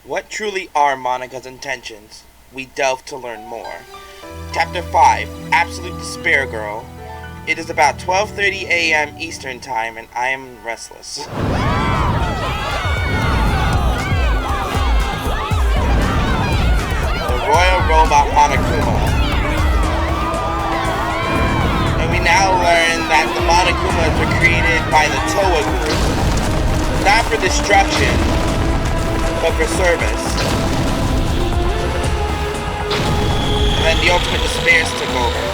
What truly are Monika's intentions? We delve to learn more. Chapter 5, Absolute Despair Girl. It is about 12:30 a.m. Eastern Time and I am restless. The Royal Robot Monokuma. And we now learn that the Monokumas were created by the Toa group. Not for destruction, but for service. And then the ultimate despairs took over.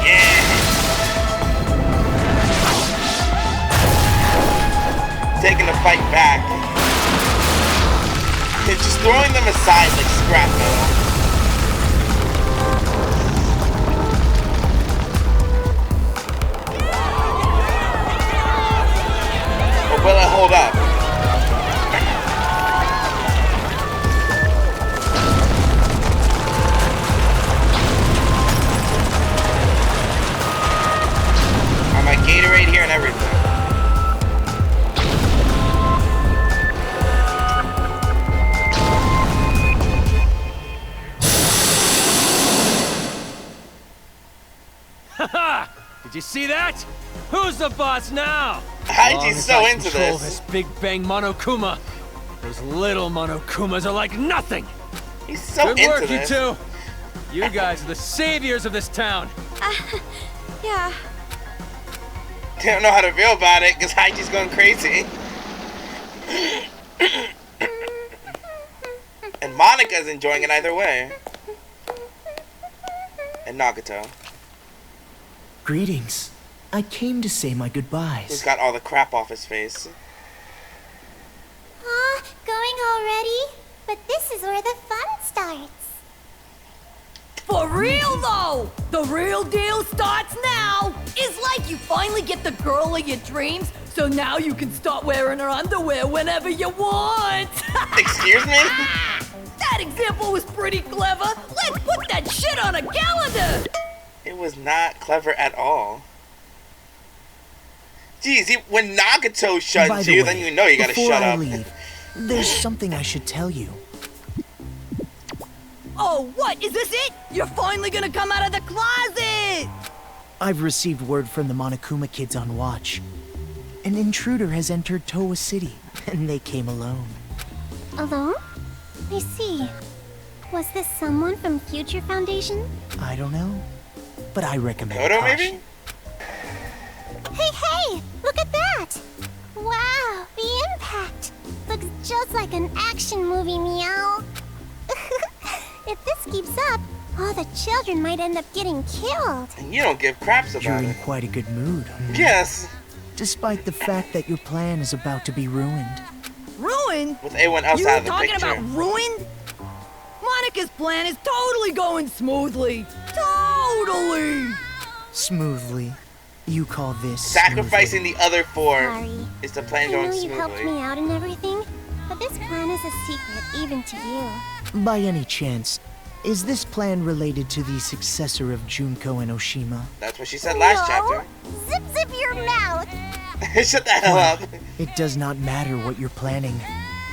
Yeah! Taking the fight back. It's just throwing them aside like scrap metal. Will it hold up? Got my Gatorade here and everything. Haha! Did you see that? Who's the boss now? Haiji's so into this Big Bang Monokuma. Those little Monokumas are like nothing. He's so Good into work, this. you two. You guys are the saviors of this town. Yeah. They don't know how to feel about it because Haiji's going crazy. And Monika's enjoying it either way. And Nagato. Greetings. I came to say my goodbyes. He's got all the crap off his face. Going already? But this is where the fun starts. For real though! The real deal starts now! It's like you finally get the girl of your dreams, so now you can start wearing her underwear whenever you want! Excuse me? That example was pretty clever! Let's put that shit on a calendar! It was not clever at all. Jeez, when Nagato By shuns the you, way, then you know you gotta before shut I up. leave, there's something I should tell you. Oh, what? Is this it? You're finally gonna come out of the closet! I've received word from the Monokuma kids on watch. An intruder has entered Toa City, and they came alone. Alone? I see. Was this someone from Future Foundation? I don't know, but I recommend Kodo, caution. maybe? Hey! Look at that! Wow, the impact! Looks just like an action movie, meow. If this keeps up, all the children might end up getting killed. And you don't give craps You're about in it. quite a good mood. Yes. Despite the fact that your plan is about to be ruined. Ruined? With everyone else You out of the talking picture. about ruined? Monica's plan is totally going smoothly. Totally! Smoothly. You call this Sacrificing the other four Sorry. is the plan I going know you helped smoothly. me out and everything, but this plan is a secret even to you. smoothly? By any chance, is this plan related to the successor of Junko and Oshima? That's what she said last No. Zip zip your mouth! chapter. Shut the hell up. It does not matter what you're planning.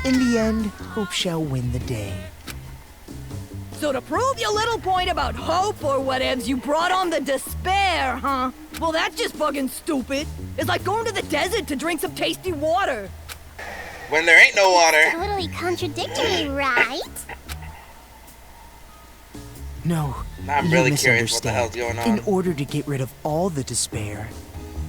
In the end, hope shall win the day. So to prove your little point about hope or whatevs, you brought on the despair, huh? Well, that's just fucking stupid. It's like going to the desert to drink some tasty water. When there ain't no water. Totally contradictory, right? No, I'm you really curious what the misunderstand. hell's going In on. order to get rid of all the despair,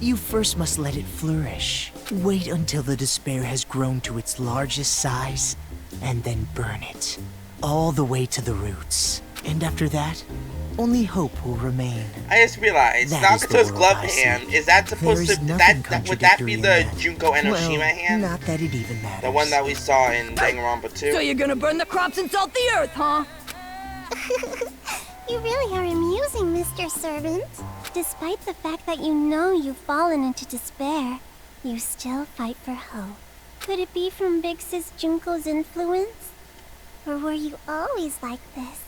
you first must let it flourish. Wait until the despair has grown to its largest size, and then burn it. All the way to the roots. And after that, only hope will remain. I just realized That is the Nagato's world glove I see. hand, is that supposed There is to nothing would that be contradictory in the that. Junko and Well, Oshima hand? not that it even matters. The one that we saw in Danganronpa 2? So you're gonna burn the crops and salt the earth, huh? You really are amusing, Mr. Servant. Despite the fact that you know you've fallen into despair, you still fight for hope. Could it be from Big Sis Junko's influence? Or were you always like this?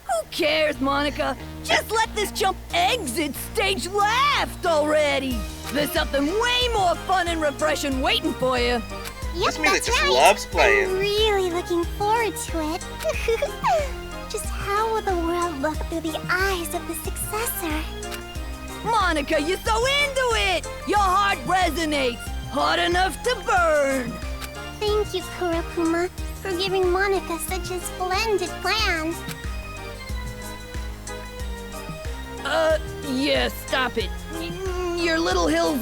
Who cares, Monica? Just let this chump exit stage left already. There's something way more fun and refreshing waiting for you. Yep, This music that's just right. loves playing. I'm really looking forward to it. Just how will the world look through the eyes of the successor? Monica, you're so into it! Your heart resonates, hot enough to burn! Thank you, Kurapuma, for giving Monica such a splendid plan. Yeah, stop it. Your little hills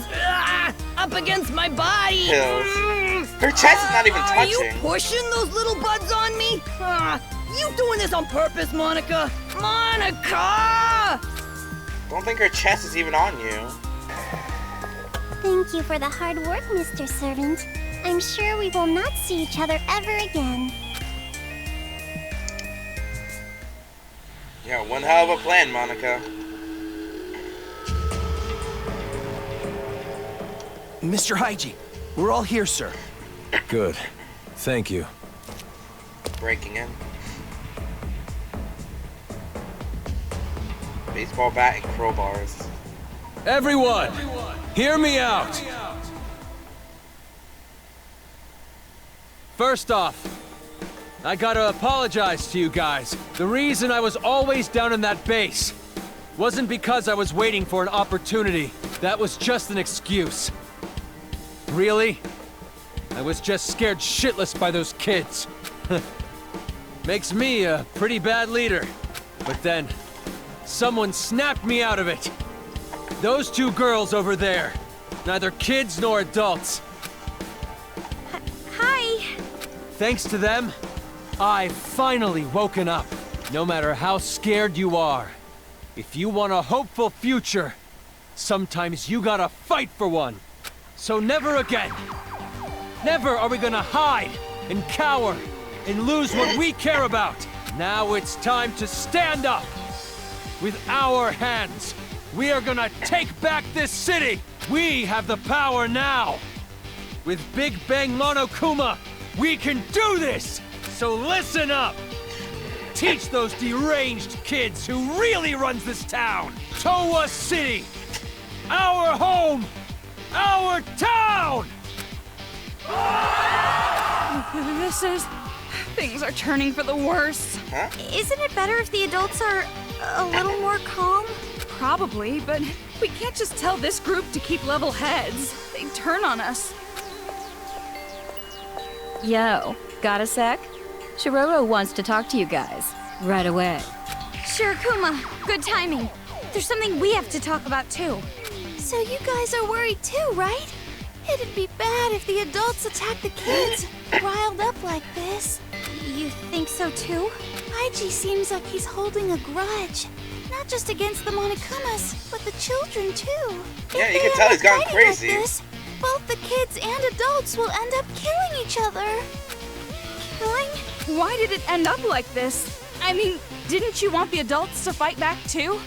up against my body. Hills. Her chest is not even Are you touching. pushing those little buds on me? You doing this on purpose, Monica? Monica! Don't think her chest is even on you. Thank you for the hard work, Mr. Servant. I'm sure we will not see each other ever again. Yeah, one hell of a plan, Monica. Mr. Haiji, we're all here, sir. Good. Thank you. Breaking in. Baseball bat and crowbars. Everyone, hear me out. First off, I gotta apologize to you guys. The reason I was always down in that base wasn't because I was waiting for an opportunity. That was just an excuse. Really? I was just scared shitless by those kids. Makes me a pretty bad leader. But then, someone snapped me out of it. Those two girls over there. Neither kids nor adults. Hi. Thanks to them, I've finally woken up. No matter how scared you are, if you want a hopeful future, sometimes you gotta fight for one. So never again. Never are we gonna hide and cower and lose what we care about. Now it's time to stand up. With our hands, we are gonna take back this city. We have the power now. With Big Bang Monokuma, we can do this! So listen up! Teach those deranged kids who really runs this town! Towa City! Our home! Our town! Things are turning for the worse. Huh? Isn't it better if the adults are a little more calm? Probably, but we can't just tell this group to keep level heads. They'd turn on us. Yo, got a sec? Shiroro wants to talk to you guys. Right away. Sure, Kuma. Good timing. There's something we have to talk about, too. So you guys are worried too, right? It'd be bad if the adults attack the kids, riled up like this. You think so, too? Haiji seems like he's holding a grudge. Not just against the Monokumas, but the children too. Yeah, If you they can tell end he's gone up fighting crazy. Like this, both the kids and adults will end up killing each other. Killing? Why did it end up like this? I mean, didn't you want the adults to fight back, too?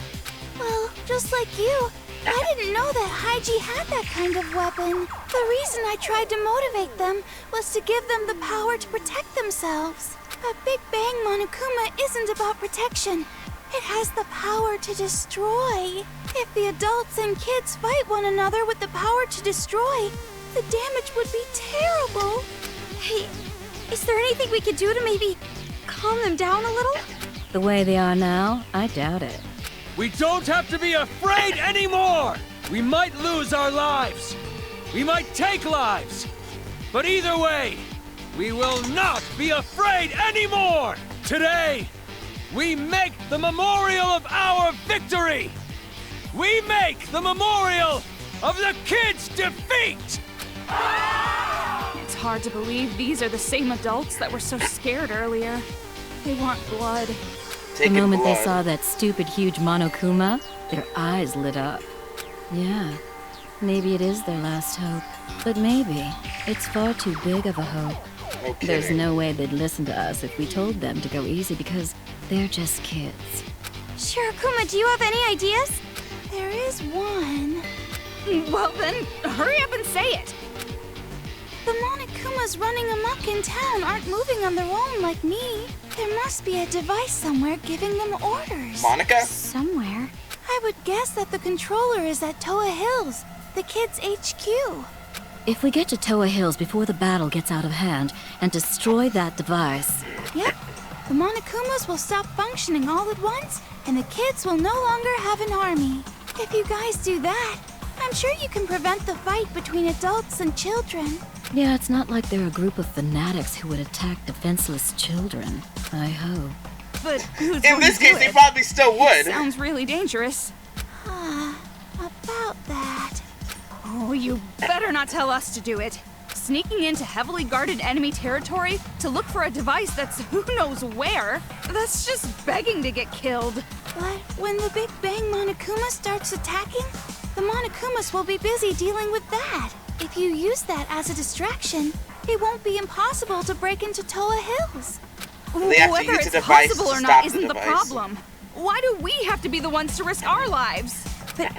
Well, just like you, I didn't know that Haiji had that kind of weapon. The reason I tried to motivate them was to give them the power to protect themselves. But Big Bang Monokuma isn't about protection. It has the power to destroy. If the adults and kids fight one another with the power to destroy, the damage would be terrible. Hey, is there anything we could do to maybe calm them down a little? The way they are now, I doubt it. We don't have to be afraid anymore! We might lose our lives. We might take lives. But either way, we will not be afraid anymore! Today, we make the memorial of our victory! We make the memorial of the kids' defeat! It's hard to believe these are the same adults that were so scared earlier. They want blood. The Taking moment they blood. saw that stupid huge Monokuma, their eyes lit up. Yeah, maybe it is their last hope. But maybe it's far too big of a hope. No There's kidding. no way they'd listen to us if we told them to go easy because they're just kids. Sure, Kuma, do you have any ideas? There is one. Well then, hurry up and say it. The the Monokumas running amok in town aren't moving on their own like me. There must be a device somewhere giving them orders. Monica? Somewhere. I would guess that the controller is at Toa Hills, the kids' HQ. If we get to Toa Hills before the battle gets out of hand and destroy that device... Yep. The Monokumas will stop functioning all at once, and the kids will no longer have an army. If you guys do that, I'm sure you can prevent the fight between adults and children. Yeah, it's not like they're a group of fanatics who would attack defenseless children. I hope. But who's In this case, they probably still would. Sounds really dangerous. About that. Oh, you better not tell us to do it. Sneaking into heavily guarded enemy territory to look for a device that's who knows where, that's just begging to get killed. But when the Big Bang Monokuma starts attacking, the Monokumas will be busy dealing with that. If you use that as a distraction, it won't be impossible to break into Toa Hills. They have to Whether use it's the device possible to or stop not the isn't the device. problem. Why do we have to be the ones to risk our lives? But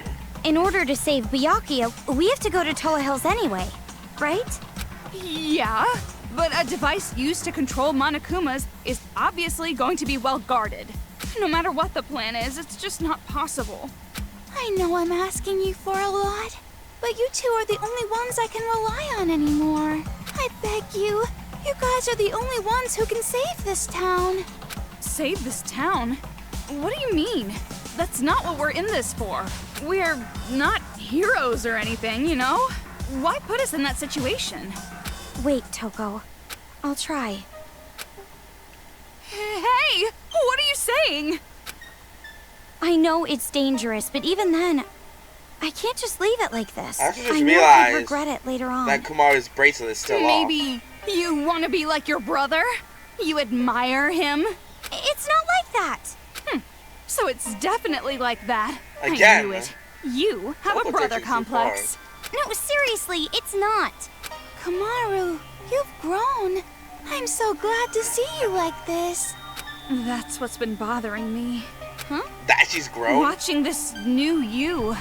in order to save Byakuya, we have to go to Toa Hills anyway, right? Yeah, but a device used to control Monokumas is obviously going to be well guarded. No matter what the plan is, it's just not possible. I know I'm asking you for a lot, but you two are the only ones I can rely on anymore. I beg you. You guys are the only ones who can save this town. Save this town? What do you mean? That's not what we're in this for. We're not heroes or anything, you know? Why put us in that situation? Wait, Toko. I'll try. Hey! What are you saying? I know it's dangerous, but even then, I can't just leave it like this. I actually just know I'd realized regret it later on. that Kumaru's bracelet is still off. Maybe you want to be like your brother? You admire him? It's not like that. So it's definitely like that. Again. I knew it. You have Toko a brother takes it too complex. No, seriously, it's not. Kamaru, you've grown. I'm so glad to see you like this. That's what's been bothering me. That she's grown? Watching this new you.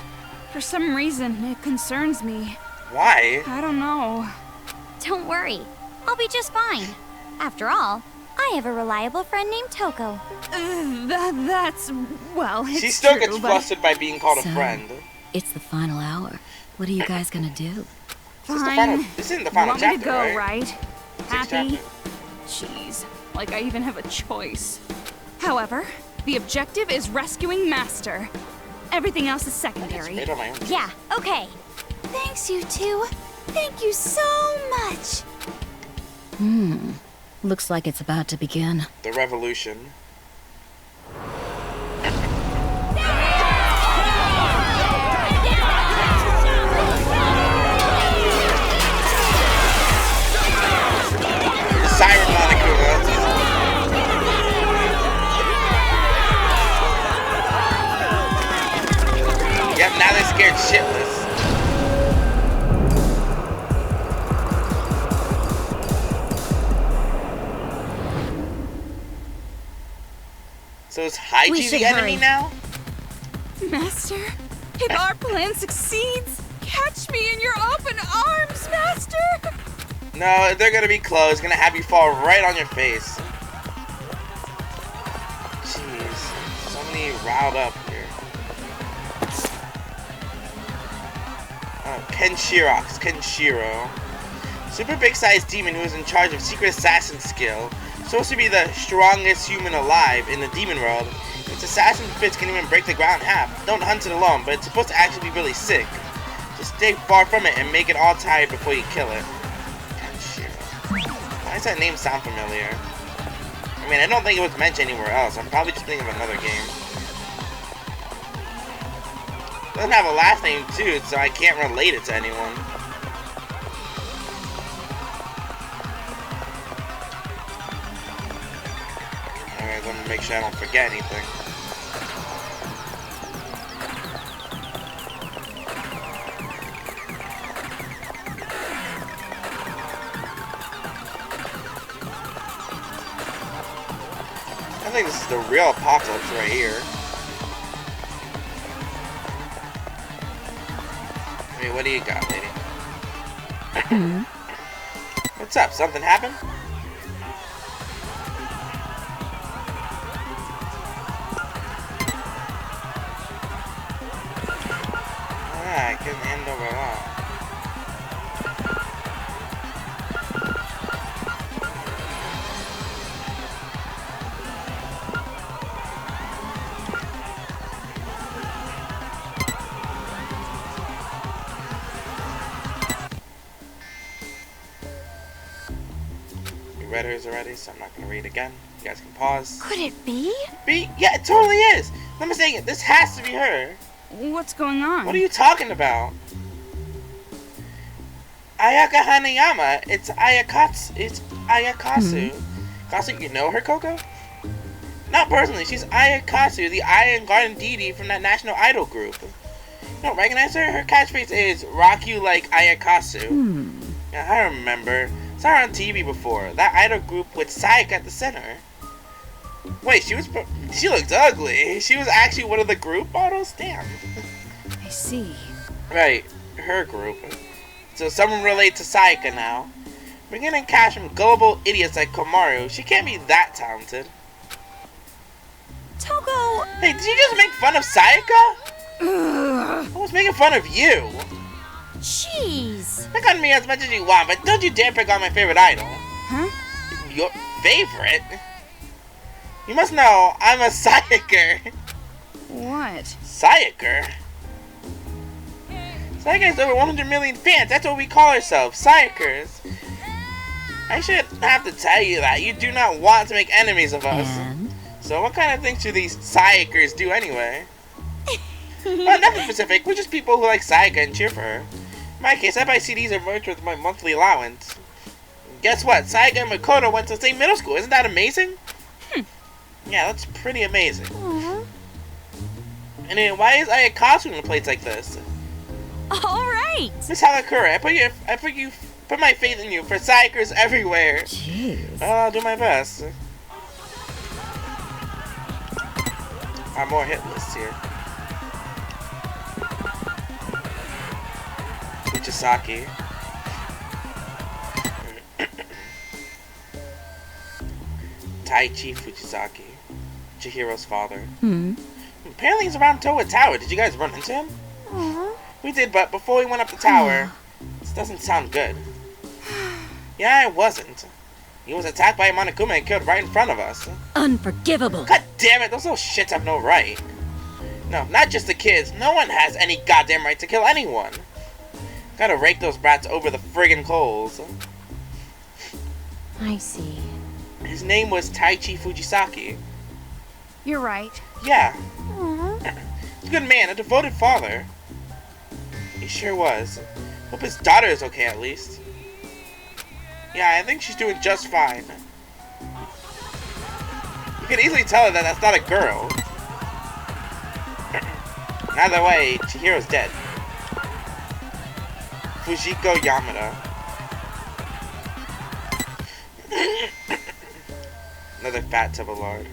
For some reason, it concerns me. Why? I don't know. Don't worry. I'll be just fine. After all, I have a reliable friend named Toko. Well, it's She still true, gets but flustered by being called a So- friend. It's the final hour. What are you guys gonna do? Fine. This isn't the final Want me to chapter, go, right? Happy? chapter. Jeez, like I even have a choice. However, the objective is rescuing Master. Everything else is secondary. Made on my own. Yeah, okay. Thanks, you two. Thank you so much. Looks like it's about to begin. The revolution. Siren Monokuma. Yep, now they're scared shitless. So is Haiji We should the enemy hurry. now? Master, if our plan succeeds, catch me in your open arms, Master! No, they're gonna be closed. Gonna have you fall right on your face. Jeez, so many riled up here. Oh, Kenshiro. Super big sized demon who is in charge of secret assassin skill. Supposed to be the strongest human alive in the demon world. Its assassin fist can even break the ground in half. Don't hunt it alone, but it's supposed to actually be really sick. Just stay far from it and make it all tired before you kill it. Why does that name sound familiar? I mean, I don't think it was mentioned anywhere else. I'm probably just thinking of another game. Doesn't have a last name too, so I can't relate it to anyone. Alright, let me make sure I don't forget anything. I think this is the real apocalypse right here. Wait, what do you got, lady? What's up? Something happened? I couldn't hand over at all. We read hers already, so I'm not gonna read again. You guys can pause. Could it be? Yeah, it totally is. I'm mistaken. This has to be her. What's going on? What are you talking about? Ayaka Hanayama. It's Ayakasu. It's Ayakasu. Kasu, you know her, Coco? Not personally. She's Ayakasu, the Iron Garden deity from that national idol group. You don't recognize her? Her catchphrase is "Rock you like Ayakasu." Yeah, I remember. Saw her on TV before. That idol group with Sayaka at the center. Wait, she looked ugly. She was actually one of the group models? Damn. I see. Right, her group. So someone relate to Sayaka now. We're getting cash from gullible idiots like Komaru. She can't be that talented. Togo! Hey, did you just make fun of Sayaka? I was making fun of you. Jeez. Pick on me as much as you want, but don't you dare pick on my favorite idol. Huh? Your favorite? You must know, I'm a Sayaker. What? Sayaker? Sayaka has over 100 million fans. That's what we call ourselves, Sayakers. I should have to tell you that you do not want to make enemies of us. And? So what kind of things do these Sayakers do anyway? Well, nothing specific. We're just people who like Sayaka and cheer for her. In my case, I buy CDs and merch with my monthly allowance. Guess what? Sayaka and Makoto went to the same middle school. Isn't that amazing? Yeah, that's pretty amazing. Anyway, why is Ayakasu in a place like this? Alright. Miss Halakura, I put my faith in you for Sayakers everywhere. Jeez. I'll do my best. More hit lists here. Fujisaki. Taichi Fujisaki. Chihiro's father. Apparently he's around Towa Tower. Did you guys run into him? We did, but before we went up the tower, this doesn't sound good. Yeah, it wasn't. He was attacked by a Monokuma and killed right in front of us. Unforgivable. God damn it, those little shits have no right. No, not just the kids. No one has any goddamn right to kill anyone. Gotta rake those brats over the friggin' coals. I see. His name was Taichi Fujisaki. You're right. Yeah. He's a good man, a devoted father. He sure was. Hope his daughter is okay at least. Yeah, I think she's doing just fine. You can easily tell her that that's not a girl. Either way, Chihiro's dead. Fujiko Yamada. Another fat tub of lard.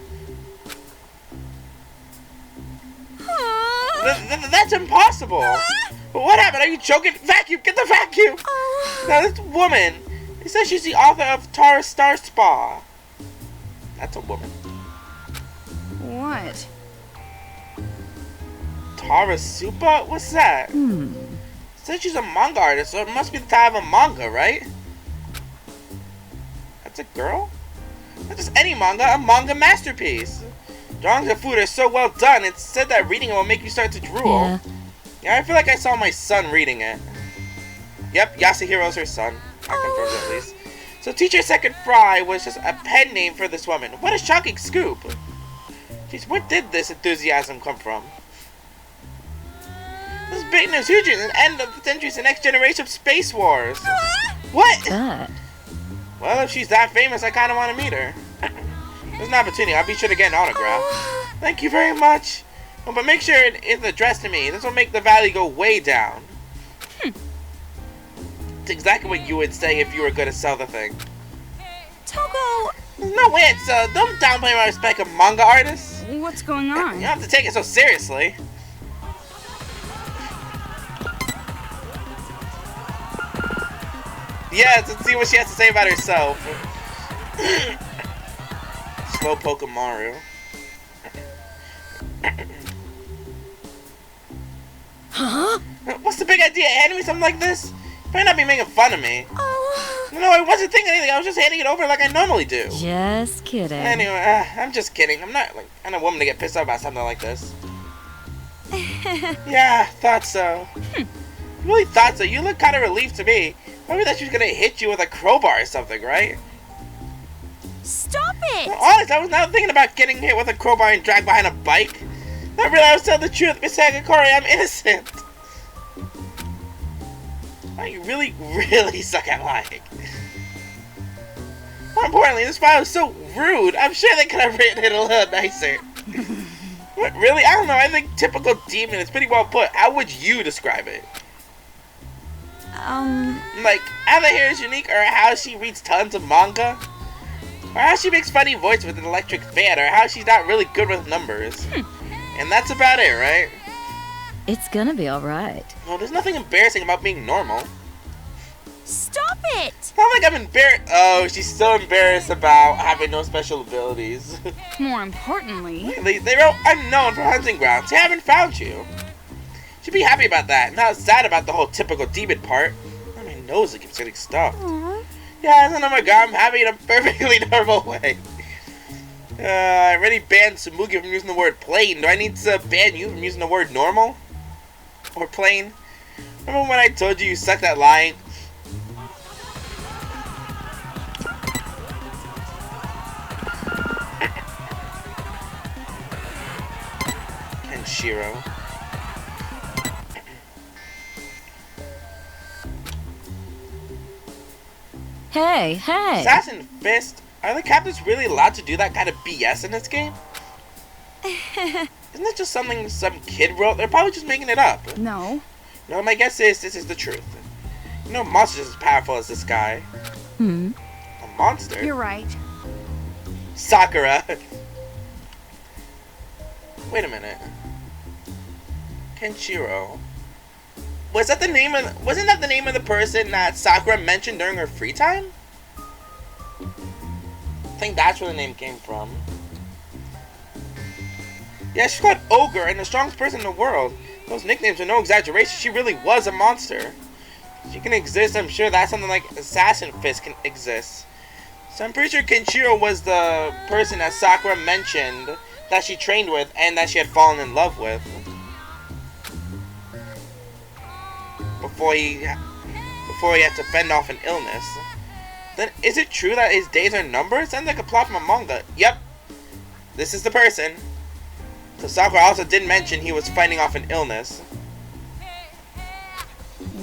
That's impossible! But what happened? Are you choking? Vacuum! Get the vacuum! Now this woman, it says she's the author of Tara Star Spa. That's a woman. What? Tara Supa? What's that? It says she's a manga artist, so it must be the type of a manga, right? That's a girl? Not just any manga, a manga masterpiece. Drawings of food are so well done, it's said that reading it will make you start to drool. Yeah, I feel like I saw my son reading it. Yep, Yasuhiro's her son. I confirmed it at least. So Teacher Second Fry was just a pen name for this woman. What a shocking scoop. Jeez, where did this enthusiasm come from? This is big news, huge, an end of the century's the next generation of Space Wars. What? That. Well, if she's that famous, I kind of want to meet her. There's an opportunity. I'll be sure to get an autograph. Thank you very much. Oh, but make sure it's addressed to me. This will make the value go way down. It's exactly what you would say if you were going to sell the thing. Togo! There's no way it's, don't downplay my respect of manga artists. What's going You on? don't have to take it so seriously. Yes, let's see what she has to say about herself. Slowpoke Amaru. Huh? What's the big idea? Handing me something like this? You might not be making fun of me. Oh. No, I wasn't thinking anything. I was just handing it over like I normally do. Just kidding. Anyway, I'm just kidding. I'm not like kind of woman to get pissed off about something like this. Yeah, thought so. Really thought so. You look kind of relieved to me. Maybe that she was gonna hit you with a crowbar or something, right? Stop it! Well, honest, I was not thinking about getting hit with a crowbar and dragged behind a bike. I realized I was telling the truth. Miss Hagakari, I'm innocent. Oh, you really, really suck at lying. More importantly, this file is so rude. I'm sure they could have written it a little nicer. What, really? I don't know. I think typical demon is pretty well put. How would you describe it? Like, how the hair is unique, or how she reads tons of manga? Or how she makes funny voice with an electric fan, or how she's not really good with numbers. And that's about it, right? It's gonna be alright. Well, there's nothing embarrassing about being normal. Stop it! It's not like I'm embarrassed. Oh, she's so embarrassed about having no special abilities. More importantly, They wrote unknown for hunting grounds. They haven't found you. Should be happy about that. Not sad about the whole typical demon part. Oh, my nose it keeps getting stuffed. Aww. Yeah, oh my god, I'm having it in a perfectly normal way. I already banned Tsumugi from using the word plain. Do I need to ban you from using the word normal? Or plain? Remember when I told you you sucked at lying? Kenshiro. Hey, hey! Assassin Fist? Are the captains really allowed to do that kind of BS in this game? Isn't it just something some kid wrote? They're probably just making it up. no. No, my guess is this is the truth. No monster is as powerful as this guy. Hmm. A monster? You're right. Sakura. Wait a minute. Kenshiro. Wasn't that the name of the person that Sakura mentioned during her free time? I think that's where the name came from. Yeah, she's called Ogre and the strongest person in the world. Those nicknames are no exaggeration. She really was a monster. She can exist. I'm sure that something like Assassin Fist can exist. So I'm pretty sure Kenshiro was the person that Sakura mentioned that she trained with and that she had fallen in love with. Before he had to fend off an illness. Then is it true that his days are numbered? Sounds like a plot from a manga. Yep. This is the person. So Sakura also did mention he was fighting off an illness.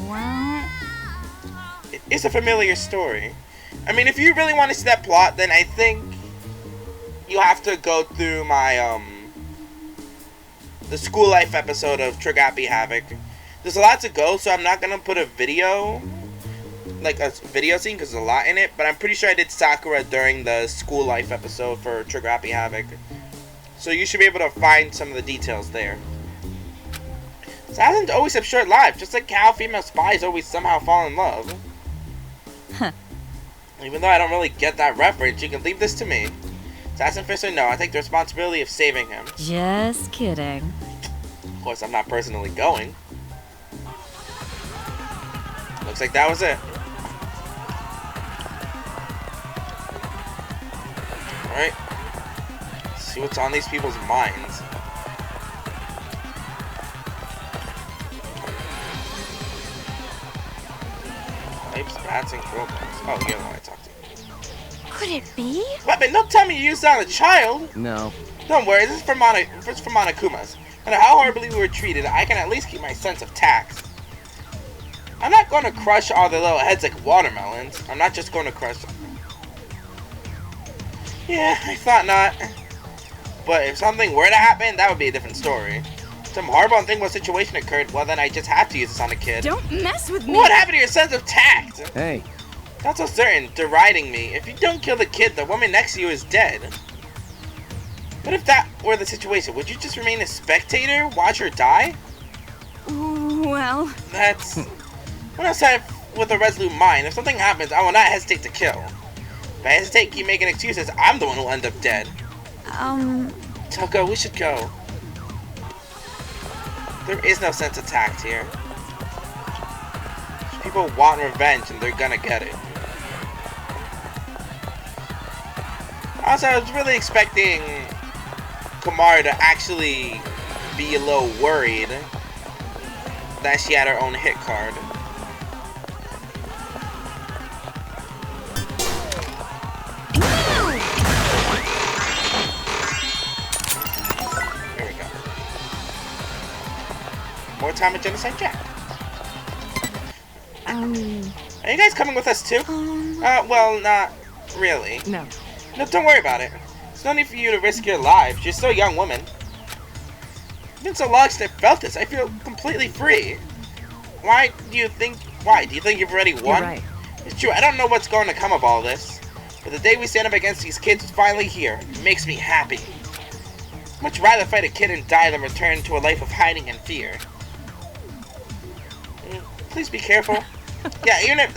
Well, It is a familiar story. I mean, if you really want to see that plot, then I think you have to go through my the school life episode of Trigger Happy Havoc. There's a lot to go, so I'm not gonna put a video, like a video scene, because there's a lot in it. But I'm pretty sure I did Sakura during the school life episode for Trigger Happy Havoc. So you should be able to find some of the details there. Assassins always have short lives, just like how female spies always somehow fall in love. Huh. Even though I don't really get that reference, you can leave this to me. Assassin Fist or no, I take the responsibility of saving him. Just kidding. Of course, I'm not personally going. Looks like that was it. Alright. Let's see what's on these people's minds. Pipes, bats, and crowbars. Oh, you're the one I talked to. Could it be? But don't tell me you used that on a child! No. Don't worry, this is for Monokumas. No matter how horribly we were treated, I can at least keep my sense of tact. I'm not going to crush all their little heads like watermelons. I'm not just going to crush them. Yeah, I thought not. But if something were to happen, that would be a different story. If some horrible and unthinkable situation occurred, well then I just have to use this on a kid. don't mess with me. What happened to your sense of tact? Hey, Not so certain, deriding me. If you don't kill the kid, the woman next to you is dead. But if that were the situation, would you just remain a spectator, watch her die? Well, That's... with a resolute mind. If something happens, I will not hesitate to kill. If I hesitate, keep making excuses, I'm the one who will end up dead. Tucko, we should go. There is no sense of tact here. People want revenge and they're gonna get it. Also, I was really expecting Kamara to actually be a little worried that she had her own hit card. There we go. More time with Genocide Jack. Are you guys coming with us too? Well, not really. No. No, don't worry about it. There's no need for you to risk your lives. You're still a young woman. It's been so long since I felt this. I feel completely free. Why do you think you've already won? You're right. It's true, I don't know what's going to come of all this. But the day we stand up against these kids is finally here. It makes me happy. I'd much rather fight a kid and die than return to a life of hiding and fear. Please be careful. Yeah, even if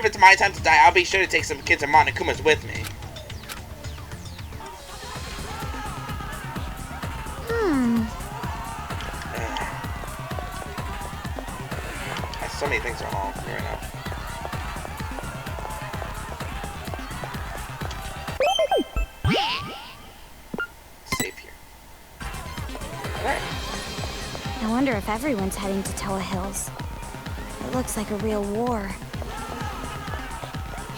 it's my time to die, I'll be sure to take some kids and Monokumas with me. So many things are wrong right now. Safe here. Alright. I wonder if everyone's heading to Toa Hills. It looks like a real war.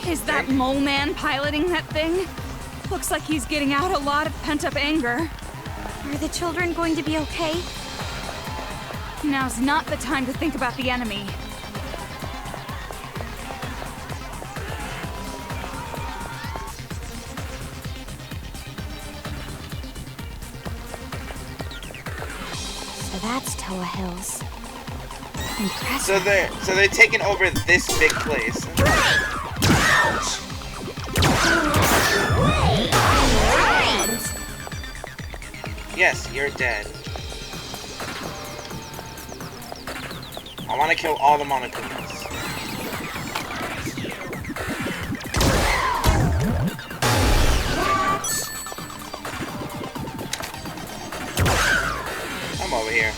Is that mole man piloting that thing? Looks like he's getting out a lot of pent-up anger. Are the children going to be okay? Now's not the time to think about the enemy. So that's Toa Hills. Impressive. So they're taking over this big place. Yes, you're dead. I want to kill all the Monokumas. I'm over here.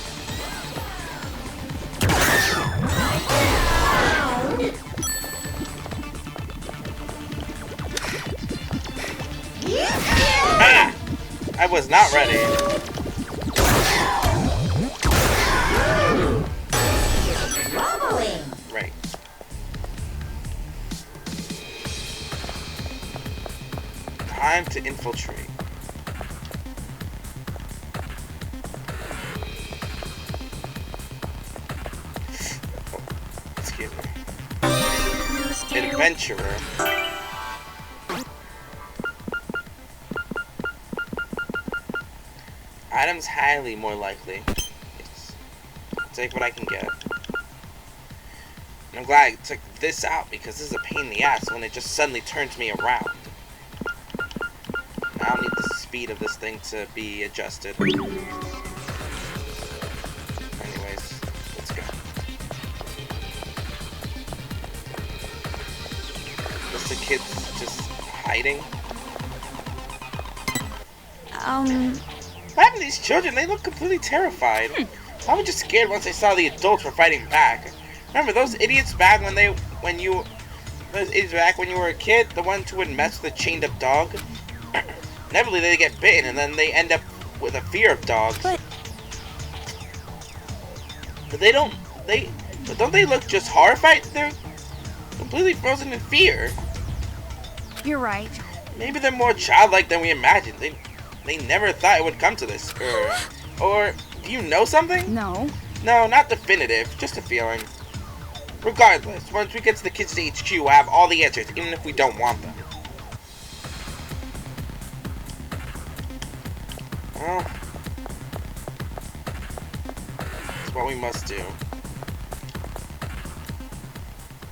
Ah! I was not ready. Right. Time to infiltrate. Oh, excuse me. Adventurer. Items highly more likely. Yes. Take what I can get. And I'm glad I took this out because this is a pain in the ass when it just suddenly turns me around. Now I need the speed of this thing to be adjusted. Anyways, let's go. Just the kids just hiding. What happened to these children? They look completely terrified. I was just scared once they saw the adults were fighting back. Remember those idiots back when you were a kid? The ones who would mess with a chained up dog? Inevitably they get bitten and then they end up with a fear of dogs. But don't they look just horrified? They're completely frozen in fear. You're right. Maybe they're more childlike than we imagined. They never thought it would come to this. Or do you know something? No. No, not definitive. Just a feeling. Regardless, once we get to the kids' HQ, we'll have all the answers, even if we don't want them. Well, that's what we must do.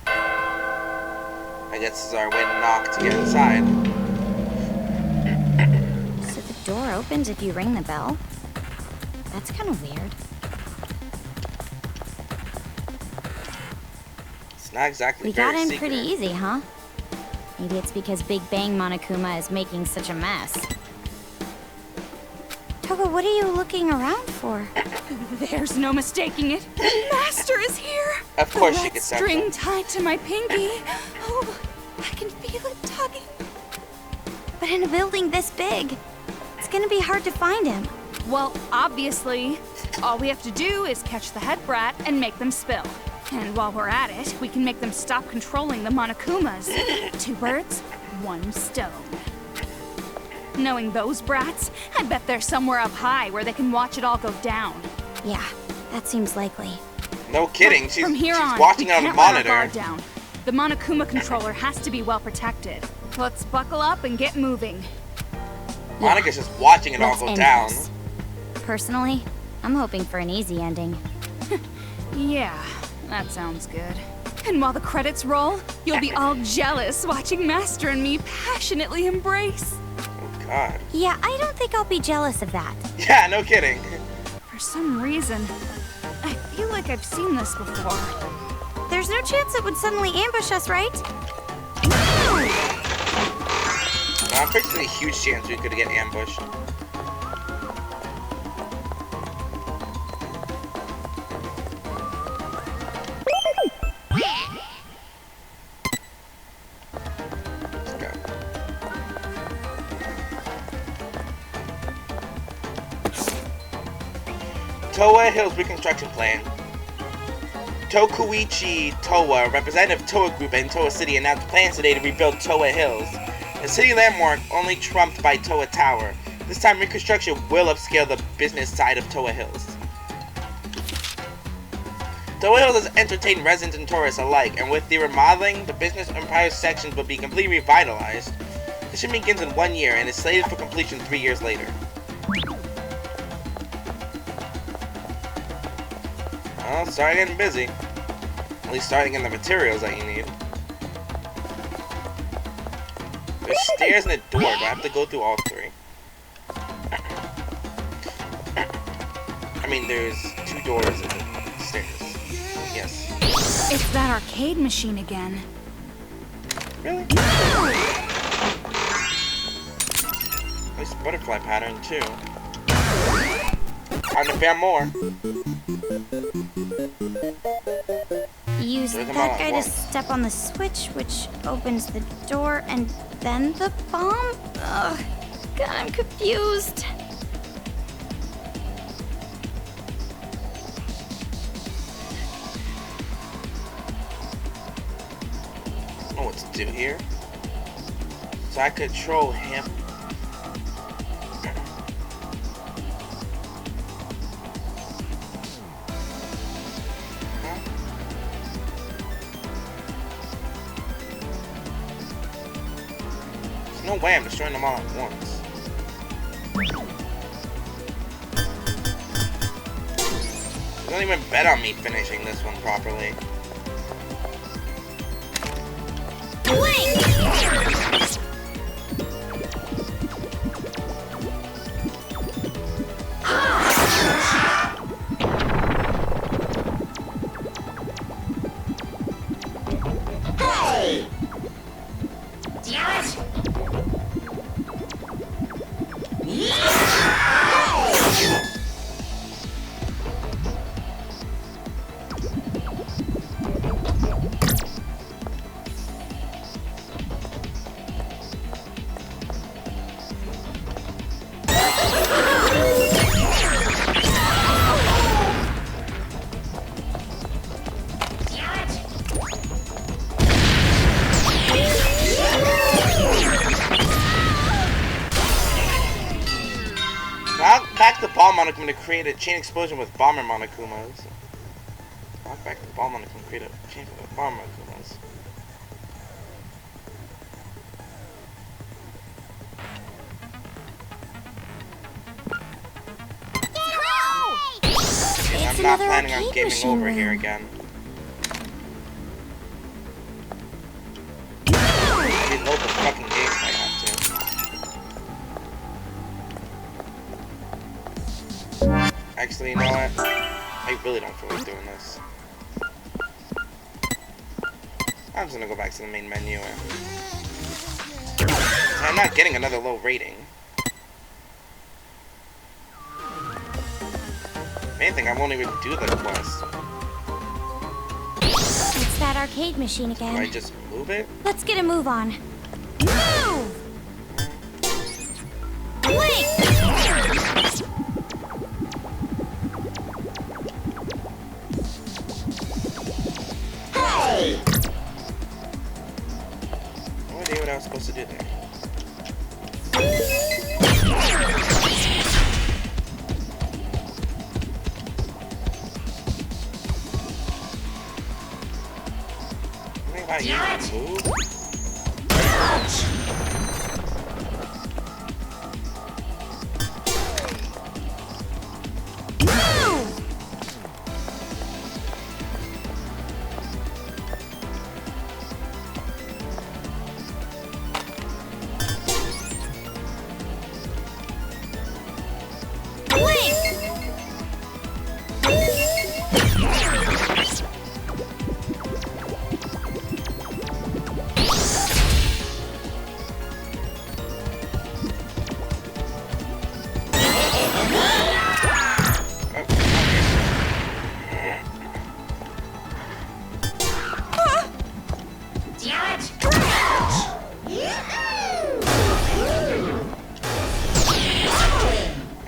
I guess this is our way to knock to get inside. So the door opens if you ring the bell? That's kind of weird. It's not exactly We got very in secret. pretty easy, huh? Maybe it's because Big Bang Monokuma is making such a mess. Toga, what are you looking around for? There's no mistaking it. Master is here. Of course the she red could sense string him. tied to my pinky. Oh, I can feel it tugging. But in a building this big, it's gonna be hard to find him. Well, obviously, all we have to do is catch the head brat and make them spill. And while we're at it, we can make them stop controlling the Monokumas. 2 birds, 1 stone. Knowing those brats, I bet they're somewhere up high where they can watch it all go down. Yeah, that seems likely. No kidding. But She's from here on, watching we it on the can't let our monitor. guard down. The Monokuma controller has to be well protected. Let's buckle up and get moving. Monica's just watching it all Let's go end down. this. Personally, I'm hoping for an easy ending. Yeah, that sounds good. And while the credits roll, you'll be all jealous watching Master and me passionately embrace. Oh god. Yeah, I don't think I'll be jealous of that. Yeah, no kidding. For some reason, I feel like I've seen this before. There's no chance it would suddenly ambush us, right? I'm fixing a huge chance we could get ambushed. Let's go. Toa Hills Reconstruction Plan. Tokuichi Toa, representative of Toa Group and Toa City, announced plans today to rebuild Toa Hills, a city landmark only trumped by Toa Tower. This time, reconstruction will upscale the business side of Toa Hills. Toa Hills has entertained residents and tourists alike, and with the remodeling, the business empire sections will be completely revitalized. This begins in 1 year and is slated for completion 3 years later. Well, start getting busy. At least starting in the materials that you need. There's stairs and a door. Do I have to go through all 3? I mean, there's 2 doors and stairs. Yes. It's that arcade machine again. Really? Nice butterfly pattern, too. Time to found more. Use There's them all that at guy to once. step on the switch, which opens the door, and then the bomb? Ugh, God, I'm confused. I don't know what to do here. So I control him. There's no way I'm destroying them all at once. Don't even bet on me finishing this one properly. Knock back the bomb Monokuma to create a chain explosion with bomber Monokumas. Knock back the bomb Monokuma to create a chain with bomber Monokumas. Okay, I'm not planning on gaming over here again. Reload the fucking game if I have to. Actually, you know what? I really don't feel like doing this. I'm just gonna go back to the main menu. I'm not getting another low rating. Main thing, I won't even do the quest. It's that arcade machine again. Do I just move it? Let's get a move on. Move! Blink! Hey! No idea what I was supposed to do there. You move?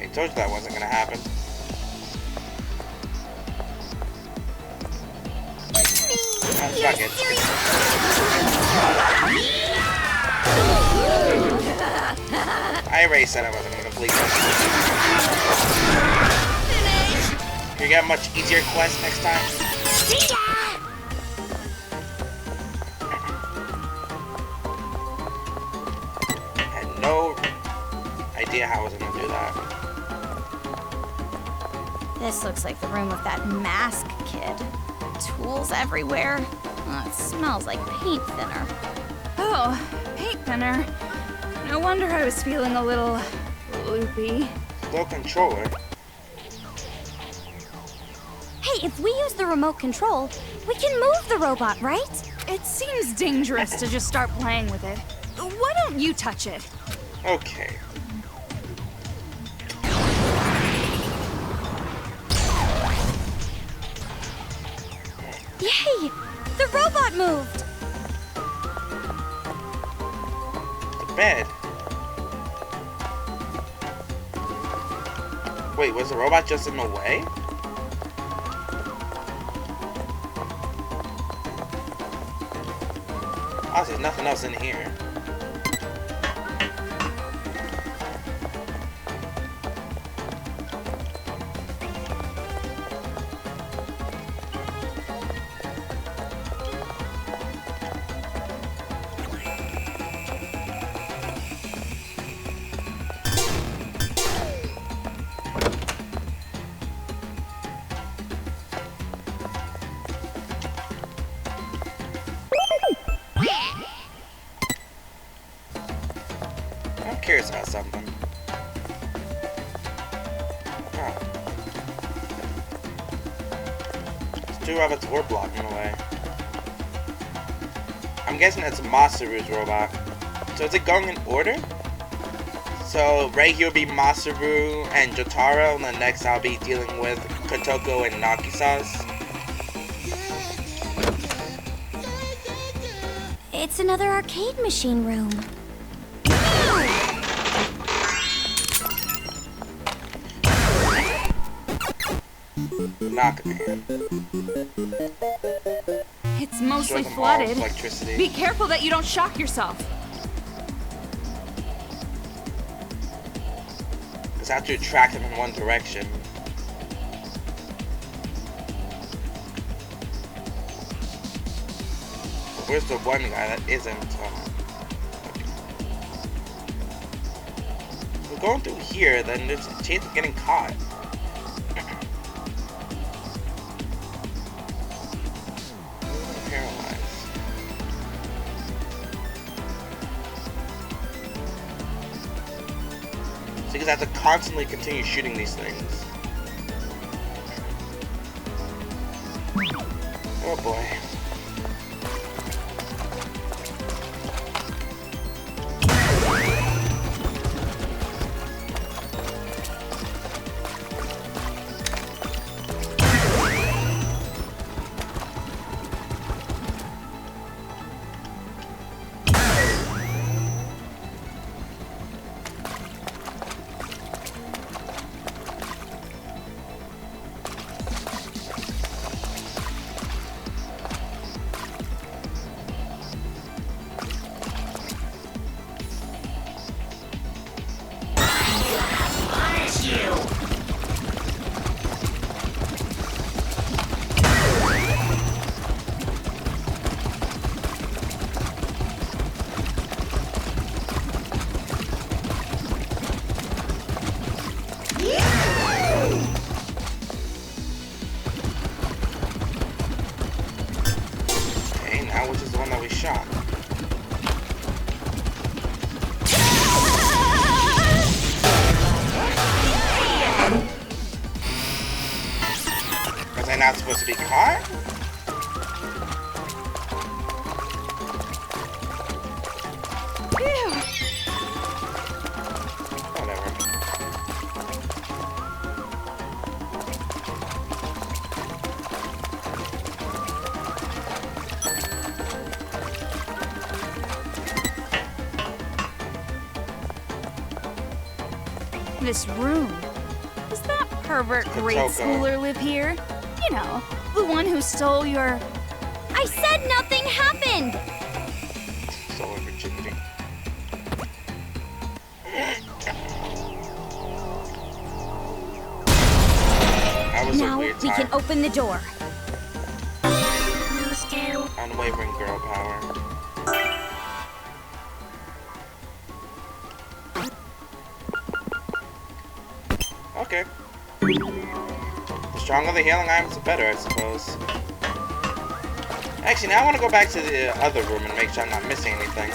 I told you that wasn't gonna happen. Oh, fuck it. I already said I wasn't gonna complete this. You get a much easier quest next time. I had no idea how I was gonna do that. This looks like the room of that mask kid. Tools everywhere. Oh, it smells like paint thinner. Oh, paint thinner. No wonder I was feeling a little loopy. Low controller. Hey, if we use the remote control, we can move the robot, right? It seems dangerous to just start playing with it. Why don't you touch it? Okay. Yay! The robot moved! The bed. Wait, was the robot just in the way? Oh, there's nothing else in here. I'm curious about something. Oh. There's two robots were blocking the way. I'm guessing that's Masaru's robot. So is it going in order? So right here will be Masaru and Jotaro, and then next I'll be dealing with Kotoko and Nakisa's. It's another arcade machine room. Monaca. It's mostly Destroy them all with flooded. electricity. Be careful that you don't shock yourself. Just have to attract them in one direction. Where's the one guy that isn't? If we're going through here, then there's a chance of getting caught. Paralyzed. So you just have to constantly continue shooting these things. Oh boy. now, which is the one that we shot. Was I not supposed to be caught? Whatever. This room. Does that pervert grade Kotoko. schooler live here? You know, the one who stole your... I said nothing happened! Solar virginity. That was a Now weird we time. can open the door. Unwavering girl power. Okay. The stronger the healing items, the better, I suppose. Actually, now I want to go back to the other room and make sure I'm not missing anything.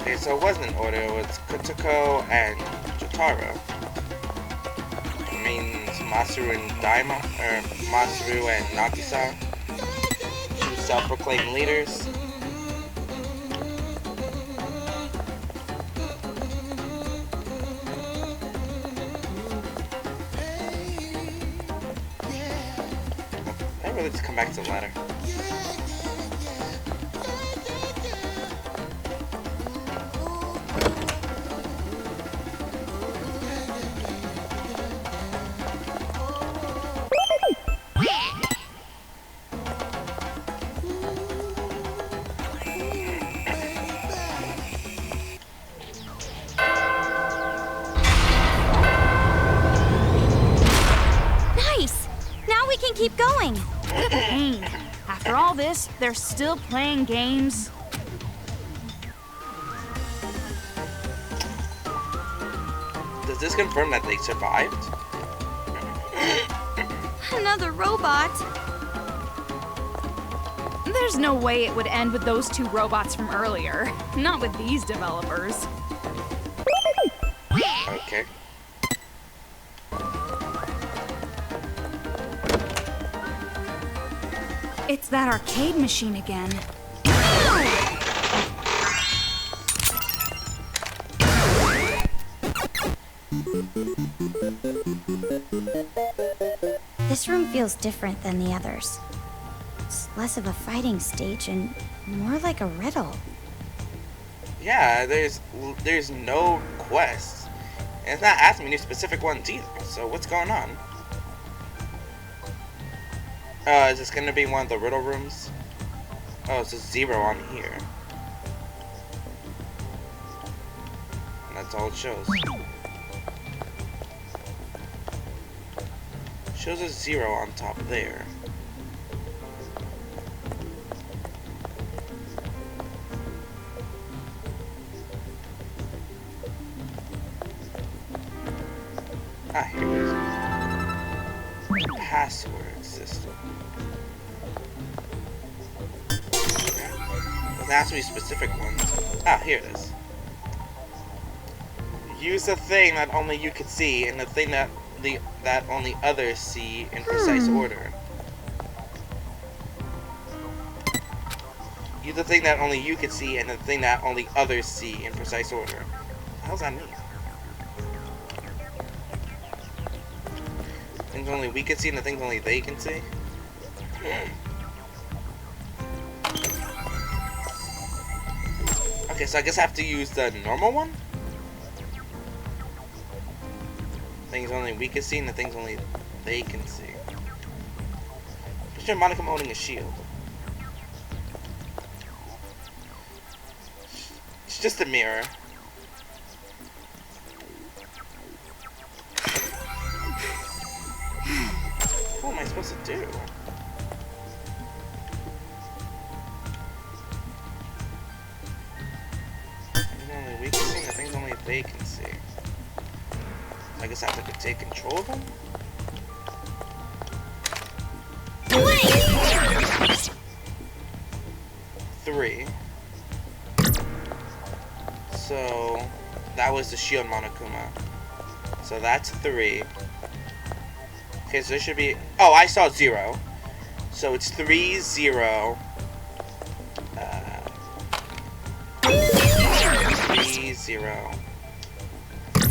Okay, so it wasn't in order, it was Kotoko and Jotaro. It means Masaru and Daima, or Masaru and Nagisa. Two self-proclaimed leaders. I really just come back to the ladder. Nice! Now we can keep going. What a pain. After all this, they're still playing games. Does this confirm that they survived? Another robot. There's no way it would end with those two robots from earlier. Not with these developers. Okay. It's that arcade machine again. This room feels different than the others. It's less of a fighting stage and more like a riddle. Yeah, there's no quests. And it's not asking me any specific ones either, so what's going on? Is this gonna be one of the riddle rooms? Oh, it's a 0 on here. And that's all it shows. Shows a 0 on top there. Ah, here it is. Password system. Doesn't ask me specific ones. Ah, here it is. Use the thing that only you can see and the thing that only others see in precise order. Use the thing that only you can see and the thing that only others see in precise order. What the hell's that mean? Things only we can see and the things only they can see? Okay, so I guess I have to use the normal one? Things only we can see and the things only they can see. Picture Monokuma holding a shield. It's just a mirror. What am I supposed to do? Things only we can see and the things only they can see. I guess I have to take control of them? Three. So that was the shield Monokuma. So that's 3. Okay, so there should be. Oh, I saw 0. So it's 3, 0. 3, 0.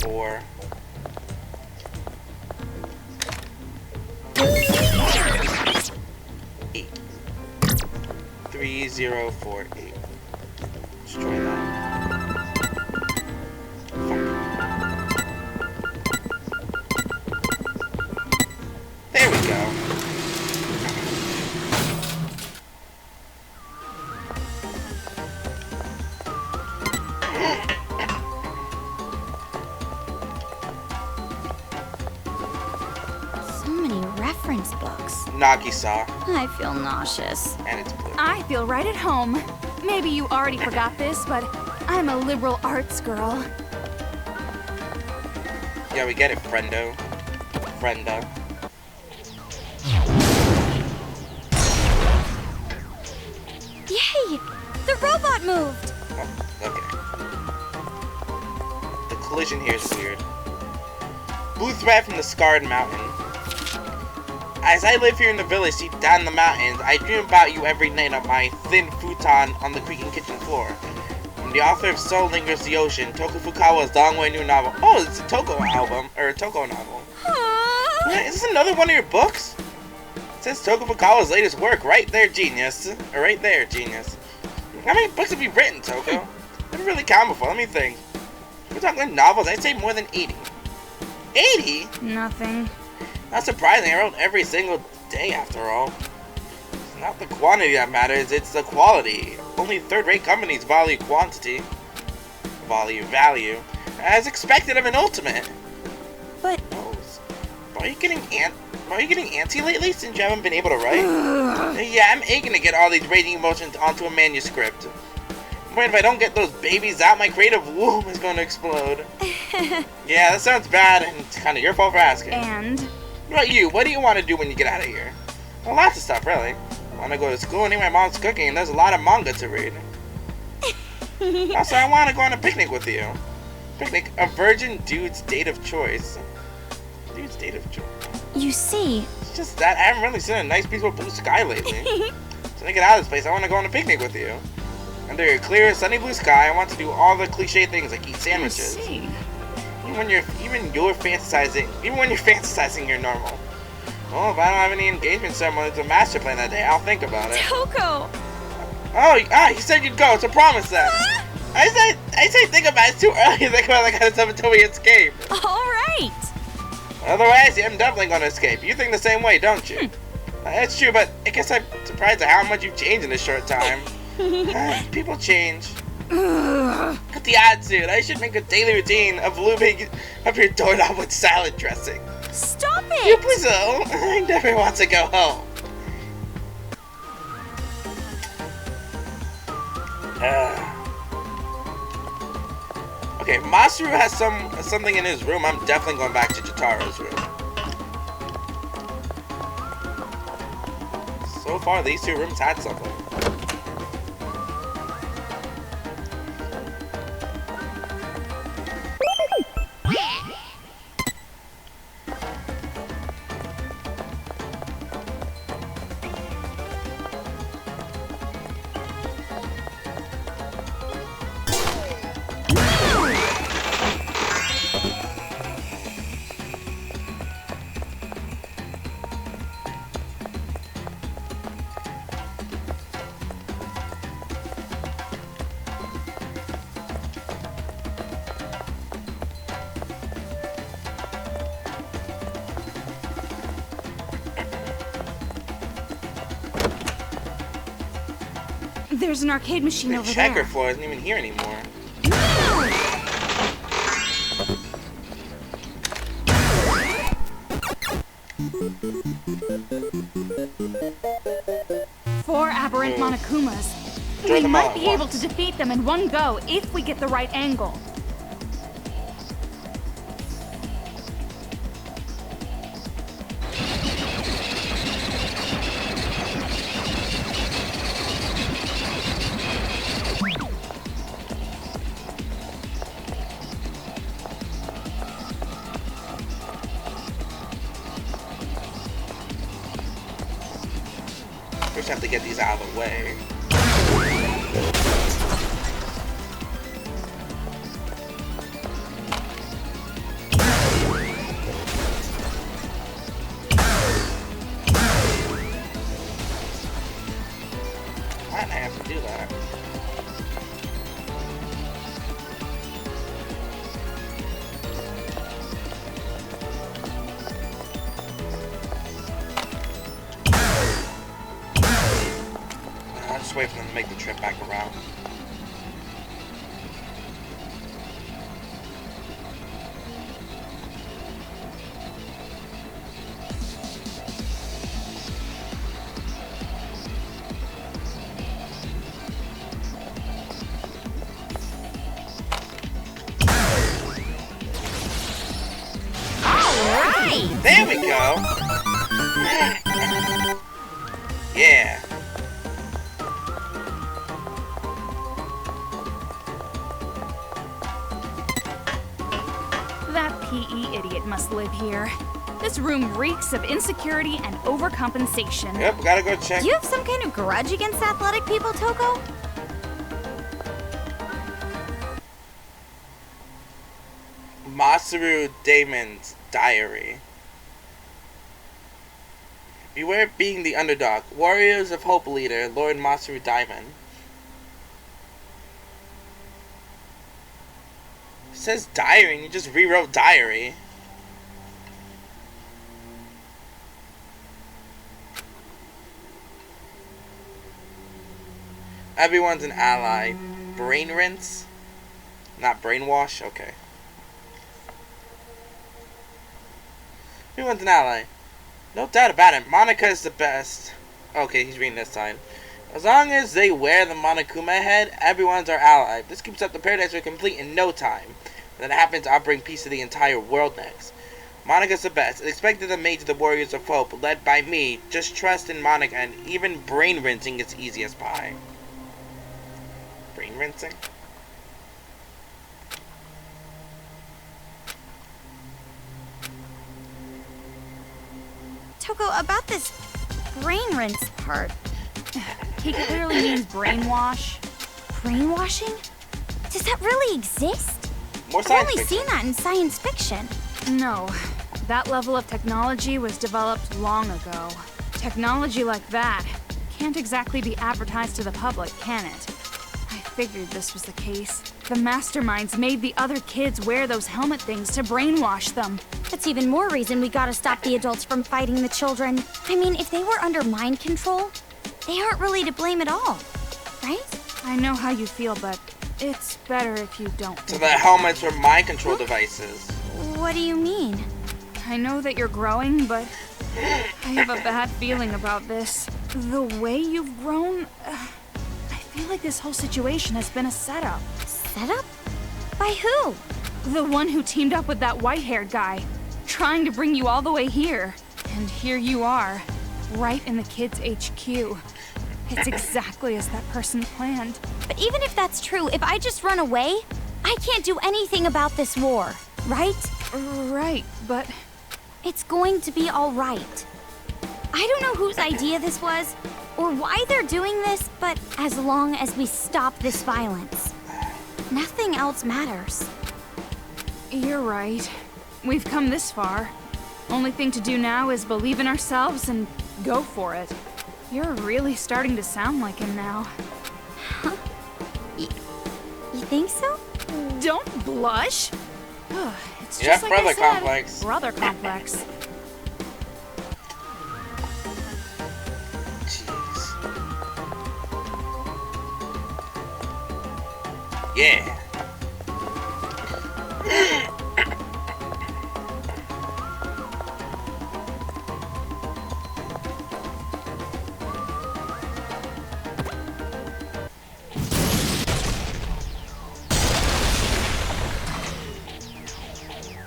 4. 8. 3, 0, 4, 8. Destroy that. Fuck. There we go. So many reference books. Nagisa. I feel nauseous. And it's blue. I feel right at home. Maybe you already forgot this, but I'm a liberal arts girl. Yeah, we get it, friendo. Frienda. Yay! The robot moved! Oh, okay. The collision here is weird. Blue thread from the scarred mountain. As I live here in the village deep down in the mountains, I dream about you every night on my thin futon on the creaking kitchen floor. I'm the author of So Lingers the Ocean, Toko Fukawa's Dongwei new novel. Oh, it's a Toko album, or a Toko novel. Yeah, is this another one of your books? It says Toko Fukawa's latest work, right there, genius. Or right there, genius. How many books have you written, Toko? Never really counted before, let me think. We're talking novels, I'd say more than 80. 80? Nothing. Not surprising, I wrote every single day after all. It's not the quantity that matters, it's the quality. Only third-rate companies value quantity. Value. As expected of an ultimate. But Are you getting antsy lately since you haven't been able to write? Yeah, I'm aching to get all these raging emotions onto a manuscript. I'm worried if I don't get those babies out, my creative womb is going to explode. Yeah, that sounds bad, and it's kind of your fault for asking. And? What about you? What do you want to do when you get out of here? Well, lots of stuff, really. I want to go to school and eat my mom's cooking, and there's a lot of manga to read. Also, I want to go on a picnic with you. Picnic, a virgin dude's date of choice. Dude's date of choice. you see, It's just that I haven't really seen a nice piece of blue sky lately. So to get out of this place, I want to go on a picnic with you. Under a clear, sunny blue sky, I want to do all the cliche things like eat sandwiches. Even when you're fantasizing, you're normal. Well, if I don't have any engagement ceremony to master plan that day, I'll think about it. Toko! Oh, you said you'd go. It's a promise then. I say think about it. It's too early to think about that kind of stuff until we escape. All right! Otherwise, I'm definitely going to escape. You think the same way, don't you? It's true, but I guess I'm surprised at how much you've changed in this short time. People change. Cut the attitude. I should make a daily routine of lubing up your doorknob with salad dressing. stop You it! please, I never want to go home. Okay, Masaru has something in his room. I'm definitely going back to Jitaro's room. So far, these two rooms had something. There's an arcade machine The over checker there. floor isn't even here anymore. Four aberrant Monokumas. Throw We them all might at be able once. to defeat them in one go if we get the right angle. First have to get these out of the way. Why did I have to do that? I'll just wait for them to make the trip back around. There we go! Yeah. That PE idiot must live here. This room reeks of insecurity and overcompensation. Yep, gotta go check. Do you have some kind of grudge against athletic people, Toko? Masaru Damon's diary. Beware of being the underdog. Warriors of Hope leader, Lord Masaru Daimon. It says diary and you just rewrote diary. Everyone's an ally. Brain rinse? Not brainwash? Okay. Everyone's an ally. No doubt about it. Monaca is the best. Okay, he's reading this side. As long as they wear the Monokuma head, everyone's our ally. If this keeps up, the paradise will complete in no time. When that happens, I'll bring peace to the entire world next. Monaca's the best. Expected the mate to the warriors of hope, led by me. Just trust in Monaca, and even brain rinsing is easy as pie. Brain rinsing? Toko, about this brain rinse part. He clearly means brainwash. Brainwashing? Does that really exist? More I've science only fiction. seen that in science fiction. No, that level of technology was developed long ago. Technology like that can't exactly be advertised to the public, can it? I figured this was the case. The masterminds made the other kids wear those helmet things to brainwash them. That's even more reason we gotta stop the adults from fighting the children. I mean, if they were under mind control, they aren't really to blame at all, right? I know how you feel, but it's better if you don't. So the helmets were mind control devices. What do you mean? I know that you're growing, but I have a bad feeling about this. The way you've grown, I feel like this whole situation has been a setup. Setup? By who? The one who teamed up with that white-haired guy, trying to bring you all the way here. And here you are, right in the kids' HQ. It's exactly as that person planned. But even if that's true, if I just run away, I can't do anything about this war, right? Right, but It's going to be all right. I don't know whose idea this was, or why they're doing this, but as long as we stop this violence, nothing else matters. you're right. We've come this far. Only thing to do now is believe in ourselves and go for it. You're really starting to sound like him now. You think so? Don't blush. It's Yeah, just like I brother said, complex. Brother complex. Jeez. Yeah.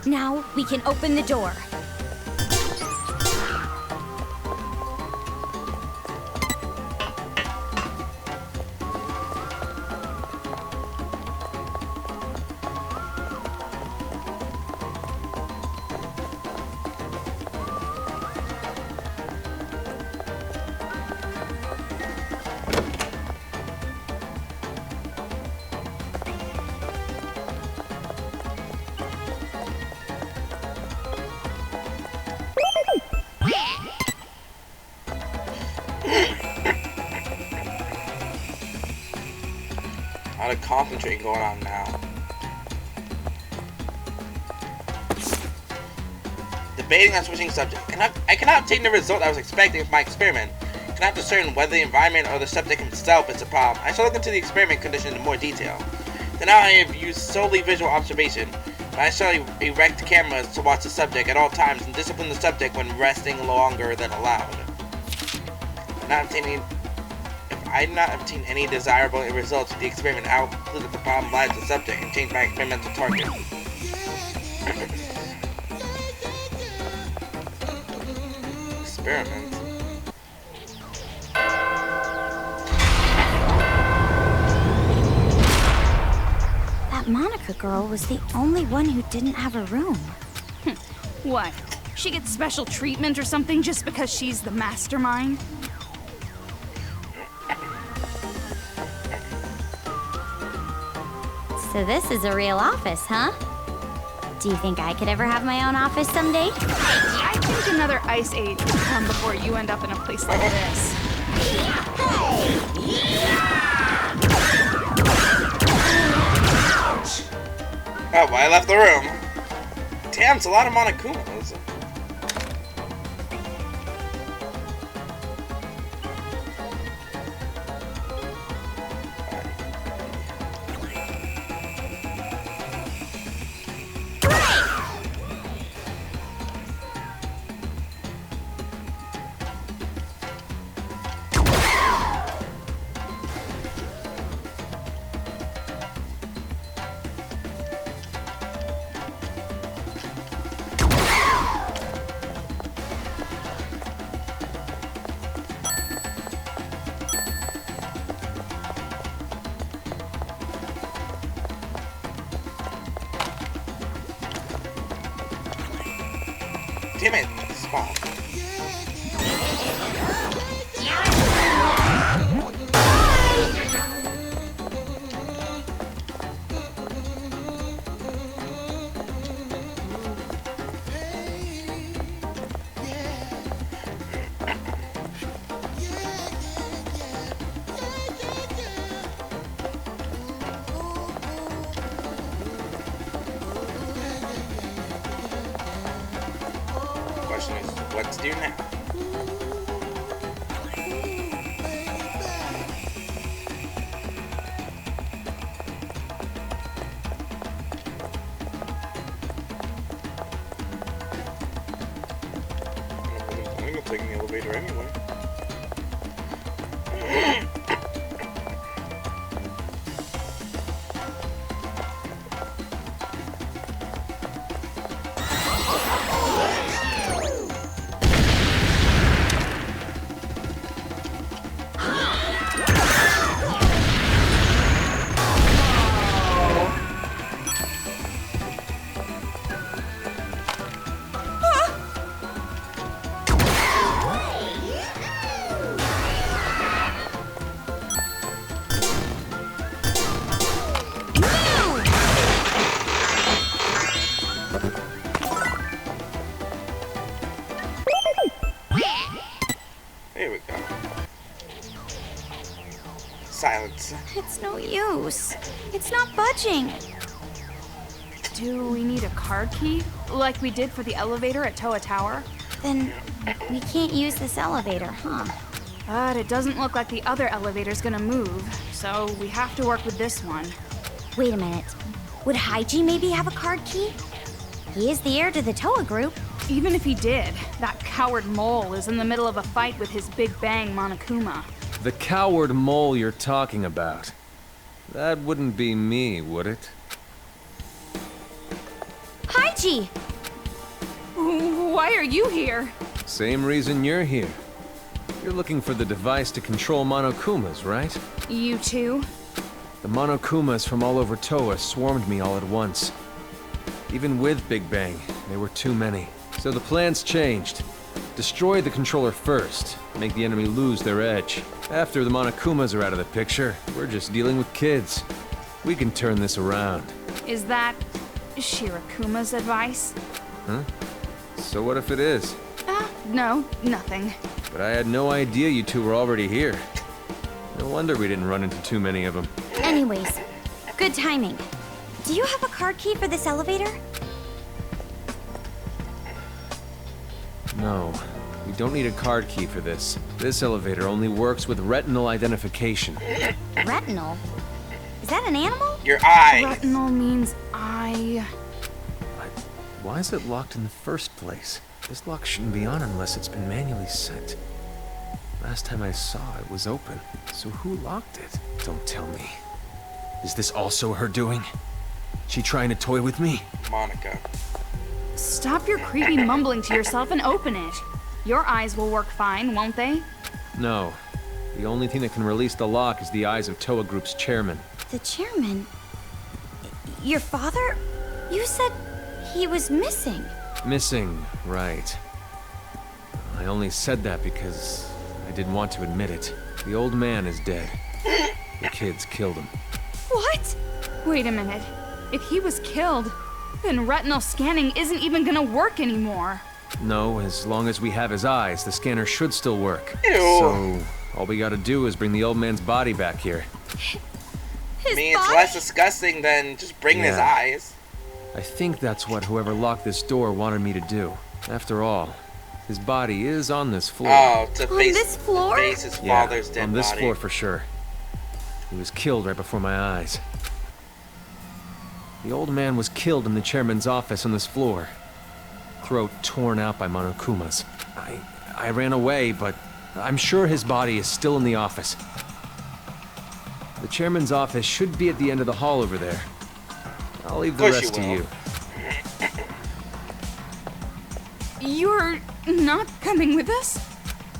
Now we can open the door. A lot of concentrating going on now. Debating on switching subject. I cannot obtain the result I was expecting of my experiment. I cannot discern whether the environment or the subject himself is the problem. I shall look into the experiment conditions in more detail. Then now I have used solely visual observation, but I shall erect cameras to watch the subject at all times and discipline the subject when resting longer than allowed. If I do not obtain any desirable results with the experiment, I will conclude that the problem lies with the subject and change my experimental target. Experiment. That Monaca girl was the only one who didn't have a room. What? She gets special treatment or something just because she's the mastermind? So this is a real office, huh? Do you think I could ever have my own office someday? I think another ice age will come before you end up in a place like this. Oh, well, I left the room. Damn, it's a lot of Monokumas. Damn it, spawn. Question is, what to do now? I'm gonna take the elevator anyway. Here we go. Silence. It's no use. It's not budging. Do we need a card key? Like we did for the elevator at Toa Tower? Then we can't use this elevator, huh? But it doesn't look like the other elevator's gonna move, so we have to work with this one. Wait a minute. Would Haiji maybe have a card key? He is the heir to the Toa group. Even if he did, that coward mole is in the middle of a fight with his Big Bang Monokuma. The coward mole you're talking about. That wouldn't be me, would it? Haiji! Why are you here? Same reason you're here. You're looking for the device to control Monokumas, right? You too? The Monokumas from all over Toa swarmed me all at once. Even with Big Bang, there were too many. So the plan's changed. Destroy the controller first, make the enemy lose their edge. After the Monokumas are out of the picture, we're just dealing with kids. We can turn this around. Is that Shirakuma's advice? Huh? So what if it is? No, nothing. But I had no idea you two were already here. No wonder we didn't run into too many of them. Anyways, good timing. Do you have a card key for this elevator? No, we don't need a card key for this. This elevator only works with retinal identification. Retinal? Is that an animal? Your eyes. Retinal means eye. Why is it locked in the first place? This lock shouldn't be on unless it's been manually set. Last time I saw it was open. So who locked it? Don't tell me. Is this also her doing? She trying to toy with me? Monaca. Stop your creepy mumbling to yourself and open it. Your eyes will work fine, won't they? No. The only thing that can release the lock is the eyes of Toa Group's chairman. The chairman? Your father? You said he was missing. Missing, right. I only said that because I didn't want to admit it. The old man is dead. The kids killed him. What? Wait a minute. If he was killed, then retinal scanning isn't even gonna work anymore. No, as long as we have his eyes, the scanner should still work. Ew. So, all we gotta do is bring the old man's body back here. His I mean, it's body? less disgusting than just bringing his Yeah. eyes. I think that's what whoever locked this door wanted me to do. After all, his body is on this floor. Oh, to On this floor? face his Yeah, father's dead on this body. floor for sure. He was killed right before my eyes. The old man was killed in the chairman's office on this floor. Throat torn out by Monokumas. I ran away, but I'm sure his body is still in the office. The chairman's office should be at the end of the hall over there. I'll leave the Of course rest you to will. you. You're not coming with us?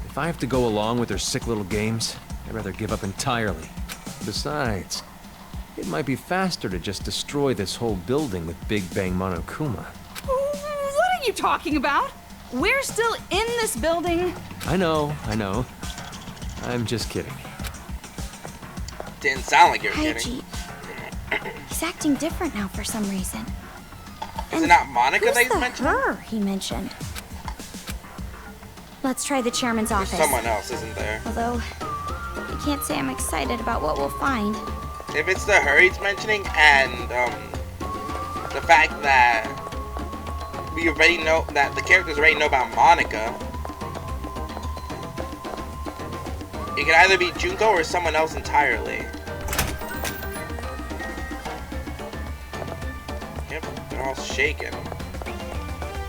If I have to go along with their sick little games, I'd rather give up entirely. Besides, it might be faster to just destroy this whole building with Big Bang Monokuma. What are you talking about? We're still in this building. I know. I'm just kidding. Didn't sound like you're kidding. Haiji. He's acting different now for some reason. Is it not Monaca Who's that he's the mentioning? her he mentioned? Let's try the chairman's There's office. someone else, isn't there? Although, I can't say I'm excited about what we'll find. If it's the her he's mentioning, and the fact that we already know that the characters already know about Monaca, it could either be Junko or someone else entirely. Yep, they're all shaking.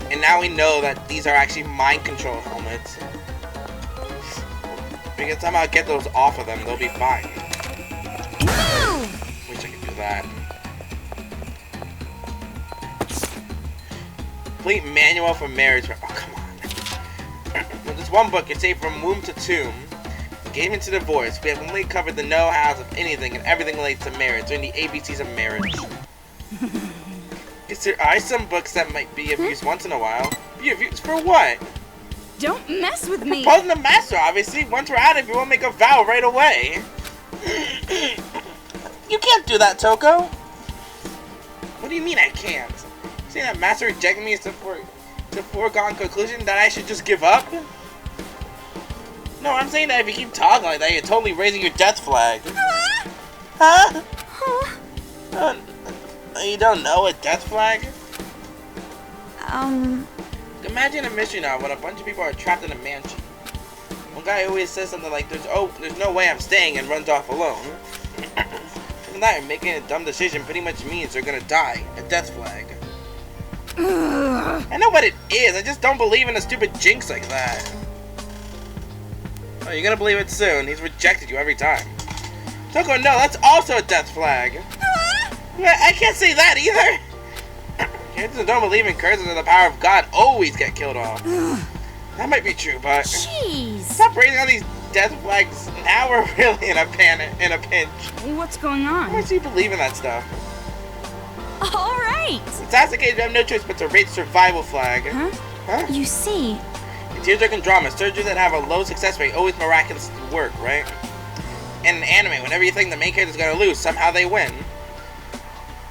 And now we know that these are actually mind control helmets. We can somehow get those off of them, they'll be fine. Wish I could do that. Complete manual for marriage. Oh, come on. With this one book, it's saved from womb to tomb. Engagement to divorce. We have only covered the know-hows of anything and everything relates to marriage, and the ABCs of marriage. There are some books that might be of use once in a while. Be of use for what? Don't mess with me. Proposing the master, obviously. Once we're out of here, we'll make a vow right away. You can't do that, Toko. What do you mean I can't? Saying that master rejected me is a foregone conclusion that I should just give up? No, I'm saying that if you keep talking like that, you're totally raising your death flag. Huh? You don't know a death flag? Imagine a mission now when a bunch of people are trapped in a mansion. One guy always says something like, there's no way I'm staying, and runs off alone. And from that, making a dumb decision pretty much means they're gonna die. A death flag. I know what it is, I just don't believe in a stupid jinx like that. Oh, you're gonna believe it soon. He's rejected you every time. Junko, no, that's also a death flag. I can't say that either. Kids who don't believe in curses or the power of God always get killed off. That might be true, but Jeez. stop raising all these death flags. Now we're really in a pinch. What's going on? Why do you believe in that stuff? All right. If that's the case, we have no choice but to raise survival flag. Huh? You see, In tearjerk and drama, surgeries that have a low success rate always miraculously work, right? In an anime, whenever you think the main character is gonna lose, somehow they win.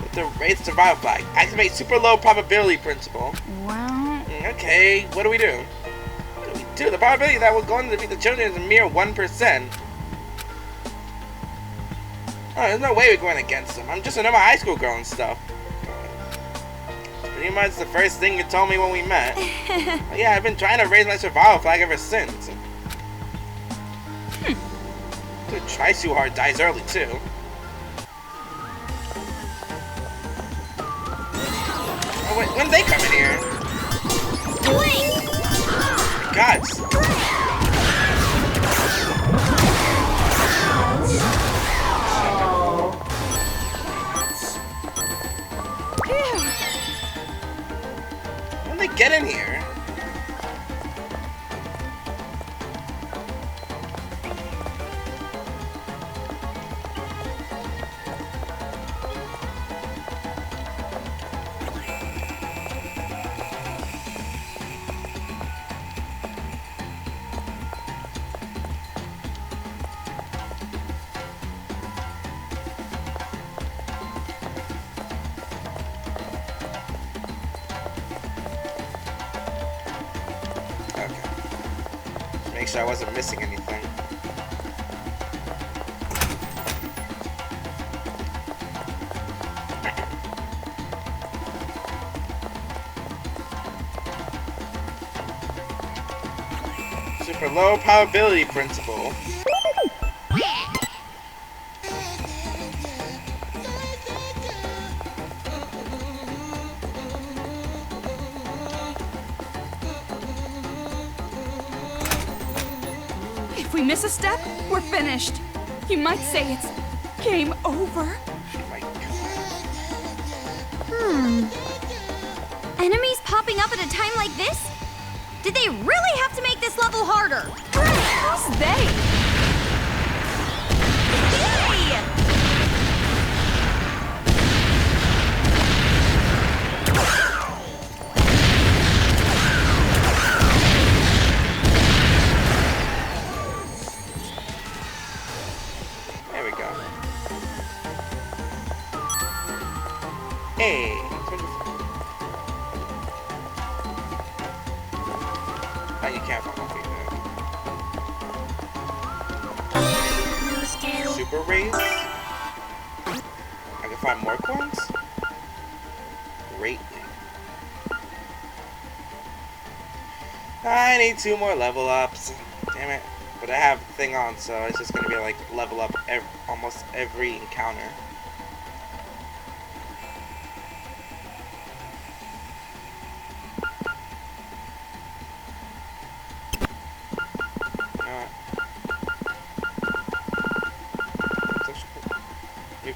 With the raise survival flag, activate super low probability principle. Well, Okay, what do we do? The probability that we're going to defeat the children is a mere 1%. Oh, there's no way we're going against them. I'm just a normal high school girl and stuff. Pretty much the first thing you told me when we met. But yeah, I've been trying to raise my survival flag ever since. Who tries too hard dies early too. Oh wait, when did they come in here? Gods. When did they get in here? Make sure I wasn't missing anything. Super low probability principle. if we miss a step, we're finished. You might say it's game over. Enemies popping up at a time like this? Did they really have to make this level harder? Who's they? There we go. Hey. Oh, you can't find okay, no. Super raise? I can find more coins? Greatly. I need 2 more level ups. Damn it. But I have the thing on, so it's just gonna be like level up almost every encounter.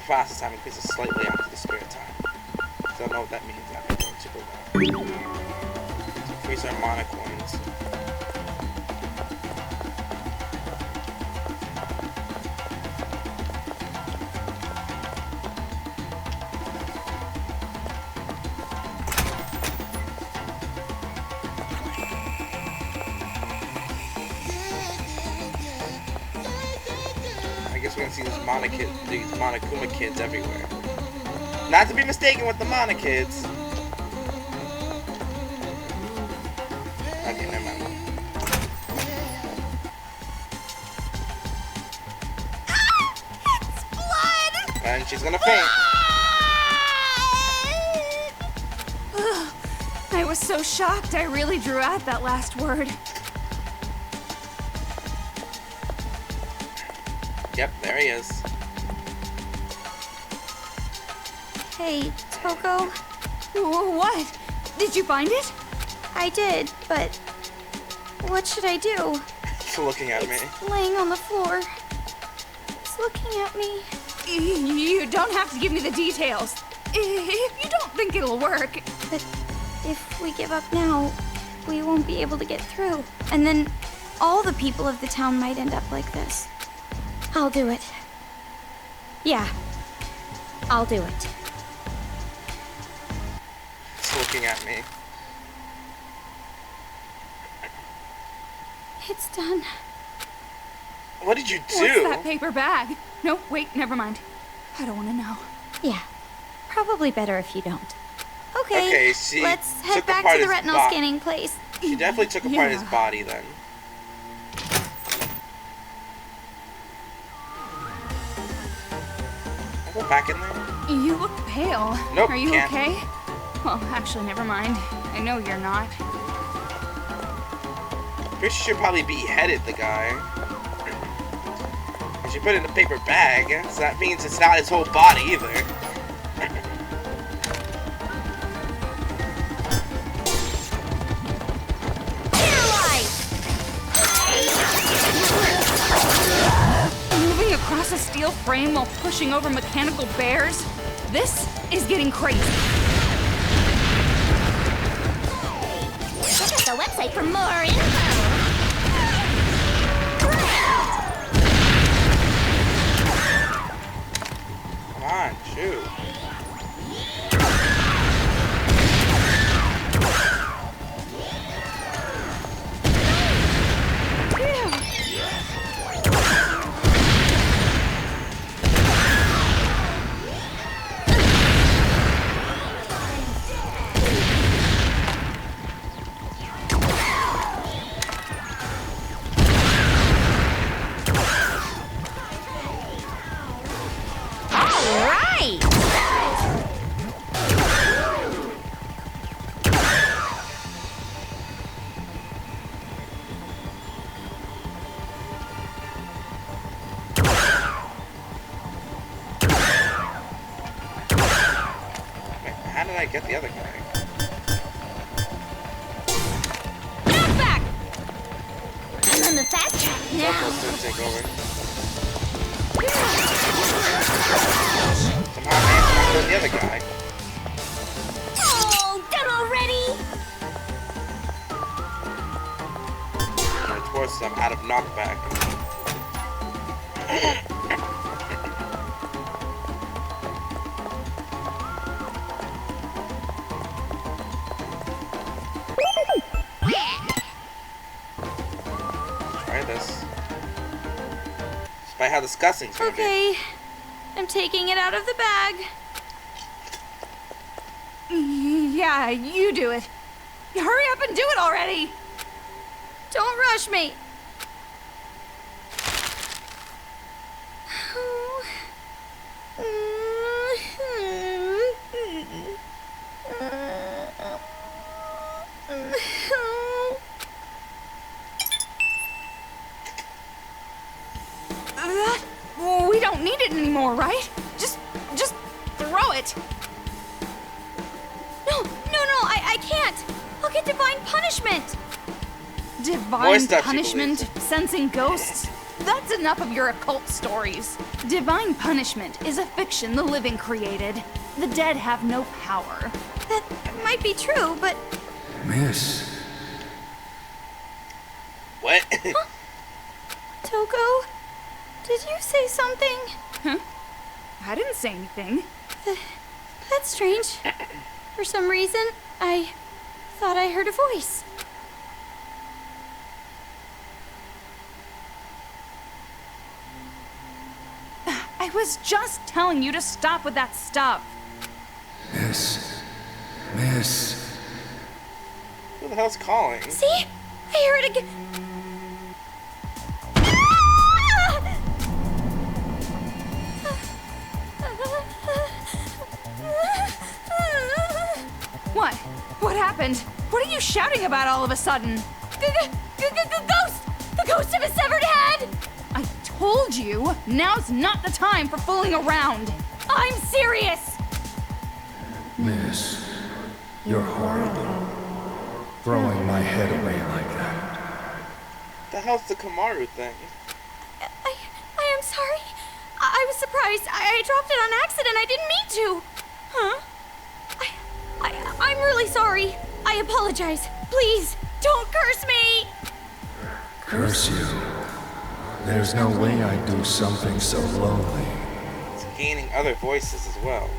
Fastest time increases slightly after the spirit time. Don't know what that means. That makes it super well. Increase our mana coins. I guess we're gonna see these Monokuma kids everywhere. Not to be mistaken with the Mana kids. Okay, never mind. It's blood! And she's gonna faint. I was so shocked I really drew out that last word. Yep, there he is. Hey, Toko. What? Did you find it? I did, but what should I do? It's looking at me. It's laying on the floor. It's looking at me. You don't have to give me the details. If you don't think it'll work. But if we give up now, we won't be able to get through. And then all the people of the town might end up like this. I'll do it. Yeah, I'll do it. It's looking at me. It's done. What did you do? What's that paper bag? No, wait, never mind. I don't want to know. Yeah, probably better if you don't. Okay, she let's head took back apart to the his retinal scanning place. She definitely took apart his body then. I'll go back in there. You look pale. Nope, Are you can't. okay? Well, actually, never mind. I know you're not. Pretty sure probably beheaded the guy. And she put it in a paper bag, so that means it's not his whole body either. Moving across a steel frame while pushing over mechanical bears? This is getting crazy. Check out the website for more info. Come on, shoot. How did I get the other guy? Knock back! I'm on the fast track now. Knuckles gonna take over. Somehow I managed to kill the other guy. Oh, done already? And of course, I'm out of knockback. Try this. Despite how disgusting it's gonna be. Okay, I'm taking it out of the bag. Yeah, you do it. Hurry up and do it already! Don't rush me. We don't need it anymore, right? Just throw it. No, I can't. I'll get divine punishment. Divine stuff she punishment, believes sensing ghosts. That's enough of your occult stories. Divine punishment is a fiction the living created. The dead have no power. That might be true, but Miss. What? Toko, did you say something? Huh? I didn't say anything. That's strange. For some reason, I thought I heard a voice. I was just telling you to stop with that stuff. Miss. Who the hell's calling? See? I hear it again. What? What happened? What are you shouting about all of a sudden? Ghost! The ghost of a severed head! I told you, now's not the time for fooling around. I'm serious! Miss, you're horrible. Throwing my head away like that. The hell's the Kamaru thing? I am sorry. I was surprised. I dropped it on accident. I didn't mean to. Huh? I'm really sorry. I apologize. Please, don't curse me. Curse you? There's no way I'd do something so lowly. It's gaining other voices as well.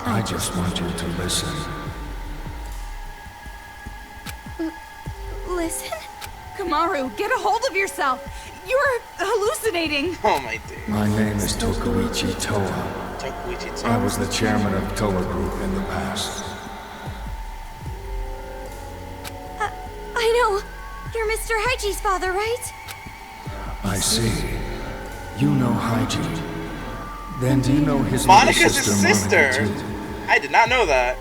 I just want you to listen. Listen? Kamaru, get a hold of yourself! You're hallucinating! Oh my dude. My name is Tokuichi Toa. Tokuichi I Toa. was the chairman of Toa Group in the past. I know. You're Mr. Haiji's father, right? I see. You know Haiji. Then do you know his Monika's little his sister, sister. Monica, too? I did not know that.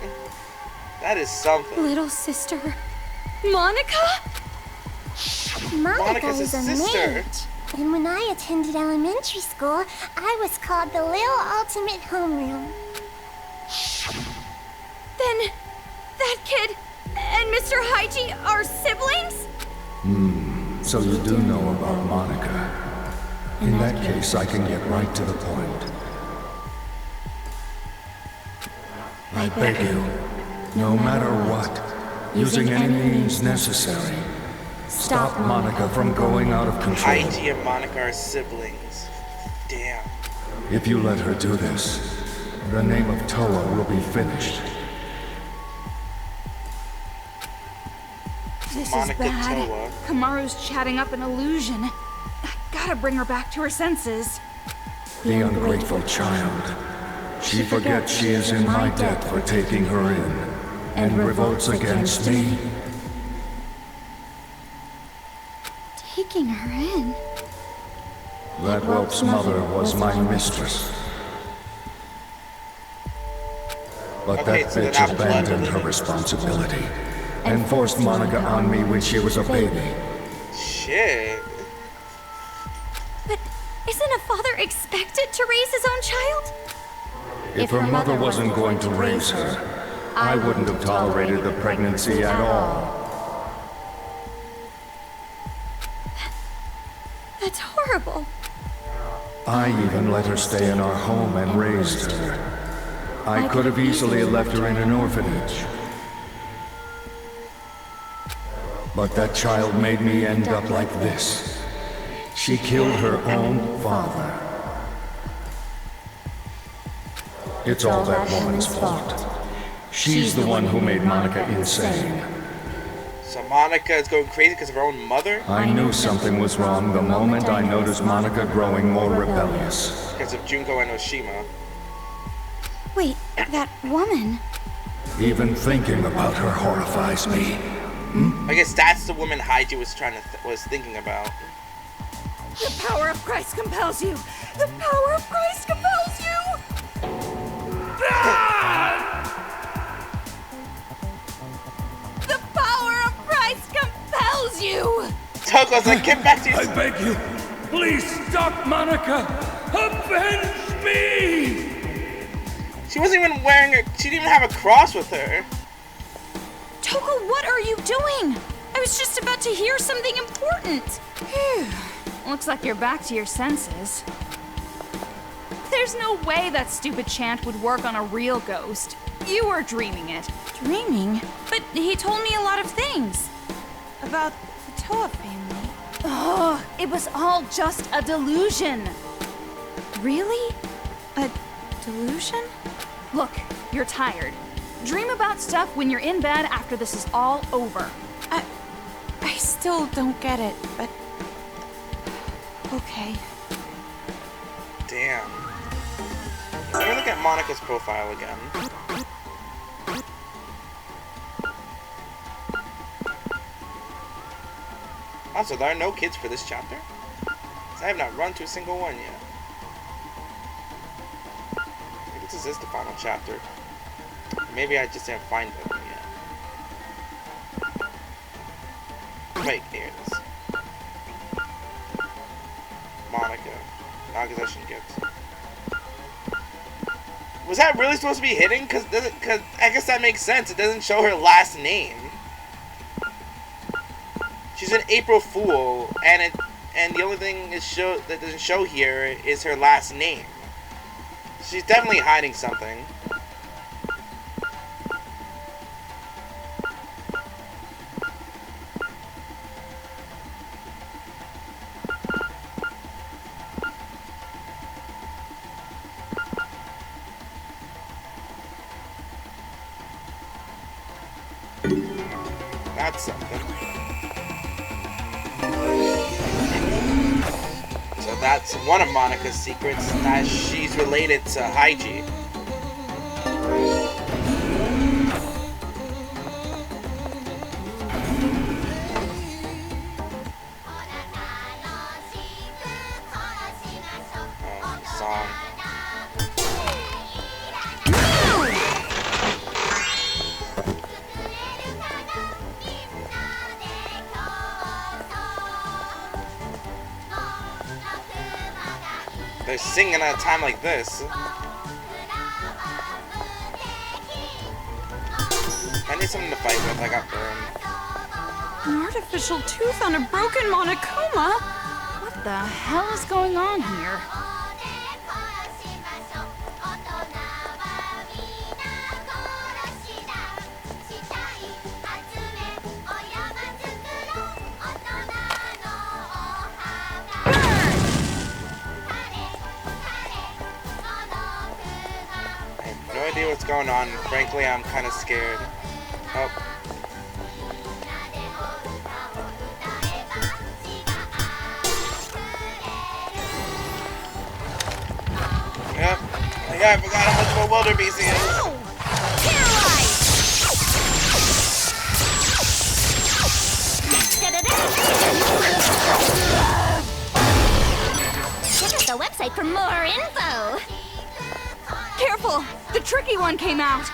That is something. Little sister. Monica? Monica Monica's is his a sister. mage. And when I attended elementary school, I was called the Little Ultimate Homeroom. Then that kid and Mr. Haiji are siblings? So you do know about Monica. In that case, I can get right to the point. I beg you, no matter what, using any means necessary, stop Monica from going out of control. Haiji and Monica are siblings. Damn. If you let her do this, the name of Toa will be finished. This Monica is bad. Toa. Kamaru's chatting up an illusion. I gotta bring her back to her senses. The ungrateful child. She forgets she is in my debt for taking her in, and revolts against me. Taking her in? That whelp's mother was my mistress. But Okay, that so they're bitch not abandoned blood her related. responsibility and forced Monica on me when she was a baby. Shit. But isn't a father expected to raise his own child? If her mother wasn't going to raise her, I wouldn't have tolerated the pregnancy at all. That's horrible. I even let her stay in our home and raised her. I could have easily left her in an orphanage. But that child made me end up like this. She killed her own father. It's all that woman's fault. She's the one who made Monica insane. So Monica is going crazy because of her own mother? I knew something was wrong the moment I noticed Monica growing more rebellious. Because of Junko and Oshima. Wait, that woman? Even thinking about her horrifies me. I guess that's the woman Haiji was was thinking about. The power of Christ compels you! The power of Christ compels you! The power of Christ compels you! Toko's like, get back to your... I beg you, please stop Monica! Avenge me! She wasn't even wearing her... She didn't even have a cross with her. Toko, what are you doing? I was just about to hear something important. Phew. Looks like you're back to your senses. There's no way that stupid chant would work on a real ghost. You were dreaming it. Dreaming? But he told me a lot of things. About the Toa family. Oh, it was all just a delusion. Really? A delusion? Look, you're tired. Dream about stuff when you're in bed after this is all over. I still don't get it, but... Okay. Damn. Let me look at Monica's profile again. Also, there are no kids for this chapter? 'Cause I have not run to a single one yet. Maybe this is the final chapter. Maybe I just didn't find them yet. Wait, here it is. Monica. Non-possession gift. Was that really supposed to be hidden? Cause I guess that makes sense. It doesn't show her last name. She's an April Fool, and the only thing that doesn't show here is her last name. She's definitely hiding something. That's something. So that's one of Monika's secrets, that she's related to Haiji. Oh, song. They're singing at a time like this. I need something to fight with. I got burned. An artificial tooth on a broken Monokuma? What the hell is going on here? No idea what's going on. Frankly, I'm kind of scared. Oh. Yep. I forgot how much of a wildebeest he is. Check out the website for more info. Careful! The tricky one came out!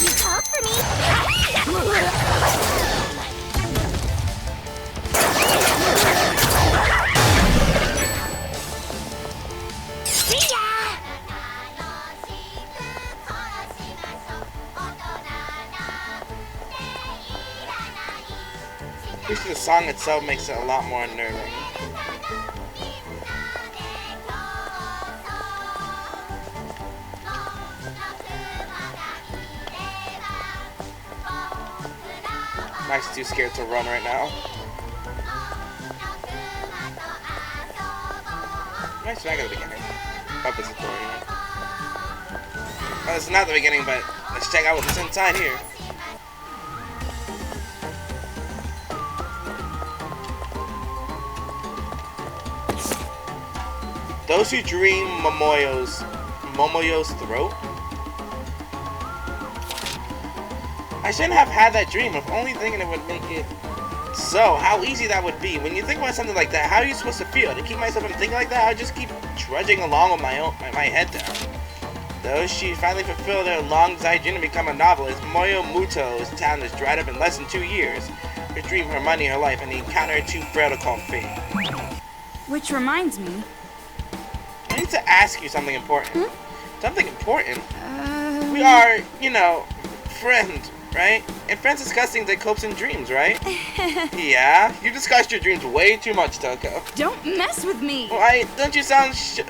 You called for me. At least the song itself makes it a lot more unnerving. Mike's too scared to run right now. Mike's back at the beginning. Up is the door, you know. Well, it's not the beginning, but let's check out what's inside here. Those who dream Momoyo's throat? I shouldn't have had that dream, if only thinking it would make it so. How easy that would be. When you think about something like that, how are you supposed to feel? To keep myself from thinking like that, I just keep trudging along with my head down. Those she finally fulfilled her long-desired dream to become a novelist, Moyo Muto's town is dried up in less than 2 years. Her dream, her money, her life, and the encounter too frail to call fate. Which reminds me... I need to ask you something important. Something important? We are, you know, friends, right? And friends discuss things like hopes and dreams, right? Yeah? You discussed your dreams way too much, Toko. Don't mess with me! Why don't you sound sure?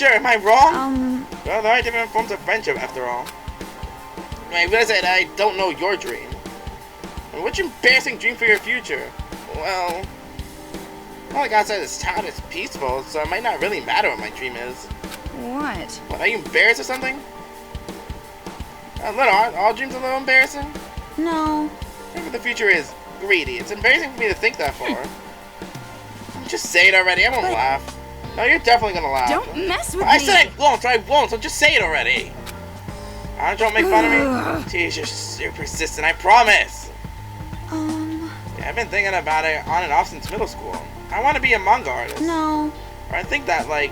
Am I wrong? Well, there are different forms of friendship, after all. I realize that I don't know your dream. What's your embarrassing dream for your future? Well, like outside this town is peaceful, so it might not really matter what my dream is. What? What, are you embarrassed or something? Aren't all dreams a little embarrassing? No. Maybe the future is greedy. It's embarrassing for me to think that for. Just say it already. I won't laugh. No, you're definitely gonna laugh. Don't mess with me! I said I won't, so I won't, so just say it already. Don't make fun of me. Jeez, you're persistent, I promise. Yeah, I've been thinking about it on and off since middle school. I want to be a manga artist. No. I think that, like,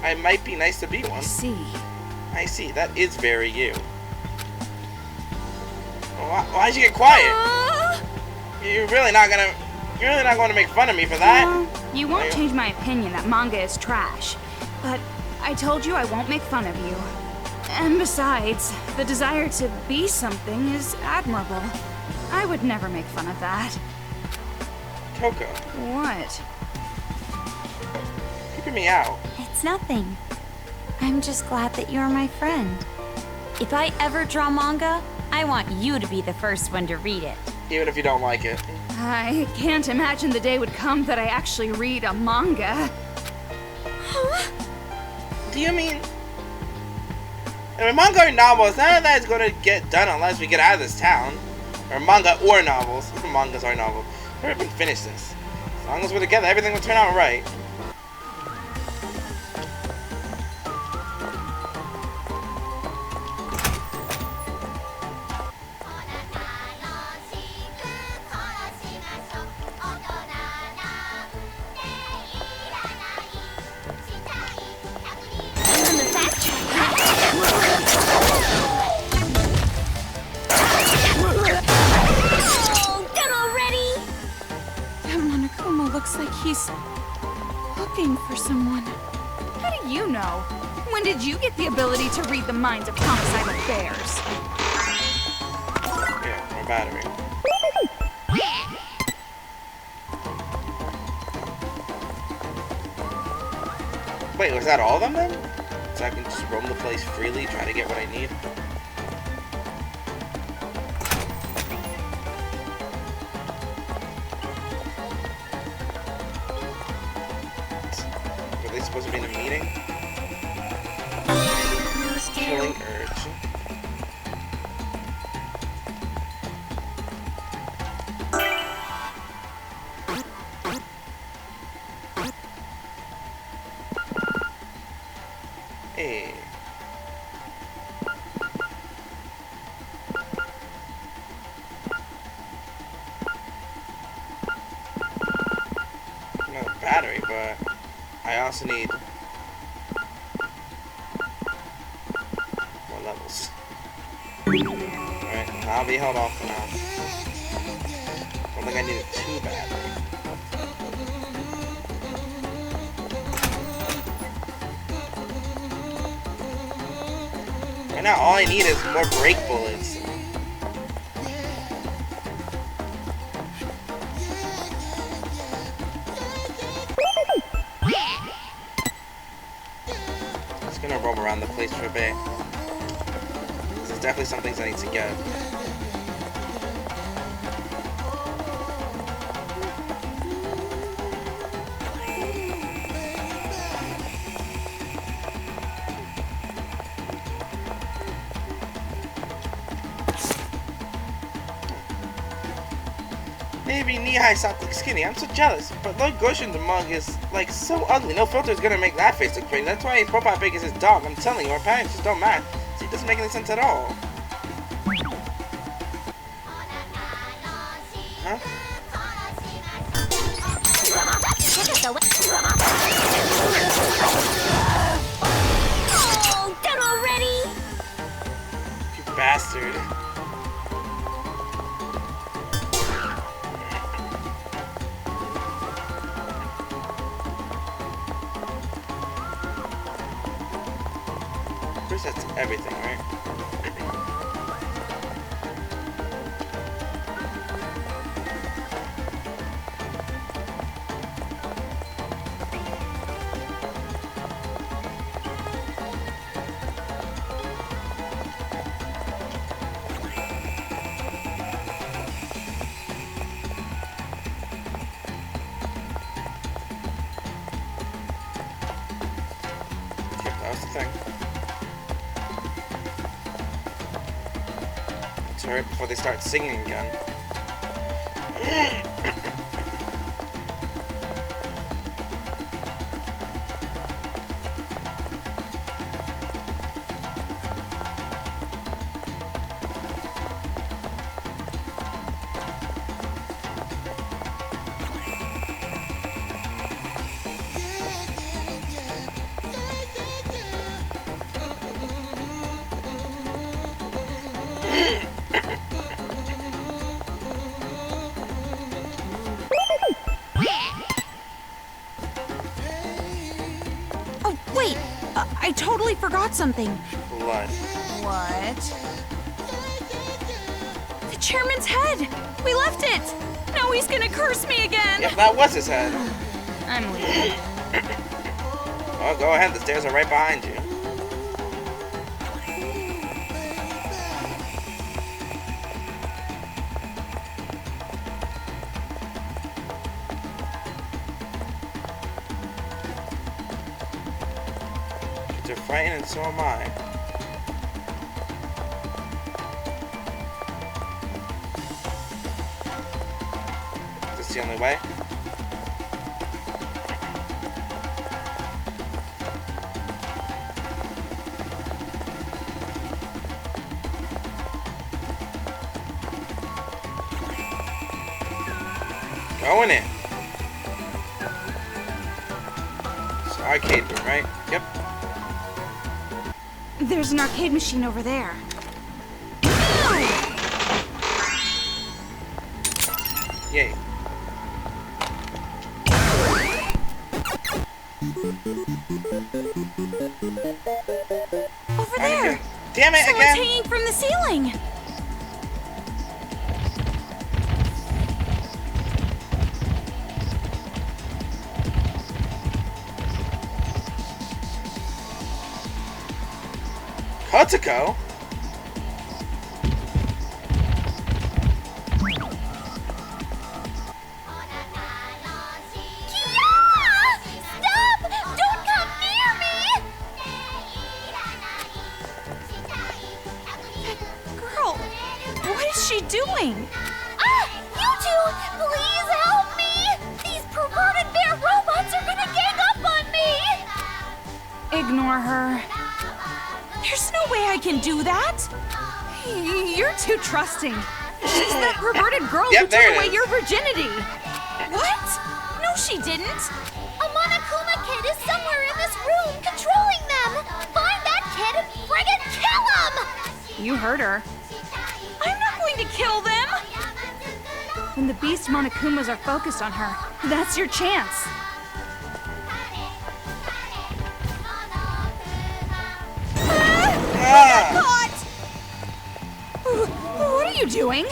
I might be nice to be one. See. I see. That is very you. Why'd you get quiet? You're really not going to make fun of me for that? You won't change my opinion that manga is trash. But I told you I won't make fun of you. And besides, the desire to be something is admirable. I would never make fun of that. Coco. What? Keeping me out. It's nothing. I'm just glad that you're my friend. If I ever draw manga, I want you to be the first one to read it. Even if you don't like it. I can't imagine the day would come that I actually read a manga. Huh? Do you mean... I mean, manga or novels, none of that is going to get done unless we get out of this town. Or manga or novels. Mangas or novels. Hurry up and finish this. As long as we're together, everything will turn out right. Looks like he's looking for someone. How do you know? When did you get the ability to read the minds of homicidal bears? Yeah, my battery. Wait, was that all of them then? So I can just roam the place freely, try to get what I need? Supposed to be in a meeting? Killing urge. Hey. No battery, but I also need more levels. Alright, I'll be held off for now. Don't think I need it too badly. Right now, all I need is more brake bullets. Gonna roam around the place for a bit. There's definitely some things I need to get. Maybe knee-high soft like skinny. I'm so jealous. But Lloyd Goshen's mug is like so ugly. No filter is gonna make that face look pretty. That's why his profile pic is his dog. I'm telling you, our parents just don't match. So it doesn't make any sense at all. Huh? Oh, done already! You bastard. That's everything, right? Yep, that was the thing. Hurry up before they start singing again. I totally forgot something. Blood. What? The chairman's head! We left it! Now he's gonna curse me again! Yep, that was his head. I'm leaving. Oh, go ahead. The stairs are right behind you. You're frightened and so am I. Is this the only way? Going in. It's an arcade room, right? Yep. There's an arcade machine over there. Yay. Over there! Damn it, Someone's again! hanging from the ceiling! Kotoko? Stop! Don't come near me! Girl, what is she doing? Ah! You two! Please help me! These perverted bear robots are gonna gang up on me! Ignore her. There's no way I can do that! You're too trusting. She's that perverted girl who Yep, there took it away is. your virginity. What? No, she didn't. A Monokuma kid is somewhere in this room controlling them! Find that kid and friggin' kill him! You heard her. I'm not going to kill them! When the beast Monokumas are focused on her, that's your chance. Ah! Caught! What are you doing?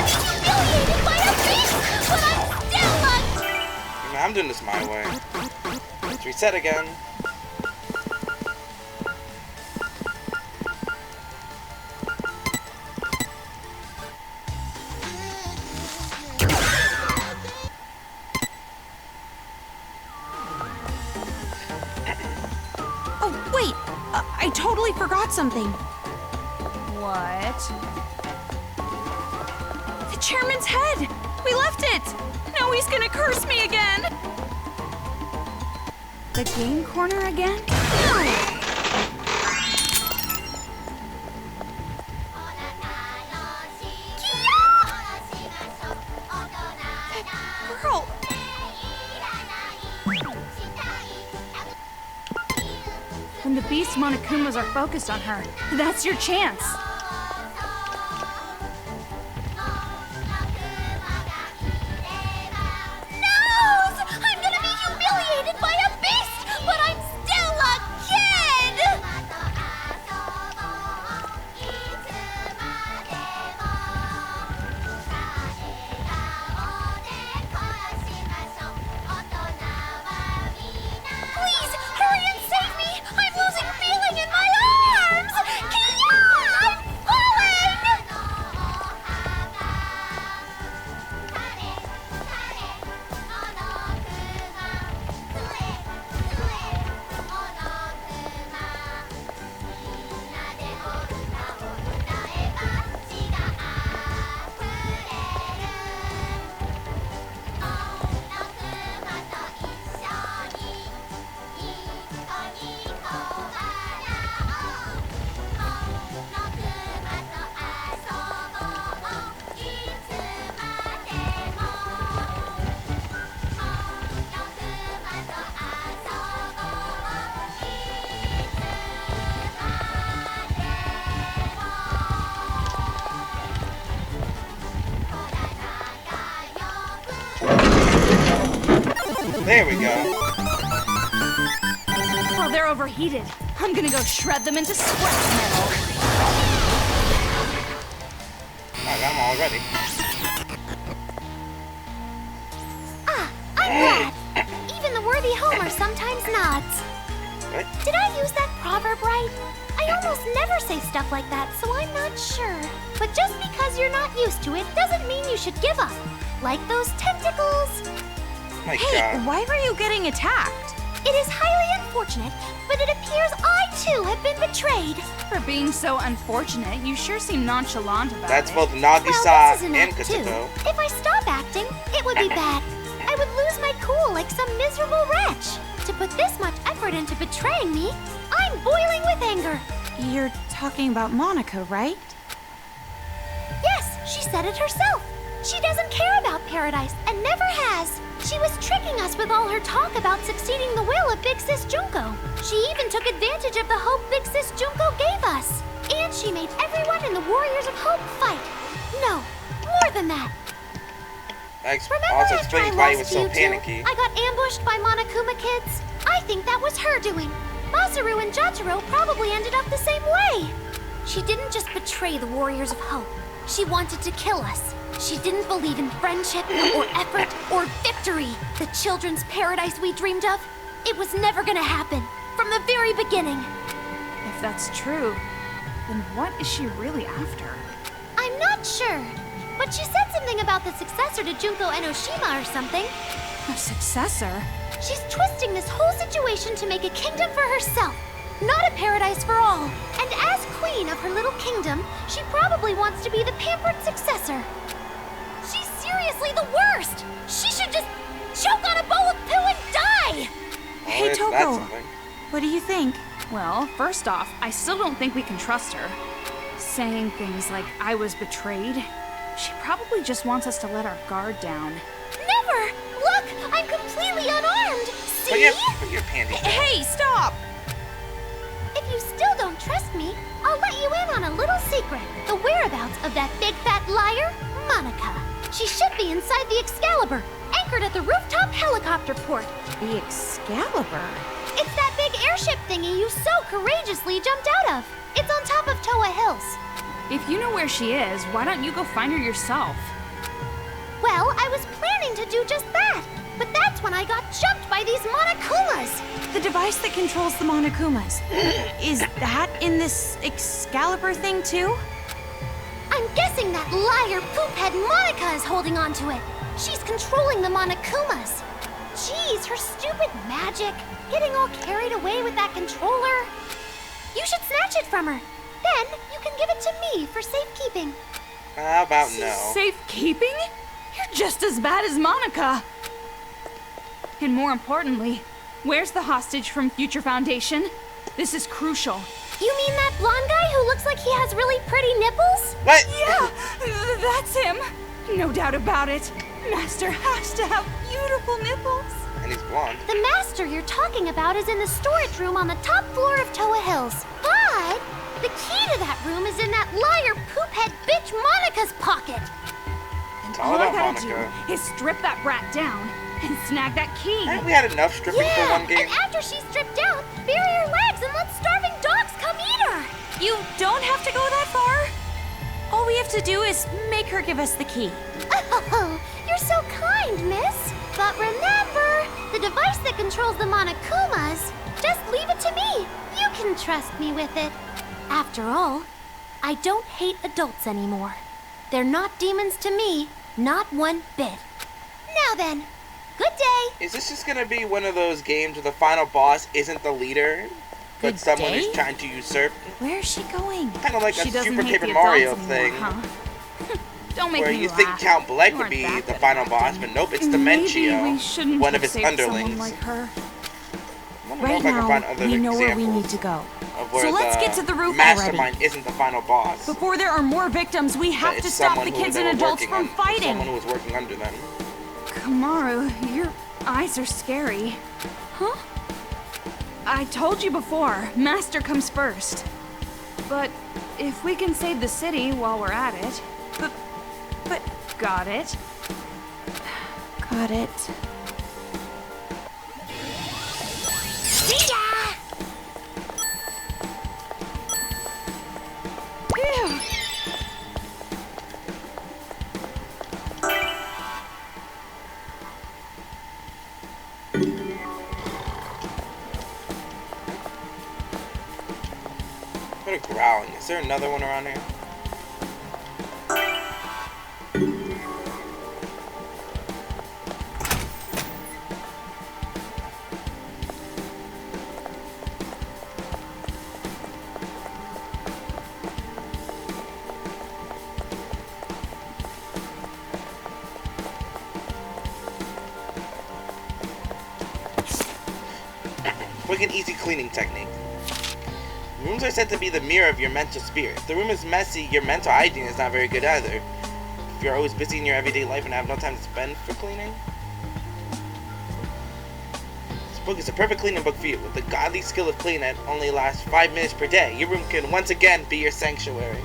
Humiliated by a beast, but I'm still I'm doing this my way. Let's reset again. Oh, wait! I totally forgot something. What? The chairman's head! We left it! Now he's gonna curse me again! The game corner again? Girl! When the beast Monokumas are focused on her, that's your chance. No! I'm gonna be humiliated by a beast, but I'm still a kid! Please, hurry and save me! I'm losing feeling in my arms! Kia! I'm There we go. Oh, they're overheated. I'm gonna go shred them into scrap metal. I got them already. I'm glad. Even the worthy Homer sometimes nods. What? Did I use that proverb right? I almost never say stuff like that, so I'm not sure. But just because you're not used to it doesn't mean you should give up. Like those tentacles. My Hey, God. why were you getting attacked? It is highly unfortunate, but it appears I too have been betrayed. For being so unfortunate, you sure seem nonchalant about That's it. both Well, Nagisa this is an and act too. Katsuko. If I stop acting, it would be bad. I would lose my cool like some miserable wretch. To put this much effort into betraying me, I'm boiling with anger. You're talking about Monica, right? Yes, she said it herself. She doesn't care about paradise and never has. She was tricking us with all her talk about succeeding the will of Big Sis Junko. She even took advantage of the hope Big Sis Junko gave us. And she made everyone in the Warriors of Hope fight. No, more than that. That Remember also after I explains why he was lost so you two, panicky. I got ambushed by Monokuma kids? I think that was her doing. Masaru and Jotaro probably ended up the same way. She didn't just betray the Warriors of Hope. She wanted to kill us. She didn't believe in friendship or effort or victory. The children's paradise we dreamed of, it was never gonna happen. From the very beginning. If that's true, then what is she really after? I'm not sure. But she said something about the successor to Junko Enoshima or something. A successor? She's twisting this whole situation to make a kingdom for herself, not a paradise for all. And as queen of her little kingdom, she probably wants to be the pampered successor. She's seriously the worst! She should just choke on a bowl of poo and die! Hey, That's Toko. something. What do you think? Well, first off, I still don't think we can trust her. Saying things like, I was betrayed. She probably just wants us to let our guard down. Never! Look, I'm completely unarmed! See? Put your panties down. Hey, stop! If you still don't trust me, I'll let you in on a little secret. The whereabouts of that big fat liar, Monica. She should be inside the Excalibur, anchored at the rooftop helicopter port. The Excalibur? It's that big airship thingy you so courageously jumped out of. It's on top of Toa Hills. If you know where she is, why don't you go find her yourself? Well, I was planning to do just that, but that's when I got jumped by these Monokumas. The device that controls the Monokumas. Is that in this Excalibur thing too? I'm guessing that liar poophead Monica is holding on to it. She's controlling the Monokumas. Jeez, her stupid magic. Getting all carried away with that controller. You should snatch it from her. Then you can give it to me for safekeeping. How about no? Safekeeping? You're just as bad as Monica. And more importantly, where's the hostage from Future Foundation? This is crucial. You mean that blonde guy who looks like he has really pretty nipples? What? Yeah, that's him. No doubt about it. Master has to have beautiful nipples. And he's blonde. The master you're talking about is in the storage room on the top floor of Toa Hills. But the key to that room is in that liar poophead bitch Monica's pocket. And all all I about gotta Monica. do is strip that brat down and snag that key. Haven't we had enough stripping for Yeah, one game? and after she's stripped down, bury her legs and let starving dogs come eat her. You don't have to go that far. All we have to do is make her give us the key. Oh, you're so kind, miss. But remember, the device that controls the Monokumas, just leave it to me. You can trust me with it. After all, I don't hate adults anymore. They're not demons to me, not one bit. Now then, good day. Is this just gonna be one of those games where the final boss isn't the leader, but Good someone day? who's trying to usurp? Where's she going? Kind of like She a doesn't Super hate Paper the Mario adults thing, anymore, huh? Don't make where me you laugh. think Count Black You would aren't be that the good final at boss, acting. but nope, it's Maybe Dementio, we shouldn't one of have his saved someone underlings. like her. I don't know Right if I can now, find other we know where we examples need to go. of where So let's the get to the roof mastermind already. isn't the final boss. Before there are more victims, we but have it's to stop someone the who kids they and were adults working from on- fighting. Someone who was working under them. Kamaru, your eyes are scary. Huh? I told you before, Master comes first. But if we can save the city while we're at it... But Got it. got it. hear growling. Is there another one around here? Quick and easy cleaning technique. Rooms are said to be the mirror of your mental spirit. If the room is messy, your mental hygiene is not very good either. If you're always busy in your everyday life and have no time to spend for cleaning. This book is a perfect cleaning book for you. With the godly skill of cleaning that only lasts 5 minutes per day, your room can once again be your sanctuary.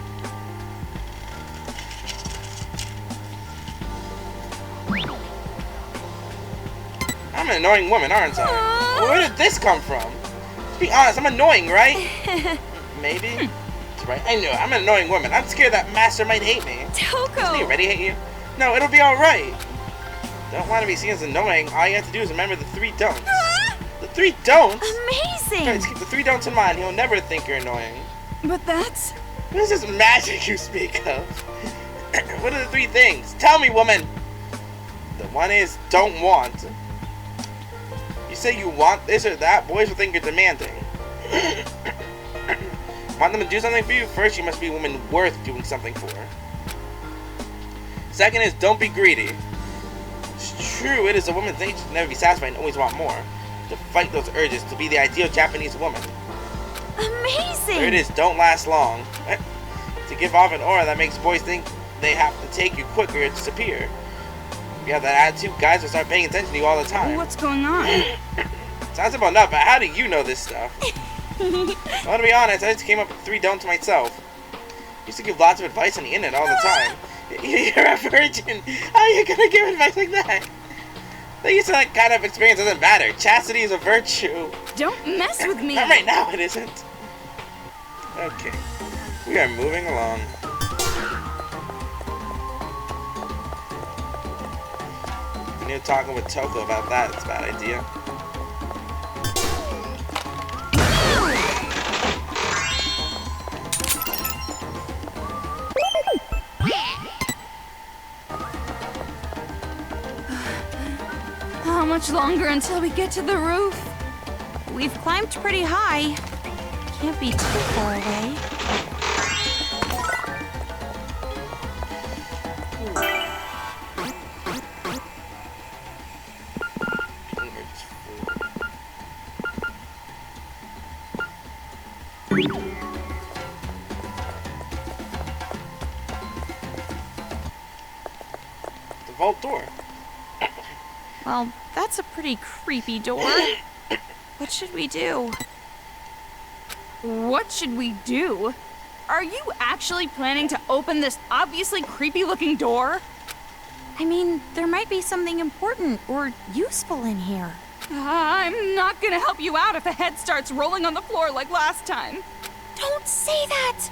I'm an annoying woman, aren't I? Where did this come from? To be honest, I'm annoying, right? Maybe? That's right, I knew it. I'm an annoying woman. I'm scared that Master might hate me. Toko! Doesn't he already hate you? No, it'll be alright. Don't want to be seen as annoying. All you have to do is remember the 3 don'ts. The 3 don'ts? Amazing! Guys, keep the 3 don'ts in mind. He'll never think you're annoying. But that's... What is this magic you speak of? What are the 3 things? Tell me, woman! The one is, don't want. You say you want this or that, boys will think you're demanding. Want them to do something for you? First, you must be a woman worth doing something for. Second is, don't be greedy. It's true, it is a woman's nature to never be satisfied and always want more. To fight those urges, to be the ideal Japanese woman. Amazing! Third is, don't last long. To give off an aura that makes boys think they have to take you quicker or disappear. If you have that attitude, guys will start paying attention to you all the time. What's going on? Sounds simple enough, but how do you know this stuff? Well, to be honest, I just came up with 3 don'ts myself. I used to give lots of advice on the internet all the time. You're a virgin. How are you gonna give advice like that? That used to that kind of experience doesn't matter. Chastity is a virtue. Don't mess with me. Not right now, it isn't. Okay. We are moving along. We need to talk with Toko about that. It's a bad idea. How much longer until we get to the roof? We've climbed pretty high. Can't be too far away. The vault door. Well, that's a pretty creepy door. What should we do? What should we do? Are you actually planning to open this obviously creepy-looking door? I mean, there might be something important or useful in here. I'm not gonna help you out if the head starts rolling on the floor like last time. Don't say that!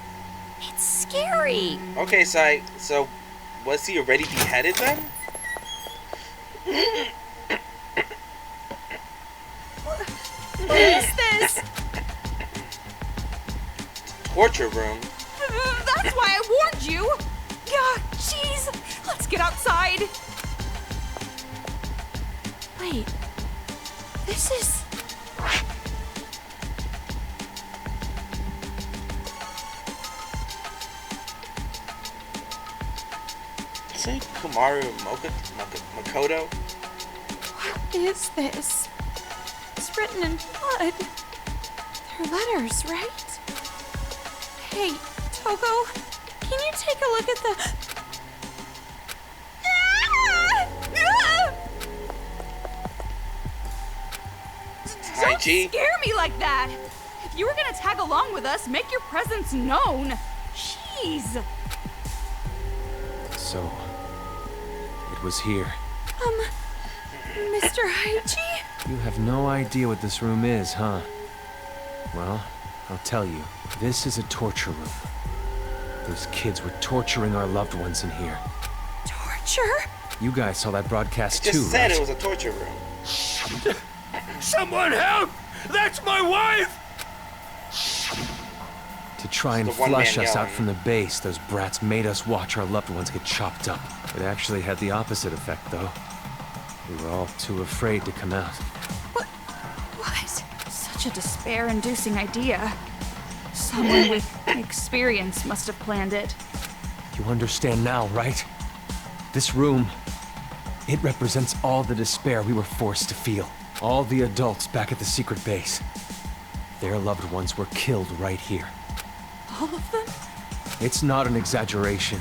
It's scary. Okay, so was he already beheaded then? What is this? Torture room. That's why I warned you! Yeah, jeez! Let's get outside! Wait. This is... Is it Kumaru Makoto? What is this? It's written in blood. They're letters, right? Hey, Toko, can you take a look at the... Don't Haiji? scare me like that! If you were gonna tag along with us, make your presence known! Jeez! So, it was here. Mr. Haiji? You have no idea what this room is, huh? Well, I'll tell you. This is a torture room. Those kids were torturing our loved ones in here. Torture? You guys saw that broadcast Just too, said right? it was a torture room. Someone help! That's my wife! To try and The one flush man us out yelling. from the base, those brats made us watch our loved ones get chopped up. It actually had the opposite effect, though. We were all too afraid to come out. What? Such a despair-inducing idea. Someone with experience must have planned it. You understand now, right? This room, it represents all the despair we were forced to feel. All the adults back at the secret base. Their loved ones were killed right here. All of them? It's not an exaggeration.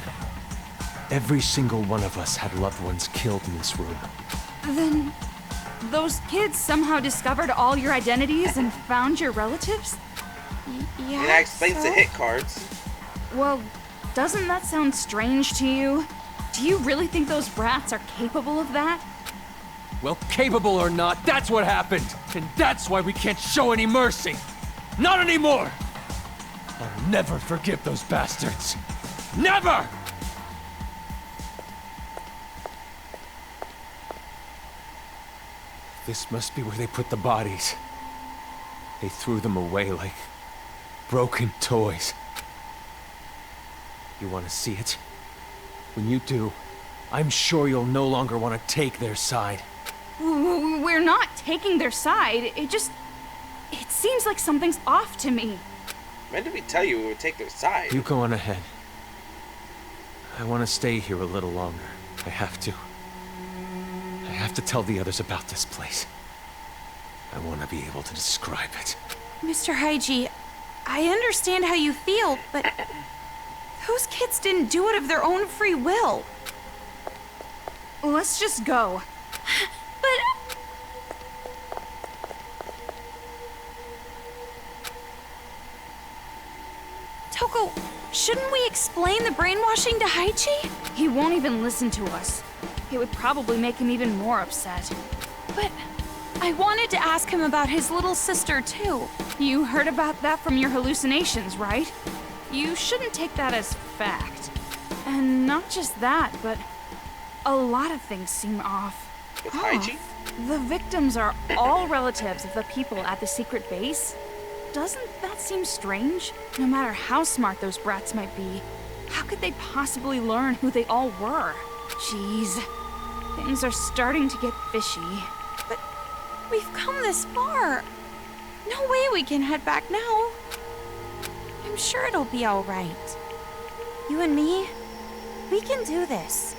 Every single one of us had loved ones killed in this room. Then those kids somehow discovered all your identities and found your relatives? Yeah. And that explains the so? hit cards. Well, doesn't that sound strange to you? Do you really think those brats are capable of that? Well, capable or not, that's what happened! And that's why we can't show any mercy! Not anymore! I'll never forgive those bastards! Never! This must be where they put the bodies. They threw them away like broken toys. You want to see it? When you do, I'm sure you'll no longer want to take their side. We're not taking their side. It seems like something's off to me. When did we tell you we would take their side? You go on ahead. I want to stay here a little longer. I have to. I have to tell the others about this place. I want to be able to describe it. Mr. Haiji, I understand how you feel, but those kids didn't do it of their own free will. Let's just go. But Toko, shouldn't we explain the brainwashing to Haiji? He won't even listen to us. It would probably make him even more upset. But I wanted to ask him about his little sister, too. You heard about that from your hallucinations, right? You shouldn't take that as fact. And not just that, but a lot of things seem off. With Haiji? The victims are all relatives of the people at the secret base. Doesn't that seem strange? No matter how smart those brats might be, how could they possibly learn who they all were? Jeez, things are starting to get fishy. But we've come this far. No way we can head back now. I'm sure it'll be all right. You and me, we can do this.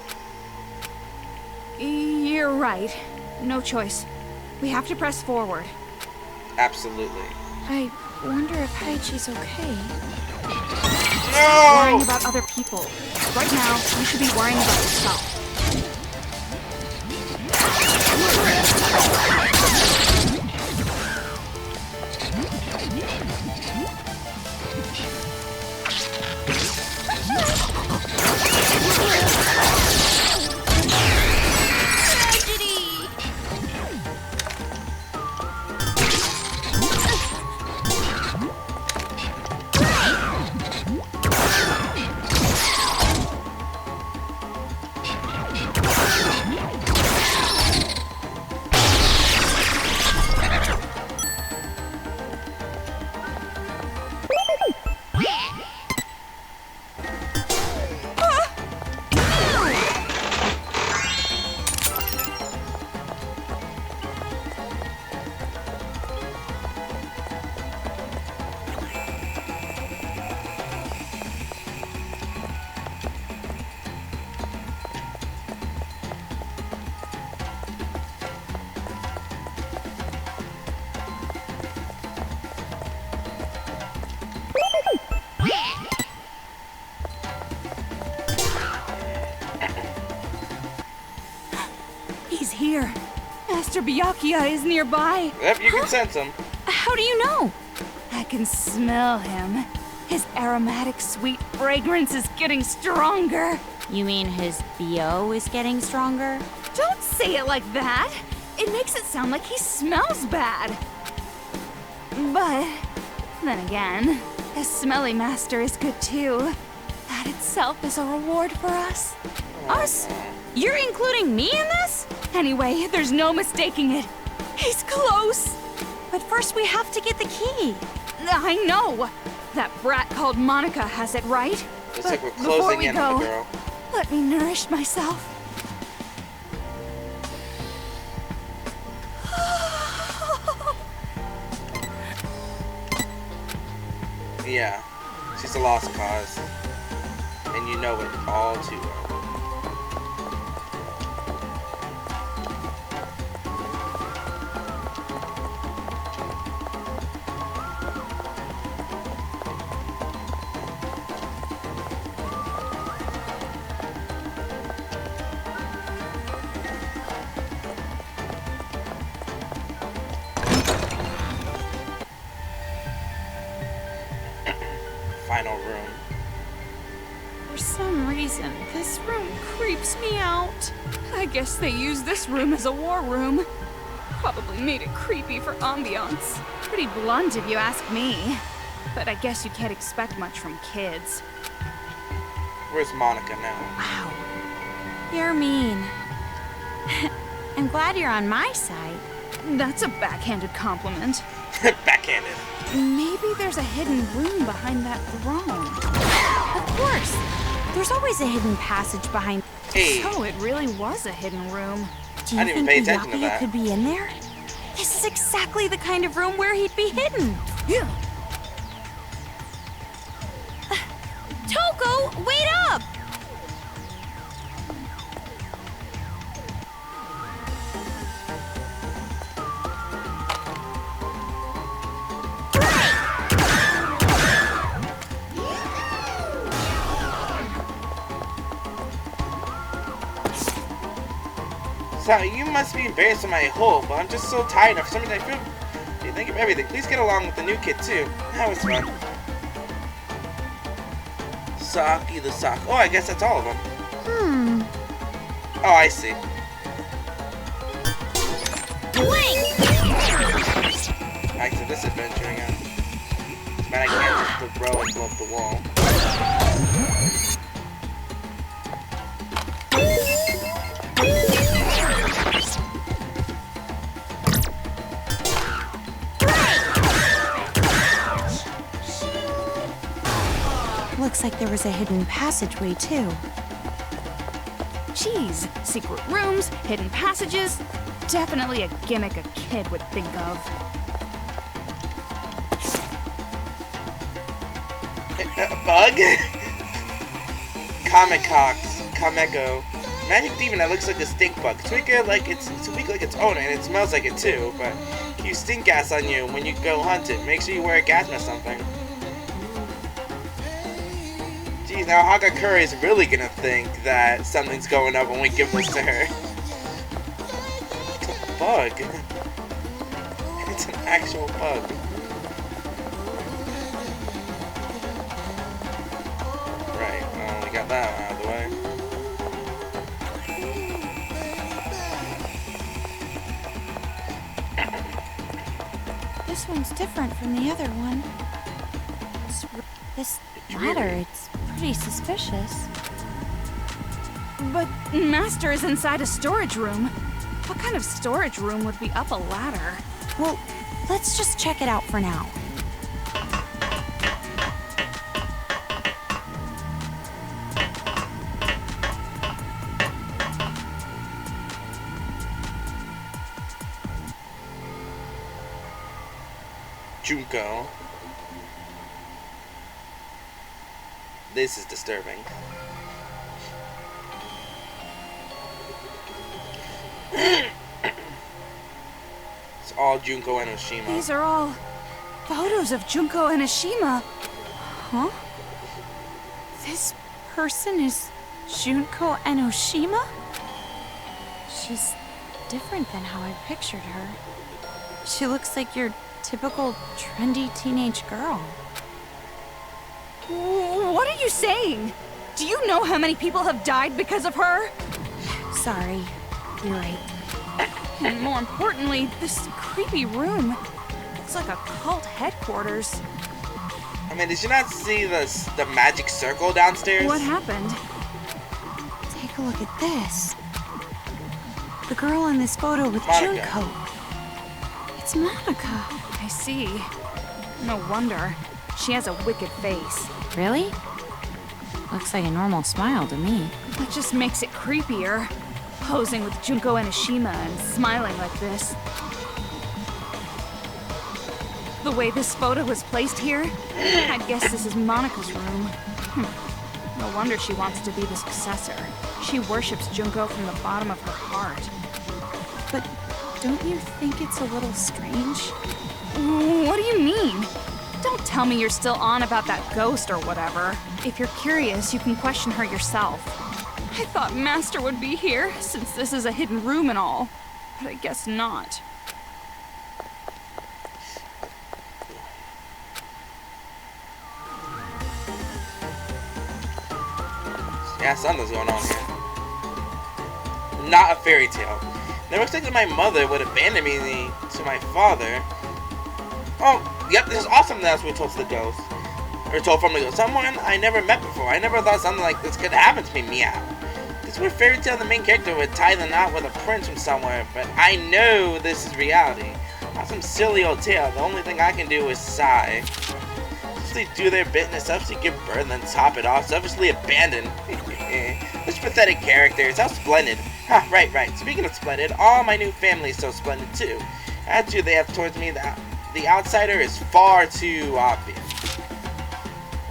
You're right. No choice. We have to press forward. Absolutely. I wonder if Haiji's okay. No! Worrying about other people. Right now, you should be worrying about yourself. He's here. Master Byakuya is nearby. Yep, you can sense him. How do you know? I can smell him. His aromatic, sweet fragrance is getting stronger. You mean his BO is getting stronger? Don't say it like that. It makes it sound like he smells bad. But then again, a smelly master is good too. That itself is a reward for us. Us? You're including me in this? Anyway, there's no mistaking it. He's close. But first we have to get the key. I know. That brat called Monaca has it right. Looks But like we're before closing we in go, on the girl. let me nourish myself. Yeah, she's a lost cause. And you know it all too well. Final room. For some reason, this room creeps me out. I guess they used this room as a war room. Probably made it creepy for ambiance. Pretty blunt if you ask me. But I guess you can't expect much from kids. Where's Monaca now? Wow. You're mean. I'm glad you're on my side. That's a backhanded compliment. Backhanded. Maybe there's a hidden room behind that throne. Of course. There's always a hidden passage behind. Hey. So it really was a hidden room. Do you I didn't even think pay attention to Miyagi that. could be in there? This is exactly the kind of room where he'd be hidden. Yeah. Toko, wait up! So you must be embarrassed of my hole, but I'm just so tired. For some reason I feel you think of everything. Please get along with the new kid too. That was fun. Saki the sock. Oh, I guess that's all of them. Oh, I see. Back to this adventure again. Man, I can't just throw and blow up the wall. Looks like there was a hidden passageway, too. Jeez, secret rooms, hidden passages. Definitely a gimmick a kid would think of. Bug? Kameko. Magic demon that looks like a stink bug. It's weak like its owner, and it smells like it too, but keeps stink gas on you when you go hunt it. Make sure you wear a gas mask or something. Geez, now Hagakure is really gonna think that something's going up when we give this to her. It's a bug. It's an actual bug. Right, well, we got that one out of the way. This one's different from the other one. This ladder, it's pretty suspicious. But Master is inside a storage room. What kind of storage room would be up a ladder? Well, let's just check it out for now. Junko. This is disturbing. It's all Junko and Oshima. These are all photos of Junko and Ashima. Huh? This person is Junko Enoshima? She's different than how I pictured her. She looks like your typical trendy teenage girl. What are you saying? Do you know how many people have died because of her? Sorry, you're right. And more importantly, this creepy room looks like a cult headquarters. I mean, did you not see the magic circle downstairs? What happened? Take a look at this. The girl in this photo with Monaca. Junko. It's Monaca. I see. No wonder. She has a wicked face. Really? Looks like a normal smile to me. That just makes it creepier. Posing with Junko and Ashima and smiling like this. The way this photo was placed here, I guess this is Monika's room. No wonder she wants to be the successor. She worships Junko from the bottom of her heart. But don't you think it's a little strange? What do you mean? Don't tell me you're still on about that ghost or whatever. If you're curious, you can question her yourself. I thought Master would be here, since this is a hidden room and all. But I guess not. Yeah, something's going on here. Not a fairy tale. Never expected my mother would abandon me to my father. Oh, yep, this is awesome that we're told to the ghost. Or told from the ghost. Someone I never met before. I never thought something like this could happen to me, meow. This weird fairy tale, the main character would tie the knot with a prince from somewhere, but I know this is reality. Not some silly old tale. The only thing I can do is sigh. They do their bit in a selfishly give birth and then top it off, selfishly abandoned. Such pathetic characters, how splendid. Ha, right. Speaking of splendid, all my new family is so splendid too. The attitude they have towards me, the outsider, is far too obvious.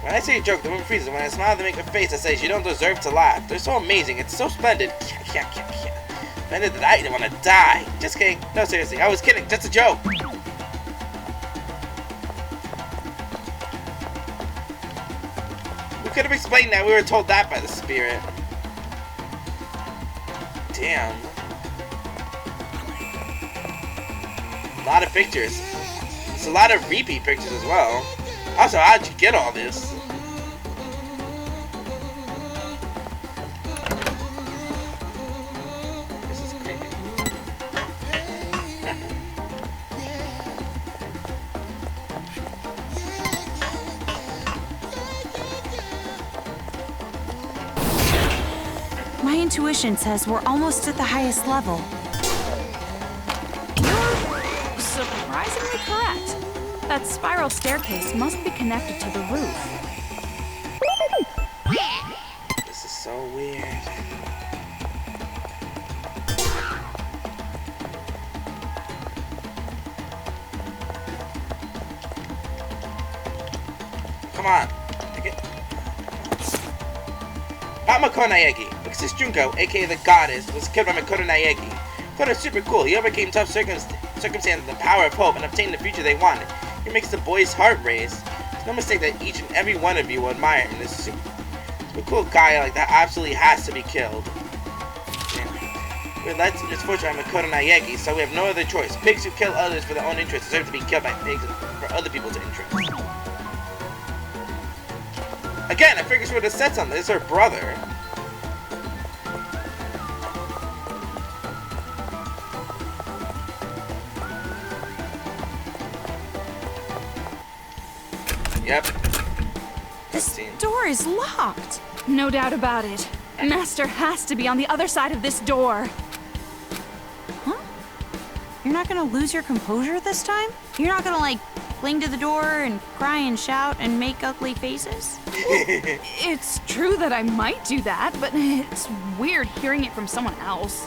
When I say a joke, the woman freezes. When I smile, they make a face that says you don't deserve to laugh. They're so amazing, it's so splendid. Splendid that I want to die. Just kidding. No, seriously, I was kidding. Just a joke. Could have explained that. We were told that by the spirit. Damn. A lot of pictures. It's a lot of repeat pictures as well. Also, how'd you get all this? This is creepy. My intuition says we're almost at the highest level. You're surprisingly correct. That spiral staircase must be connected to the roof. This is so weird. Come on. Makoto Naegi. Because Junko, aka the goddess, was killed by Makoto Naegi. Makoto's super cool. He overcame tough circumstances, the power of hope, and obtained the future they wanted. He makes the boy's heart race. It's no mistake that each and every one of you will admire him. This super cool guy like that absolutely has to be killed. We're led to misfortune by Makoto Naegi, so we have no other choice. Pigs who kill others for their own interests deserve to be killed by pigs for other people's interests. Again, I figured she would have said something. This is her brother. Yep. This door is locked. No doubt about it. Master has to be on the other side of this door. Huh? You're not gonna lose your composure this time? You're not gonna, like, cling to the door and cry and shout and make ugly faces? It's true that I might do that, but it's weird hearing it from someone else.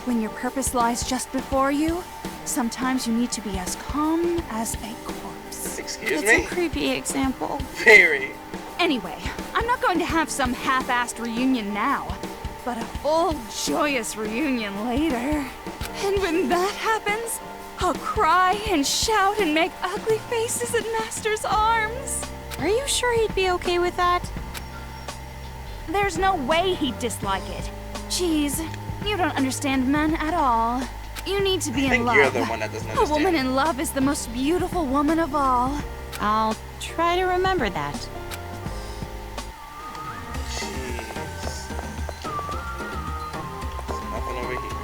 When your purpose lies just before you, sometimes you need to be as calm as a corpse. Excuse me? It's a creepy example. Very. Anyway, I'm not going to have some half-assed reunion now, but a full, joyous reunion later. And when that happens, I'll cry and shout and make ugly faces in Master's arms. Are you sure he'd be okay with that? There's no way he'd dislike it. Jeez, you don't understand men at all. You need to be in love. You're the one that doesn't understand. A woman in love is the most beautiful woman of all. I'll try to remember that. Jeez. There's nothing over here.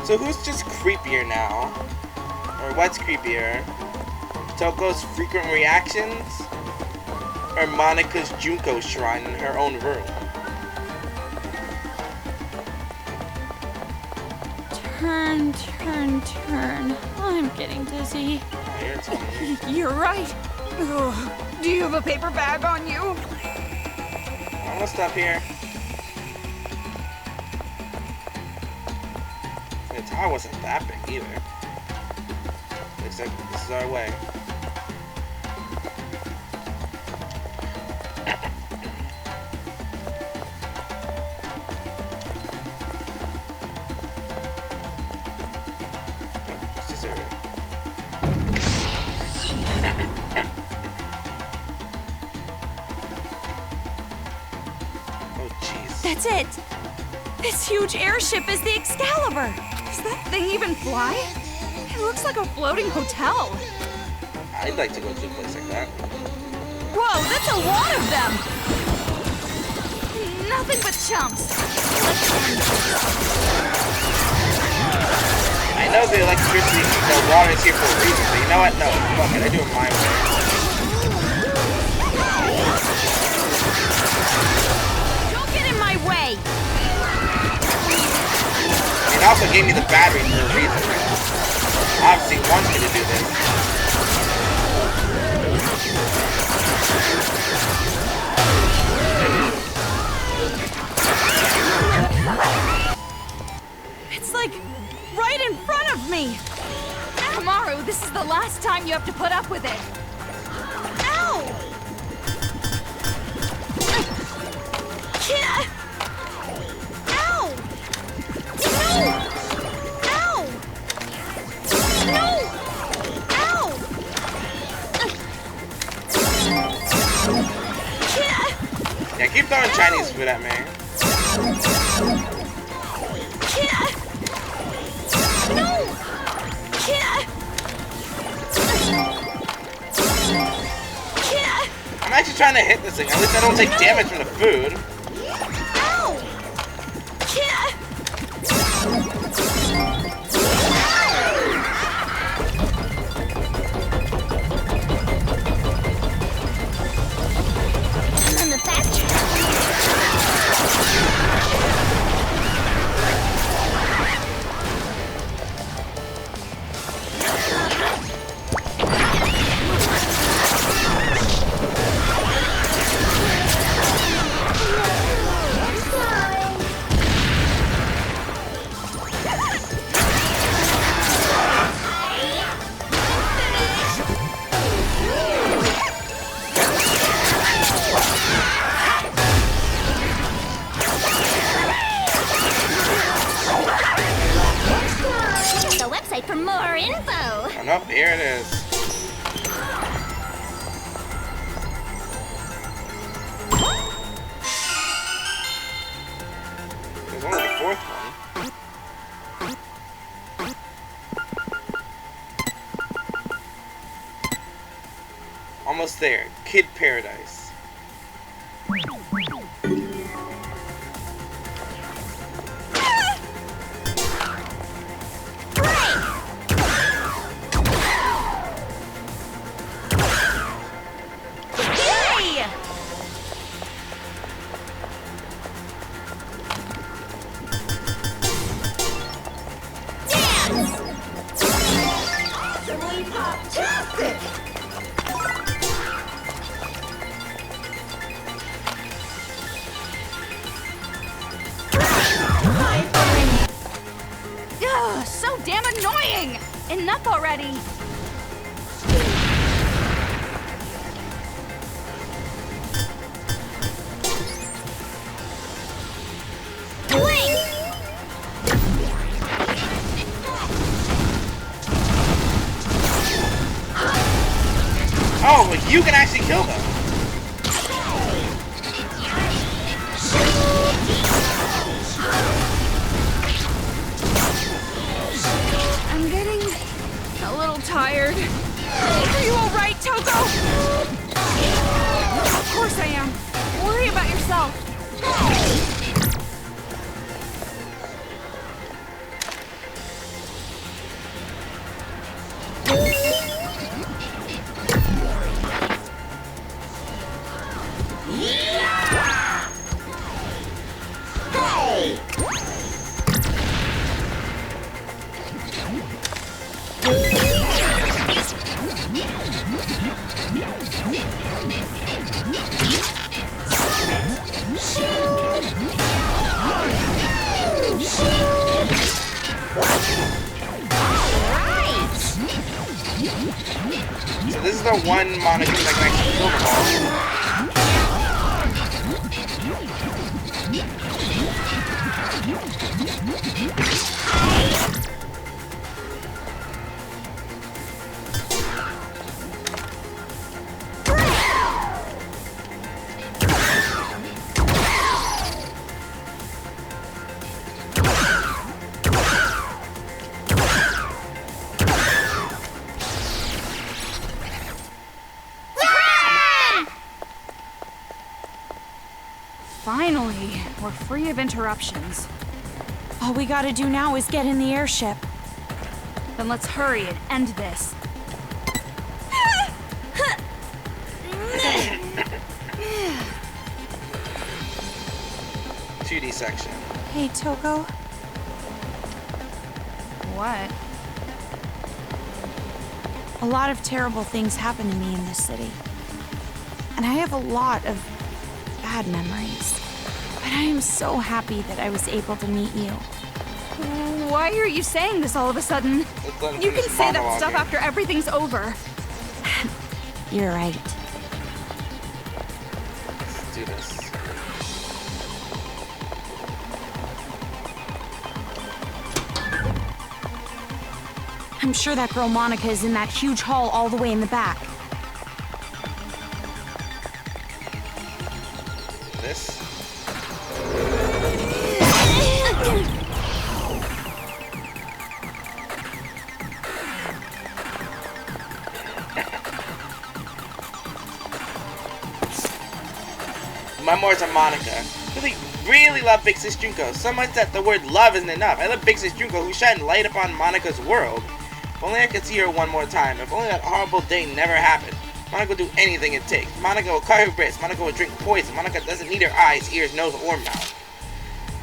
So who's just creepier now? Or what's creepier? Toko's frequent reactions? Or Monika's Junko shrine in her own room? Turn, turn, turn. I'm getting dizzy. Oh, you're telling me. You're right. Ugh. Do you have a paper bag on you? Almost up here. The tower wasn't that big either. Looks like this is our way. That's it! This huge airship is the Excalibur! Does that thing even fly? It looks like a floating hotel. I'd like to go to a place like that. Whoa, that's a lot of them! Nothing but chumps. I know the electricity, the water is here for a reason, but you know what? No, fuck it, I do it my way. Way. It also gave me the battery for a reason. Obviously wants me to do this. It's like right in front of me. Kamaru, this is the last time you have to put up with it. Ow! Yeah. Yeah, keep throwing Chinese food at me. I'm actually trying to hit this thing. At least I don't take damage from the food. For more info. Oh, nope, here it is. There's only the fourth one. Almost there. Kid Paradise. Ugh, so damn annoying! Enough already! Oh, well, you can actually kill them. I'm getting a little tired. Are you all right, Toko? Of course I am. Worry about yourself. So this is the one Monokuma that can actually kill them all. Finally, we're free of interruptions. All we gotta do now is get in the airship. Then let's hurry and end this. 2D section. Hey, Toko. What? A lot of terrible things happen to me in this city. And I have a lot of bad memories. But I am so happy that I was able to meet you. Why are you saying this all of a sudden? You can say that stuff after everything's over. You're right. Let's do this. I'm sure that girl Monica is in that huge hall all the way in the back. This. Memoirs of Monaca. Really love Big Sis Junko. So much that the word love isn't enough. I love Big Sis Junko who shined light upon Monika's world. If only I could see her one more time. If only that horrible day never happened. Monica will do anything it takes. Monica will cut her wrists. Monica will drink poison. Monica doesn't need her eyes, ears, nose, or mouth.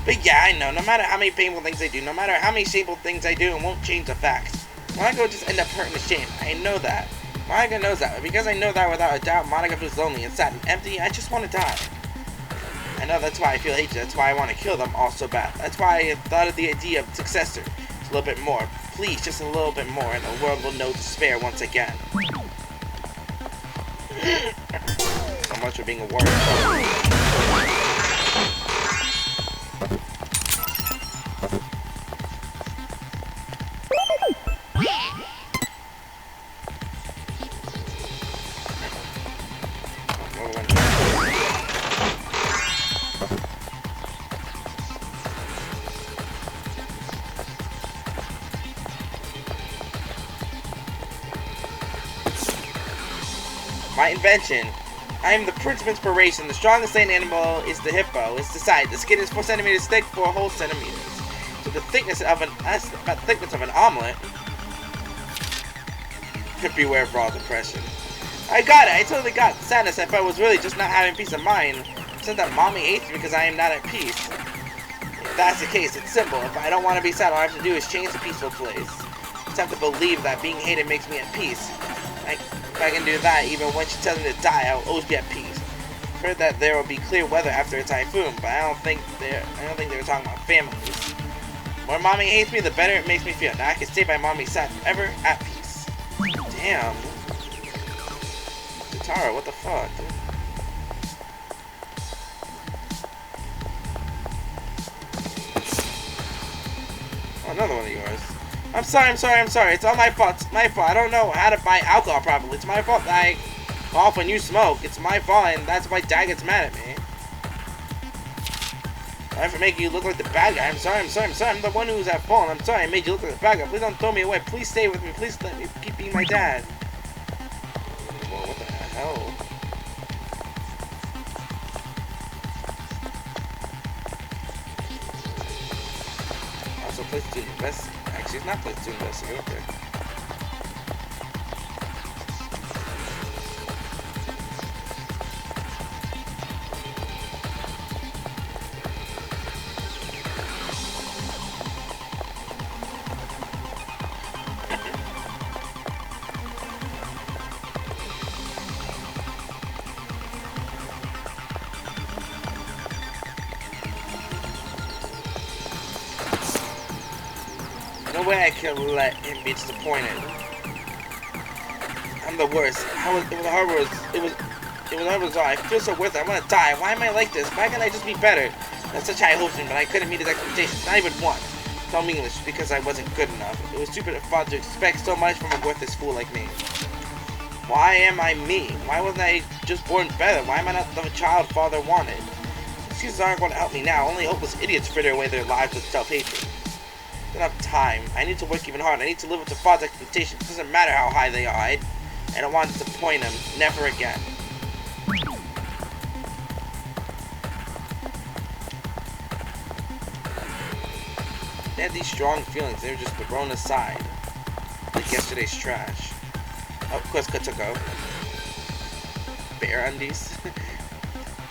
But yeah, I know. No matter how many painful things I do, no matter how many shameful things I do, it won't change the facts. Monica will just end up hurt and ashamed. I know that. Monica knows that. But because I know that without a doubt, Monica feels lonely and sad and empty. I just want to die. I know that's why I feel hatred. That's why I want to kill them all so bad. That's why I thought of the idea of successor. Just a little bit more. Please, just a little bit more, and the world will know despair once again. So much for being a warrior. My invention. I am the Prince of Inspiration. The strongest land animal is the hippo. It's the side. The skin is 4 centimeters thick, 4 whole centimeters. So the thickness of an omelet. Beware of raw depression. I got it. I totally got it. Sadness I felt was really just not having peace of mind. It's not that mommy hates me because I am not at peace. If that's the case, it's simple. If I don't want to be sad, all I have to do is change the peaceful place. I just have to believe that being hated makes me at peace. If I can do that, even when she tells me to die, I will always be at peace. I've heard that there will be clear weather after a typhoon, but I don't think they were talking about families. The more mommy hates me, the better it makes me feel. Now I can stay by mommy's side forever at peace. Damn. Tara, what the fuck, dude? Oh, another one of yours. I'm sorry. It's all my fault. It's my fault. I don't know how to buy alcohol properly. It's my fault that I go off when you smoke. It's my fault, and that's why Dad gets mad at me. Sorry for making you look like the bad guy. I'm sorry. I'm the one who's at fault. I'm sorry I made you look like the bad guy. Please don't throw me away. Please stay with me. Please let me keep being my dad. Whoa, what the hell? Also, place to invest. Actually, it's not place to investigate. Okay. No way I can let him be disappointed. I'm the worst. It was horrible. I feel so worthless. I want to die. Why am I like this? Why can't I just be better? I had such high hopes, but I couldn't meet his expectations. Not even once. Tell me English because I wasn't good enough. It was stupid of father to expect so much from a worthless fool like me. Why am I me? Why wasn't I just born better? Why am I not the child father wanted? Excuses aren't going to help me now. Only hopeless idiots fritter away their lives with self-hatred. I don't have time. I need to work even harder. I need to live up to father's expectations. It doesn't matter how high they are. I don't want to disappoint him. Never again. They had these strong feelings. They were just thrown aside. Like yesterday's trash. Oh, of course, Kotoko. Bear undies.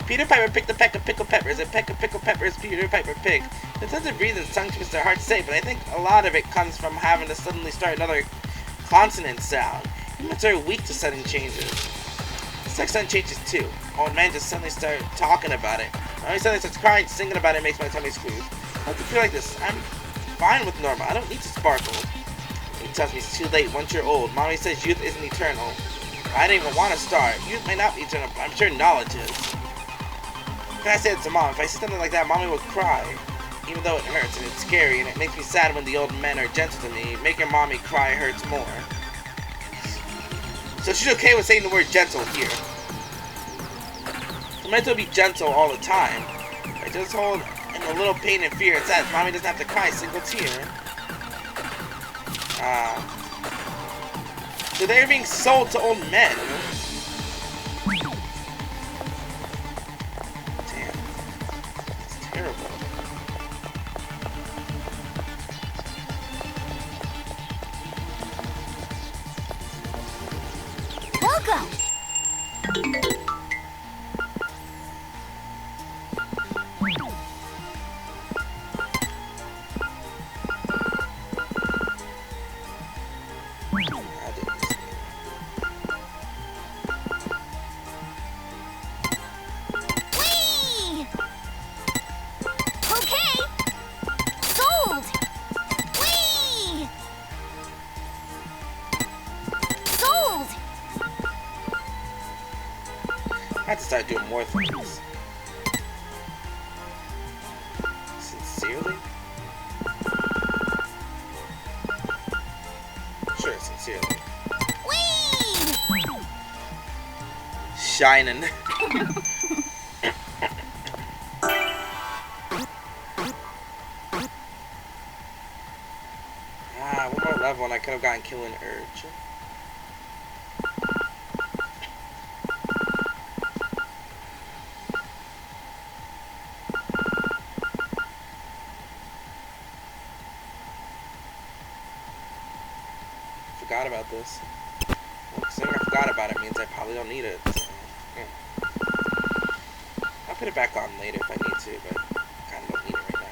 Peter Piper picked a peck of pickled peppers. A peck of pickled peppers Peter Piper picked. There's tons of reasons tongue twisters are hard to say, but I think a lot of it comes from having to suddenly start another consonant sound. Humans are weak to sudden changes. Sex sudden changes too. Old man just suddenly started talking about it. When he suddenly starts crying, singing about it makes my tummy squeeze. I have to feel like this. I'm fine with Norma. I don't need to sparkle. He tells me it's too late once you're old. Mommy says youth isn't eternal. I didn't even want to start. Youth may not be eternal, but I'm sure knowledge is. When I say it to Mom, if I say something like that, Mommy will cry. Even though it hurts and it's scary and it makes me sad when the old men are gentle to me, making Mommy cry hurts more. So she's okay with saying the word gentle here. I'm meant to be gentle all the time. I just hold in a little pain and fear and sadness. Mommy doesn't have to cry a single tear. So they're being sold to old men. Damn. It's terrible. Welcome! I have to start doing more things. Sincerely? Sure, sincerely. Whee! Shining. One more level and I could have gotten Killing Urge. Forgot about this. Well, saying I forgot about it means I probably don't need it. So, yeah. I'll put it back on later if I need to, but I kind of don't need it right now.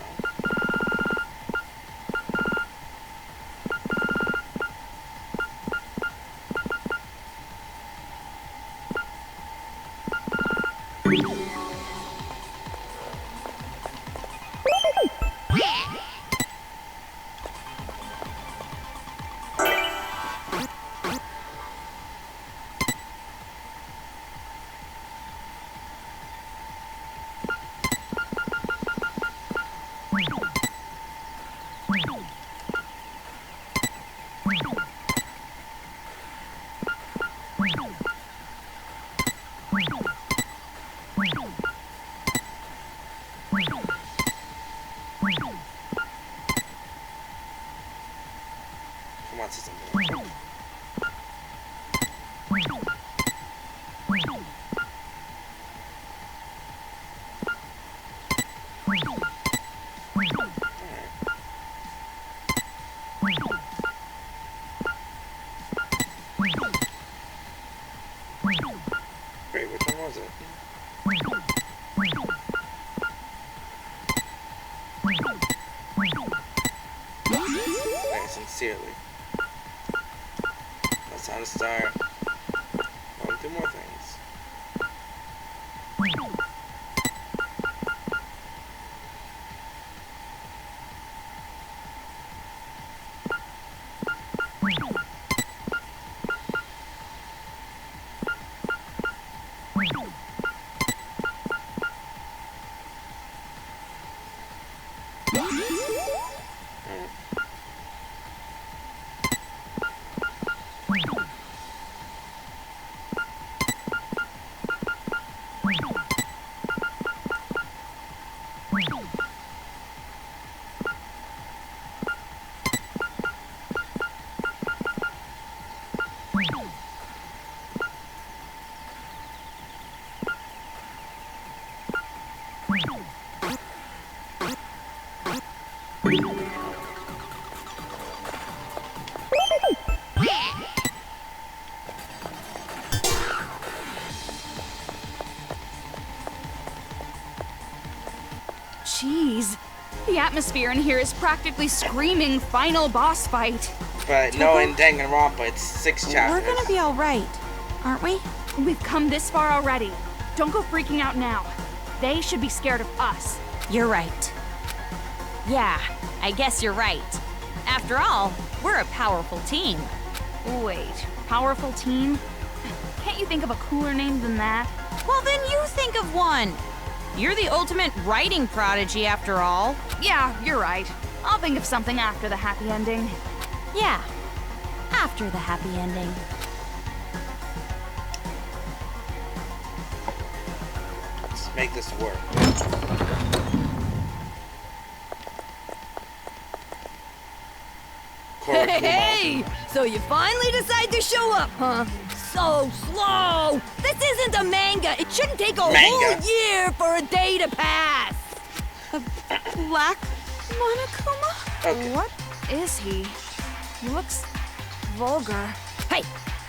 Come on, system. Great, which one was it? Okay, sincerely. That's how to start going through more things. Jeez. The atmosphere in here is practically screaming final boss fight. But no, in Danganronpa, it's 6 chapters. We're gonna be alright, aren't we? We've come this far already. Don't go freaking out now. They should be scared of us. You're right. Yeah, I guess you're right. After all, we're a powerful team. Wait, powerful team? Can't you think of a cooler name than that? Well, then you think of one. You're the ultimate writing prodigy, after all. Yeah, you're right. I'll think of something after the happy ending. Yeah, after the happy ending. Let's make this work. Hey! So you finally decide to show up, huh? So slow! This isn't a manga! It shouldn't take a whole year for a day to pass! A black Monokuma? Okay. What is he? He looks vulgar. Hey!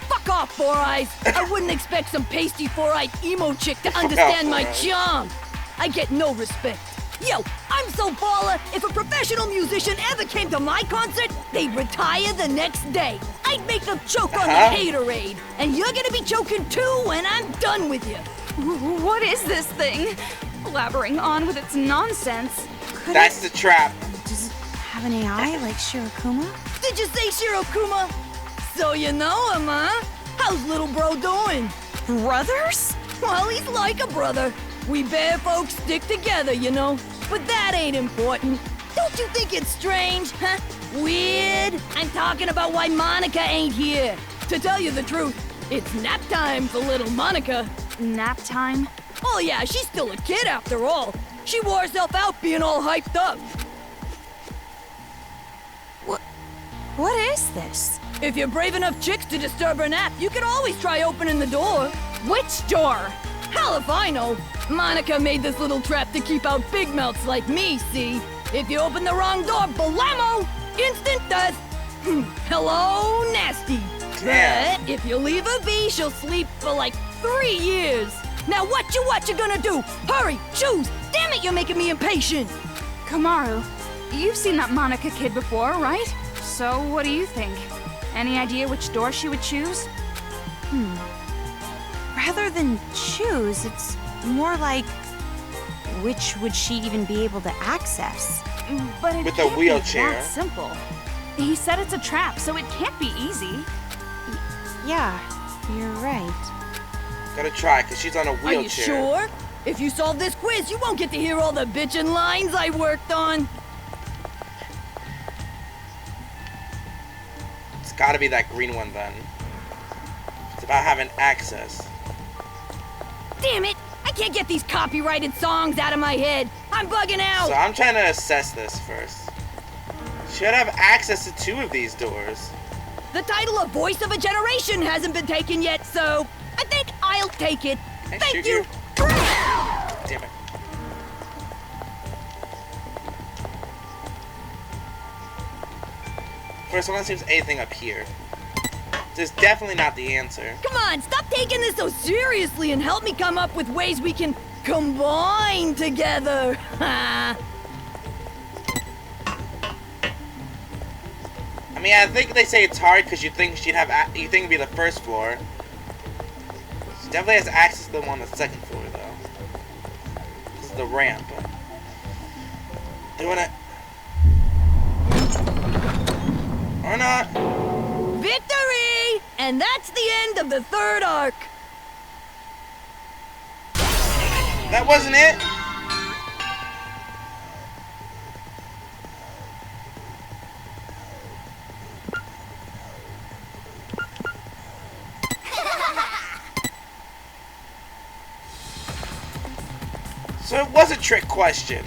Fuck off, Four Eyes! I wouldn't expect some pasty four-eyed emo chick to understand my charm! I get no respect. Yo, I'm so baller, if a professional musician ever came to my concert, they'd retire the next day. I'd make them choke on the haterade, and you're gonna be choking too when I'm done with you. What is this thing? Blabbering on with its nonsense. That's the trap. Does it have an AI like Shirokuma? Did you say Shirokuma? So you know him, huh? How's little bro doing? Brothers? Well, he's like a brother. We bear folks stick together, you know. But that ain't important. Don't you think it's strange, huh? Weird? I'm talking about why Monaca ain't here. To tell you the truth, it's nap time for little Monaca. Nap time? Oh yeah, she's still a kid after all. She wore herself out being all hyped up. What is this? If you're brave enough chicks to disturb her nap, you can always try opening the door. Which door? Hell if I know. Monaca made this little trap to keep out big mouths like me, see? If you open the wrong door, blammo! Instant death! Hello, nasty! Damn. But if you leave her be, she'll sleep for like 3 years. Now what you gonna do? Hurry, choose! Damn it, you're making me impatient! Kamaru, you've seen that Monaca kid before, right? So what do you think? Any idea which door she would choose? Rather than choose, it's more like which would she even be able to access? But it With a can't wheelchair. be that simple. He said it's a trap, so it can't be easy. Yeah, you're right. Gotta try, because she's on a wheelchair. Are you sure? If you solve this quiz, you won't get to hear all the bitchin' lines I worked on. It's gotta be that green one then. It's about having access. Damn it! I can't get these copyrighted songs out of my head. I'm bugging out. So I'm trying to assess this first. Should have access to 2 of these doors. The title of Voice of a Generation hasn't been taken yet, so I think I'll take it. Can I Thank shoot you. Damn it. First, I want to see if there's anything up here. There's definitely not the answer. Come on, stop taking this so seriously and help me come up with ways we can combine together. I mean, I think they say it's hard because you think she'd have, you think it'd be the first floor. She definitely has access to the one on the second floor, though. This is the ramp. Doing it. Or not. Victory! And that's the end of the 3rd arc. That wasn't it. So it was a trick question.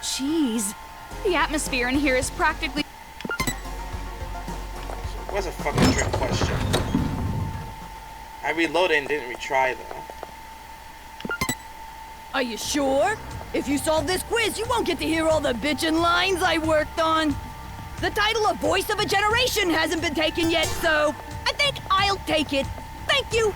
Jeez. The atmosphere in here is practically... It was a fucking trick question. I reloaded and didn't retry though. Are you sure? If you solve this quiz, you won't get to hear all the bitchin' lines I worked on. The title of Voice of a Generation hasn't been taken yet, so I think I'll take it. Thank you.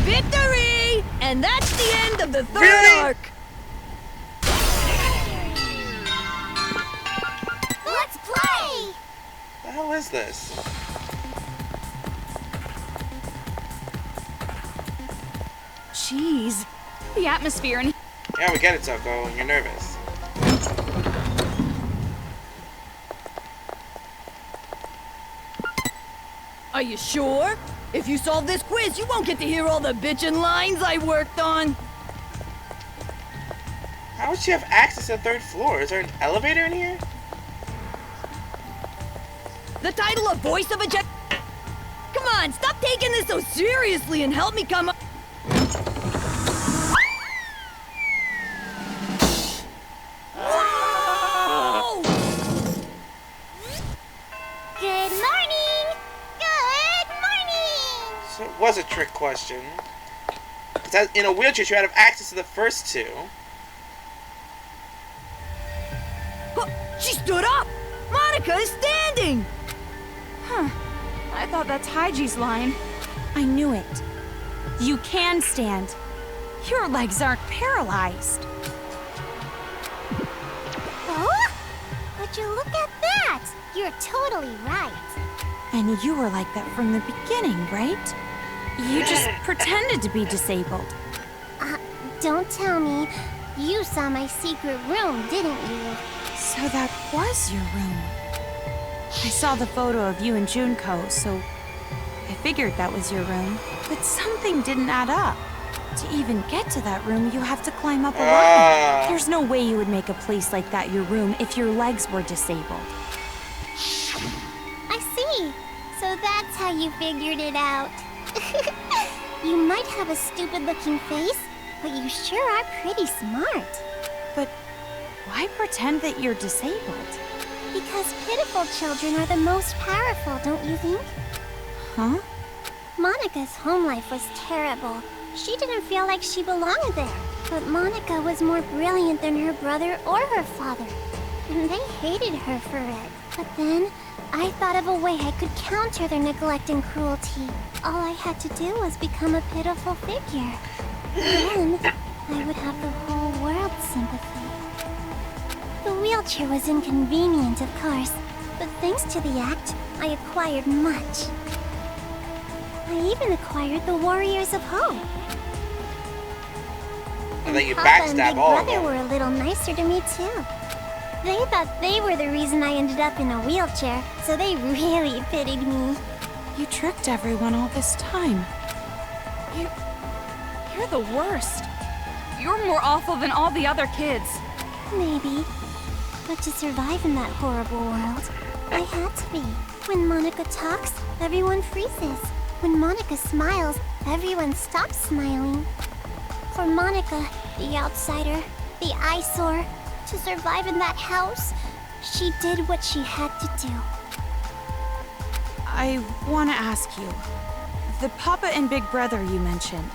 Victory! And that's the end of the third arc. Let's play! What the hell is this? Jeez. The atmosphere in... Yeah, we get it, Toko. You're nervous. Are you sure? If you solve this quiz, you won't get to hear all the bitchin' lines I worked on. How would she have access to the third floor? Is there an elevator in here? The title of Voice of a Gen... Come on, stop taking this so seriously and help me come up... Whoa! Good morning! Good morning! So it was a trick question. Because in a wheelchair, she would have access to the first two. She stood up! Monica is standing! Huh. I thought that's Haiji's line. I knew it. You can stand. Your legs aren't paralyzed. Oh? Would you look at that? You're totally right. And you were like that from the beginning, right? You just pretended to be disabled. Don't tell me. You saw my secret room, didn't you? So that was your room. I saw the photo of you and Junko, so I figured that was your room. But something didn't add up. To even get to that room, you have to climb up a ladder. There's no way you would make a place like that your room if your legs were disabled. I see. So that's how you figured it out. You might have a stupid-looking face, but you sure are pretty smart. But why pretend that you're disabled? Because pitiful children are the most powerful, don't you think? Huh? Monica's home life was terrible. She didn't feel like she belonged there. But Monica was more brilliant than her brother or her father. And they hated her for it. But then, I thought of a way I could counter their neglect and cruelty. All I had to do was become a pitiful figure. Then, I would have the whole world's sympathy. The wheelchair was inconvenient, of course, but thanks to the act, I acquired much. I even acquired the Warriors of Hope. And then you Papa and backstab Big all of Brother them. were a little nicer to me, too. They thought they were the reason I ended up in a wheelchair, so they really pitied me. You tricked everyone all this time. You're the worst. You're more awful than all the other kids. Maybe. But to survive in that horrible world, I had to be. When Monica talks, everyone freezes. When Monica smiles, everyone stops smiling. For Monica, the outsider, the eyesore, to survive in that house, she did what she had to do. I want to ask you, the Papa and Big Brother you mentioned,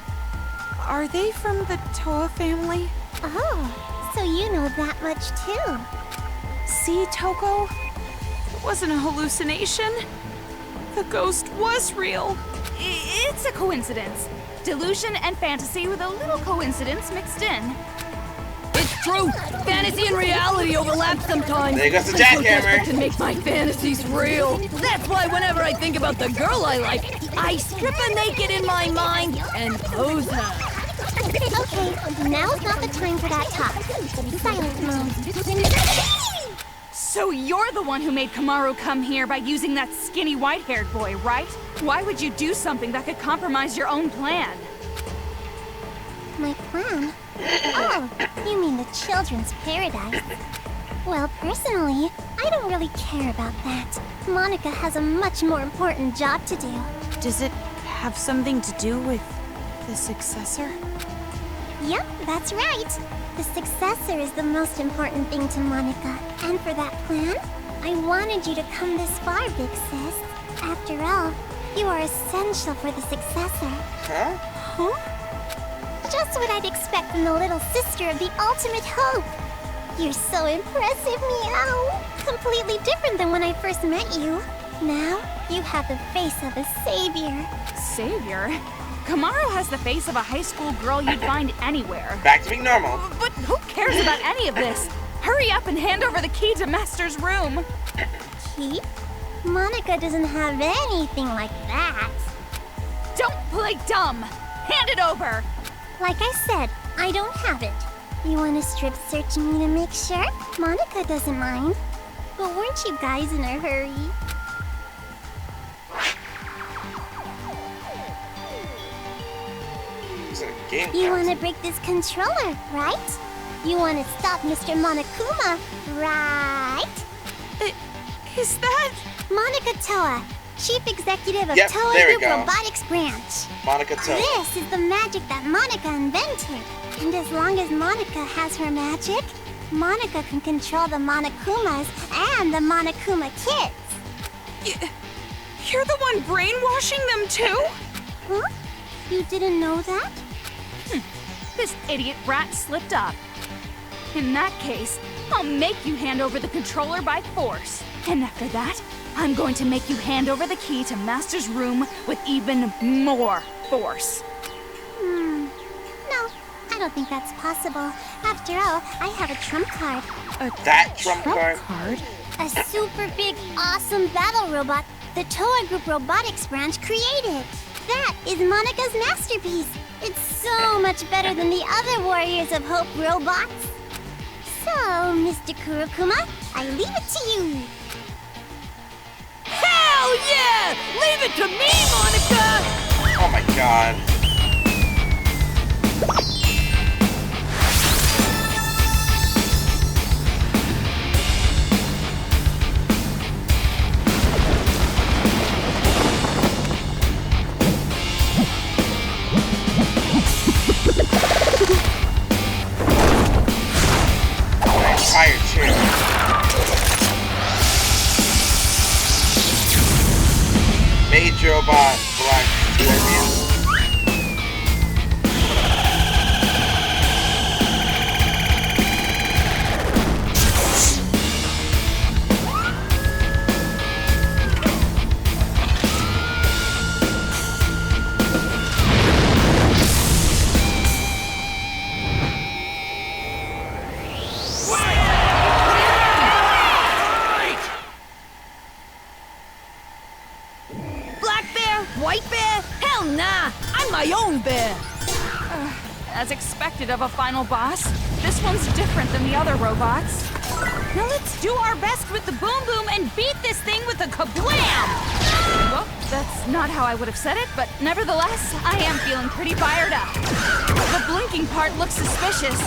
are they from the Toa family? Oh, so you know that much too. See, Toko? It wasn't a hallucination. The ghost was real. It's a coincidence. Delusion and fantasy with a little coincidence mixed in. It's true. Fantasy and reality overlap sometimes. There goes the I'm so jackhammer. desperate to make my fantasies real. That's why whenever I think about the girl I like, I strip her naked in my mind and pose her. Okay, now's not the time for that talk. Silent mode. So you're the one who made Kamaru come here by using that skinny white-haired boy, right? Why would you do something that could compromise your own plan? My plan? Oh, you mean the children's paradise. Well, personally, I don't really care about that. Monaca has a much more important job to do. Does it have something to do with the successor? Yep, that's right. The successor is the most important thing to Monaca. And for that plan, I wanted you to come this far, Big Sis. After all, you are essential for the successor. Huh? Huh? Just what I'd expect from the little sister of the ultimate hope. You're so impressive, Meow. Completely different than when I first met you. Now, you have the face of a savior. Savior? Kamaru has the face of a high school girl you'd find anywhere. Back to being normal. But who cares about any of this? Hurry up and hand over the key to Master's room. Key? Monaca doesn't have anything like that. Don't play dumb. Hand it over. Like I said, I don't have it. You want to strip search me to make sure? Monaca doesn't mind. But weren't you guys in a hurry? You want to break this controller, right? You want to stop Mr. Monokuma, right? Is that... Monaca Toa, Chief Executive of Yep, Toa there we Group go. Robotics Branch. Monaca Toa. This is the magic that Monaca invented. And as long as Monaca has her magic, Monaca can control the Monokumas and the Monokuma kids. You're the one brainwashing them too? Huh? You didn't know that? This idiot brat slipped up. In that case, I'll make you hand over the controller by force. And after that, I'm going to make you hand over the key to Master's room with even more force. No, I don't think that's possible. After all, I have a trump card. That trump card? A super big, awesome battle robot the Toa Group Robotics Branch created. That is Monika's masterpiece. It's so much better than the other Warriors of Hope robots. So, Mr. Kurokuma, I leave it to you. Hell yeah! Leave it to me, Monaca! Oh my god. Entire chair. Major robot black champion. As expected of a final boss, this one's different than the other robots. Now let's do our best with the boom boom and beat this thing with a kablam! Well, that's not how I would have said it, but nevertheless, I am feeling pretty fired up. The blinking part looks suspicious.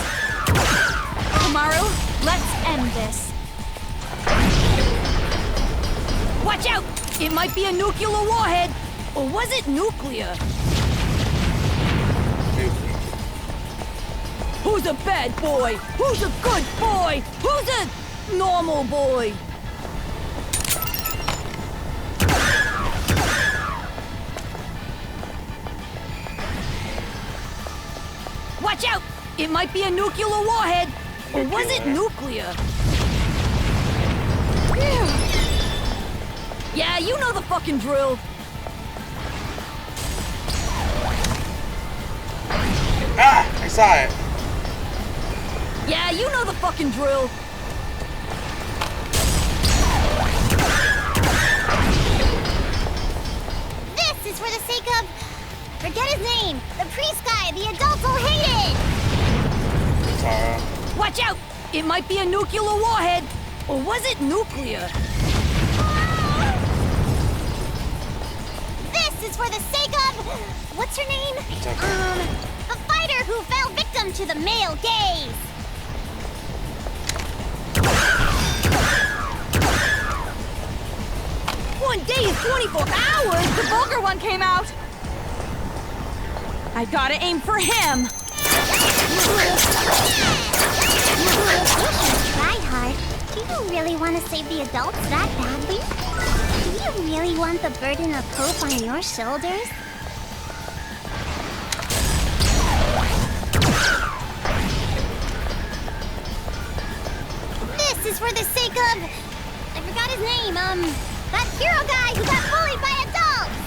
Kamaru, let's end this. Watch out! It might be a nuclear warhead! Or was it nuclear? Who's a bad boy? Who's a good boy? Who's a normal boy? Watch out! It might be a nuclear warhead! Or was it nuclear? Yeah, you know the fucking drill. Ah! I saw it. Yeah, you know the fucking drill. This is for the sake of... Forget his name. The priest guy the adults will hate it. Tara. Watch out! It might be a nuclear warhead. Or was it nuclear? This is for the sake of... What's her name? The fighter intruder who fell victim to the male gaze. One day is 24 hours! The vulgar one came out! I gotta aim for him! Try hard. Do you really want to save the adults that badly? Do you really want the burden of hope on your shoulders? This is for the sake of... I forgot his name, that hero guy who got bullied by adults!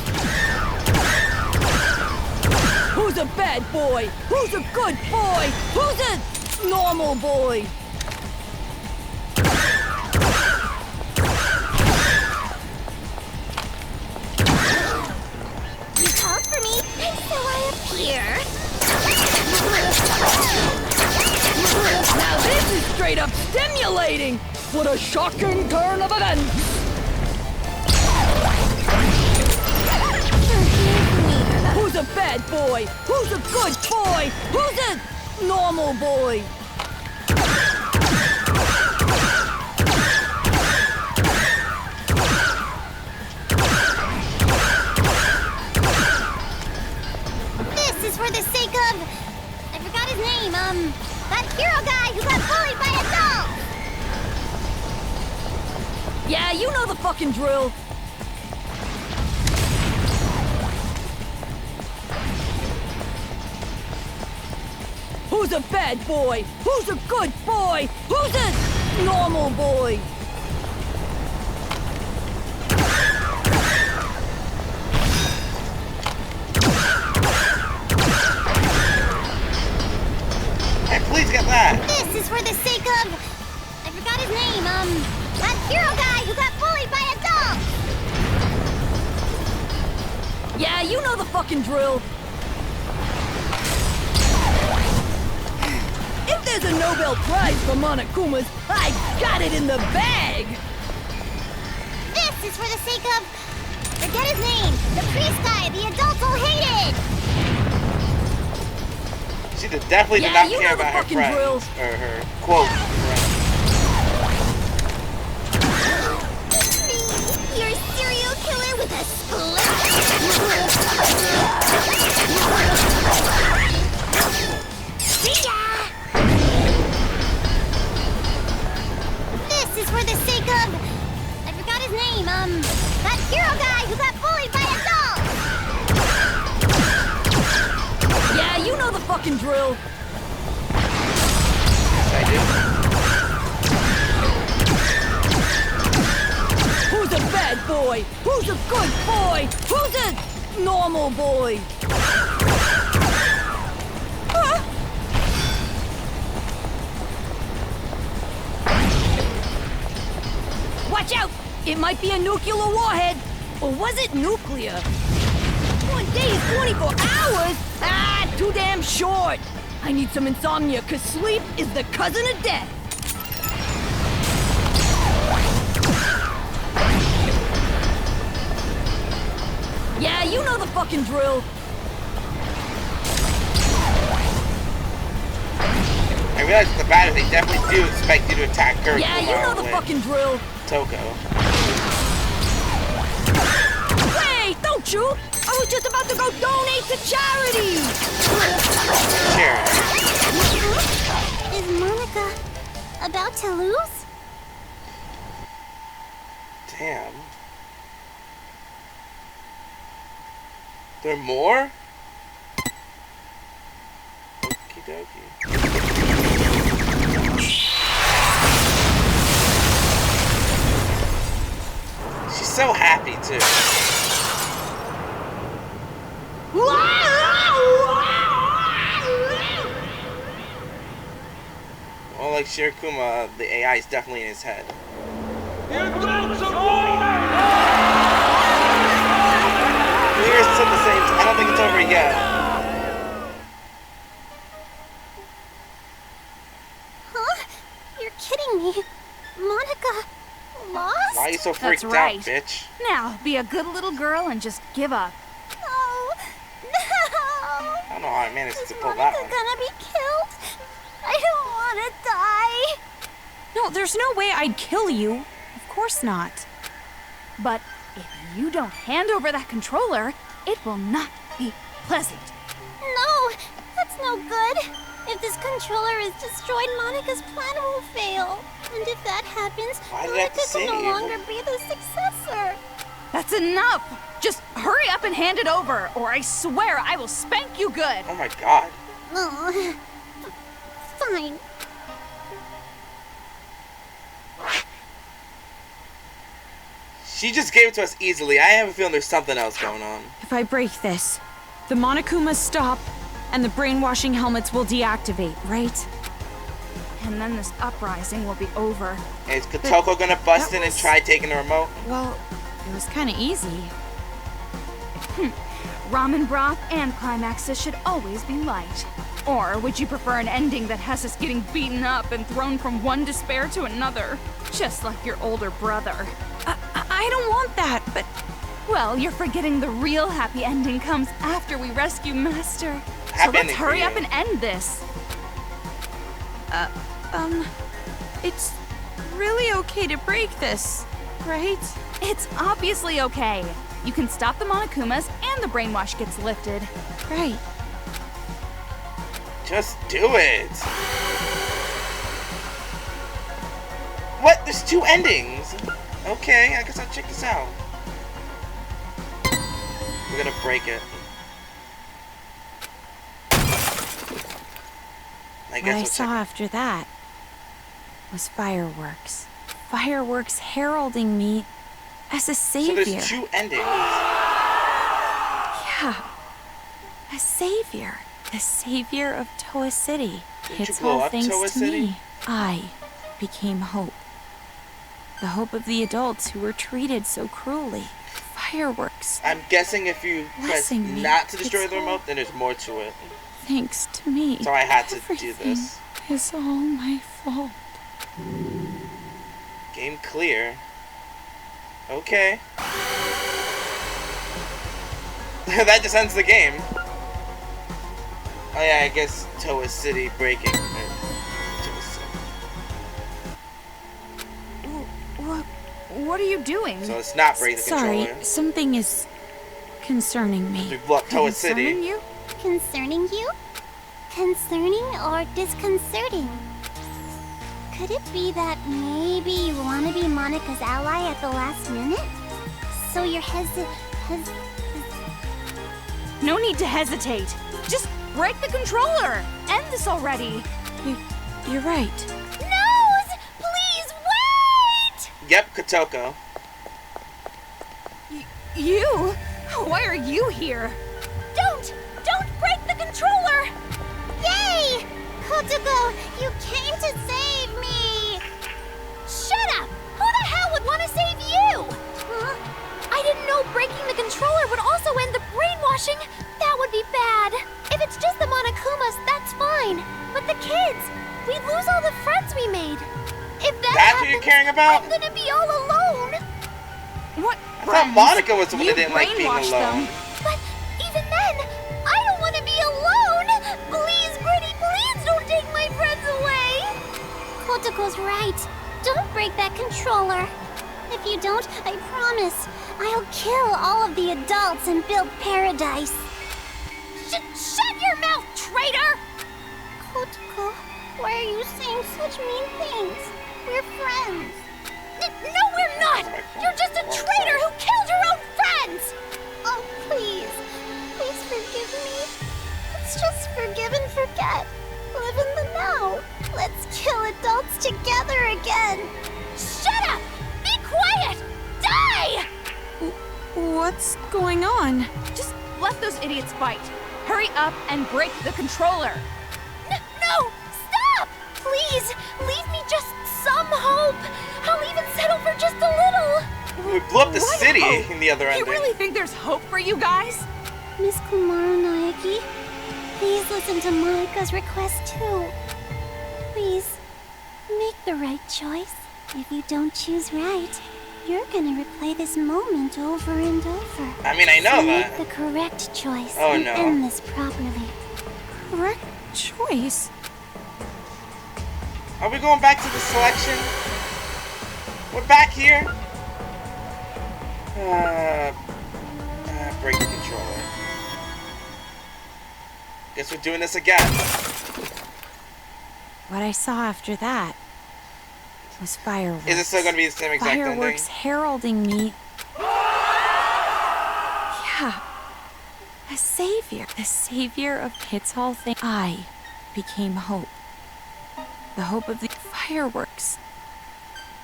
Who's a bad boy? Who's a good boy? Who's a normal boy? You called for me, and so I appear. Now this is straight up stimulating! What a shocking turn of events! Who's a bad boy? Who's a good boy? Who's a normal boy? This is for the sake of... I forgot his name, that hero guy who got bullied by adults! Yeah, you know the fucking drill. Who's a bad boy? Who's a good boy? Who's a normal boy? Hey, please get that. This is for the sake of... I forgot his name, that hero guy who got bullied by adults! Yeah, you know the fucking drill. If there's a Nobel Prize for Monokumas, I got it in the bag! This is for the sake of... Forget his name! The priest guy the adults all hated! She definitely did not care about her friends. Drill. Or her quote friends. It's me, your serial killer with a split! See ya! This is for the sake of... I forgot his name, that hero guy who got bullied by adults! Yeah, you know the fucking drill. Yes, I do. Who's a bad boy? Who's a good boy? Who's a normal boy? Watch out! It might be a nuclear warhead. Or was it nuclear? One day is 24 hours? Ah, too damn short. I need some insomnia, cause sleep is the cousin of death. Yeah, you know the fucking drill. I realize the batters, they definitely do expect you to attack her. Yeah, you know the fucking drill. Toko. Wait, don't you? I was just about to go donate to charity. Charity. Is Monaca about to lose? Damn. There are more? Okie dokie. She's so happy too. Well, like Shirokuma, the AI is definitely in his head. We're still the same. I don't think it's over yet. Huh? You're kidding me. Monaca lost? Why are you so freaked That's right. out, bitch? Now, be a good little girl and just give up. Oh, no! I'm know how I managed to pull Monica that one. gonna be killed? I don't want to die. No, there's no way I'd kill you. Of course not. But if you don't hand over that controller, it will not be pleasant. No, that's no good. If this controller is destroyed, Monica's plan will fail. And if that happens, Why did I have Monica to can no save? longer be the successor. That's enough! Just hurry up and hand it over, or I swear I will spank you good! Oh my god. Oh, fine. She just gave it to us easily. I have a feeling there's something else going on. If I break this, the Monokumas stop, and the brainwashing helmets will deactivate, right? And then this uprising will be over. Is Kotoko gonna bust that in and was- try taking the remote? Well, it was kind of easy. Ramen broth and climaxes should always be light. Or would you prefer an ending that has us getting beaten up and thrown from one despair to another? Just like your older brother. I don't want that, but Well, you're forgetting the real happy ending comes after we rescue Master. So Happy let's ending for hurry you. up and end this. it's really okay to break this, right? It's obviously okay. You can stop the Monokumas and the brainwash gets lifted. Right. Just do it. What? There's two endings. Okay, I guess I'll check this out. We're gonna break it. I guess What I we'll saw check after that was fireworks. Fireworks heralding me as a it. So savior. there's two endings. Yeah. A savior. The savior of Toa City. Did you It's blow all up thanks Toa to City? me. I became hope. The hope of the adults who were treated so cruelly. Fireworks. I'm guessing if you press Blessing me. not to destroy It's the all- remote, then there's more to it. Thanks to me. So I had to do Everything this. is all my fault. Game clear. Okay. That just ends the game. Oh yeah, I guess Toa City breaking. Toa City. What are you doing? So let's not break the Sorry, controller. something is concerning me. We blow up Toa Concerning City. you? Concerning you? Concerning or disconcerting? Could it be that maybe you want to be Monica's ally at the last minute? So you're No need to hesitate. Just break the controller. End this already. You're right. Nose! Please wait! Yep, Kotoko. You? Why are you here? Don't break the controller! Yay! Kotoko, you came to save me! Shut up! Who the hell would want to save you? Huh? I didn't know breaking the controller would also end the brainwashing. That would be bad. If it's just the Monokumas, that's fine. But the kids, we lose all the friends we made. If that That's what you're caring about? I'm gonna be all alone. What? I thought Monica was the one You that didn't like being brainwashed alone. them. But even then, I don't want to be alone. Please, Pretty, please don't take my friends away. Kotoko's right. Don't break that controller. If you don't, I promise, I'll kill all of the adults and build paradise. Shut your mouth, traitor! Kotoko, why are you saying such mean things? We're friends. No, we're not! You're just a traitor who killed your own friends! Oh, please. Please forgive me. Let's just forgive and forget. Live in the now. Let's kill adults together again. Shut up! Be quiet! Die! What's going on? Just let those idiots fight. Hurry up and break the controller. No! Stop! Please, leave me just some hope. I'll even settle for just a little. We blew up the What city hope? in the other You ending. really think there's hope for you guys? Miss Kumara Naegi, please listen to Monika's request too. Please, make the right choice. If you don't choose right, you're gonna replay this moment over and over. I mean, I know so that. make the correct choice Oh, and no. end this properly. correct choice. Are we going back to the selection? We're back here? Break the controller. Guess we're doing this again. What I saw after that was fireworks. Is it still gonna be the same exact fireworks ending? heralding me. Yeah. A savior. The savior of its whole thing. I became hope. The hope of the fireworks.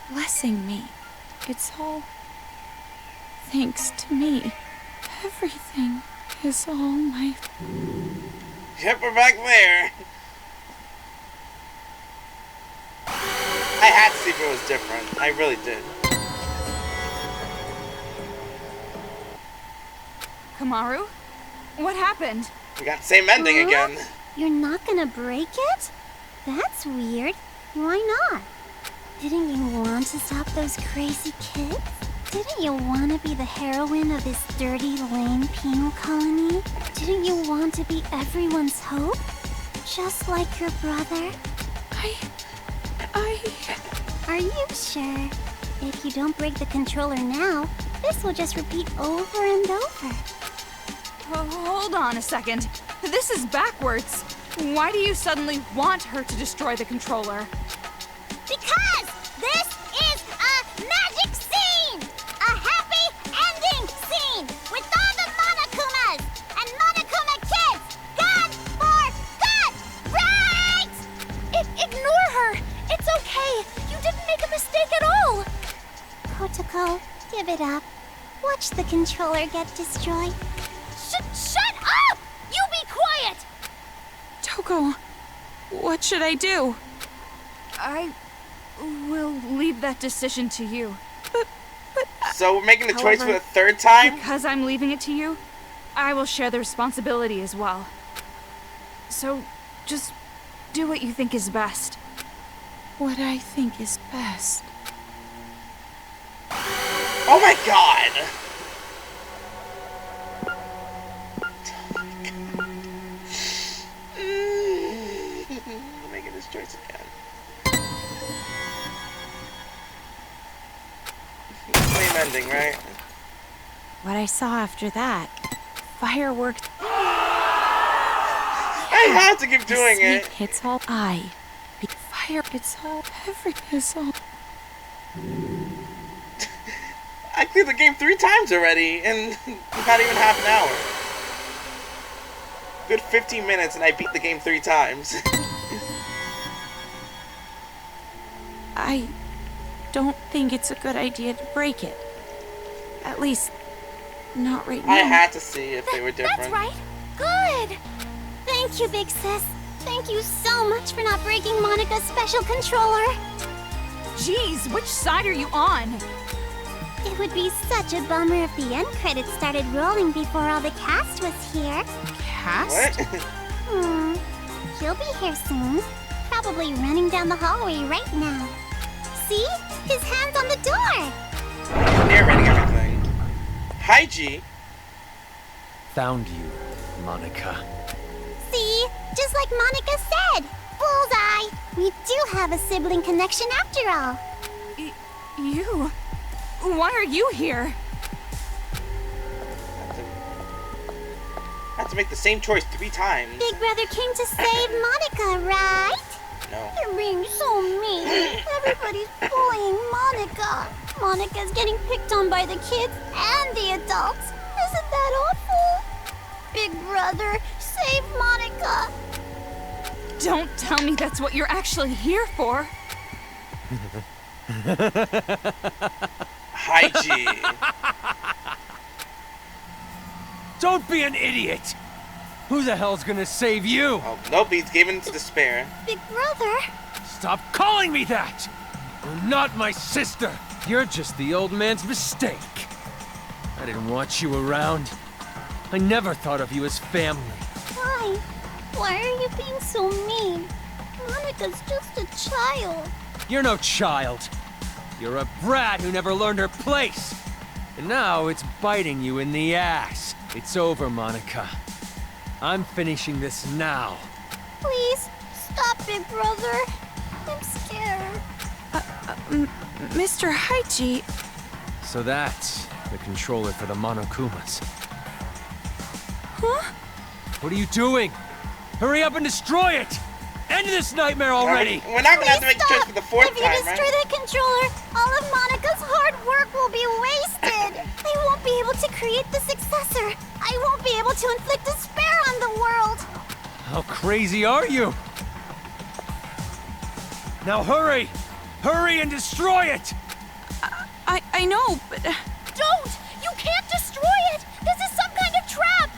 Blessing me. It's all thanks to me. Everything is all my... Yep, we're back there. I had to see if it was different. I really did. Kamaru? What happened? We got the same ending again. You're not gonna break it? That's weird. Why not? Didn't you want to stop those crazy kids? Didn't you want to be the heroine of this dirty, lame penal colony? Didn't you want to be everyone's hope? Just like your brother? Are you sure? If you don't break the controller now, this will just repeat over and over. Hold on a second. This is backwards. Why do you suddenly want her to destroy the controller? Because this is a magic scene! A happy ending scene! With all the Monokumas and Monokuma kids! God for good! Right! Ignore her! It's okay! You didn't make a mistake at all! Kotoko, give it up. Watch the controller get destroyed. Shut up! You be quiet! Toko, what should I do? I will leave that decision to you. So we're making the choice for the third time? Because I'm leaving it to you, I will share the responsibility as well. So, just do what you think is best. What I think is best. Oh my god! I'm making this choice again. Same ending, right? What I saw after that. Fireworks. I have to keep doing it. Hits all fire. It's all it's all. I cleared the game 3 times already, and not even half an hour. Good 15 minutes, and I beat the game 3 times. I don't think it's a good idea to break it. At least, not right now. I had to see if they were different. That's right. Good. Thank you, big sis. Thank you so much for not breaking Monica's special controller. Jeez, which side are you on? It would be such a bummer if the end credits started rolling before all the cast was here. Cast? What? He'll be here soon. Probably running down the hallway right now. See? His hand's on the door! Narrating everything. Haiji! Found you, Monaca. See? Just like Monica said! Bullseye! We do have a sibling connection after all. You? Why are you here? I have to make the same choice 3 times. Big brother came to save Monica, right? No. You're being so mean. Everybody's bullying Monica. Monica's getting picked on by the kids and the adults. Isn't that awful? Big brother, save Monica. Don't tell me that's what you're actually here for. Haiji. Don't be an idiot! Who the hell's gonna save you? Oh, nope, he's given to despair. Big brother? Stop calling me that! You're not my sister! You're just the old man's mistake. I didn't want you around. I never thought of you as family. Why? Why are you being so mean? Monica's just a child. You're no child. You're a brat who never learned her place. And now it's biting you in the ass. It's over, Monica. I'm finishing this now. Please, stop, Big Brother. I'm scared. Mr. Haiji... So that's the controller for the Monokumas. Huh? What are you doing? Hurry up and destroy it! End this nightmare already! We're not gonna have to make a choice for the fourth If you time, destroy right? that controller, all of Monica's hard work will be wasted. I won't be able to create the successor. I won't be able to inflict despair on the world. How crazy are you? Now hurry! Hurry and destroy it! I know, but... Don't! You can't destroy it! This is some kind of trap!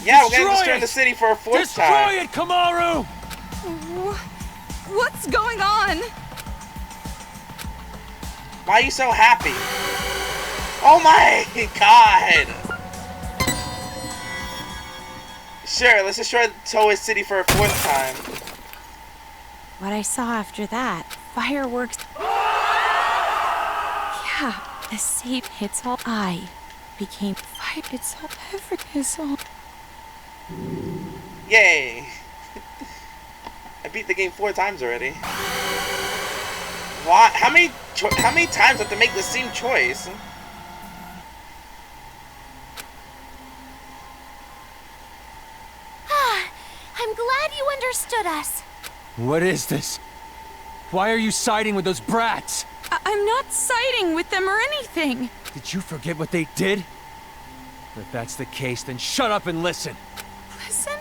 Yeah, we're gonna Destroy destroy it! the city for a fourth Destroy time. it, Kamaru! What's going on? Why are you so happy? Oh my god! Sure, let's destroy Toei City for a fourth time. What I saw after that, fireworks... Yeah, the same hits all I became fire. It's all everything. It's all... Yay! I beat the game 4 times already. What? How many times do I have to make the same choice? I'm glad you understood us. What is this? Why are you siding with those brats? I'm not siding with them or anything. Did you forget what they did? If that's the case, then shut up and listen. Listen?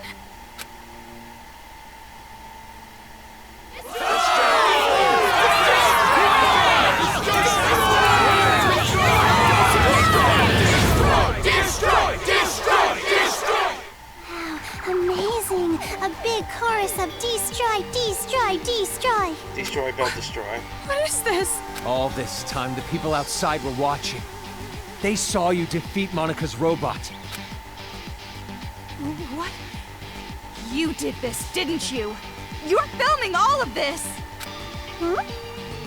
Amazing! A big chorus of destroy, destroy, destroy. Destroy, build, destroy. What is this? All this time, the people outside were watching. They saw you defeat Monica's robot. What? You did this, didn't you? You're filming all of this! Huh?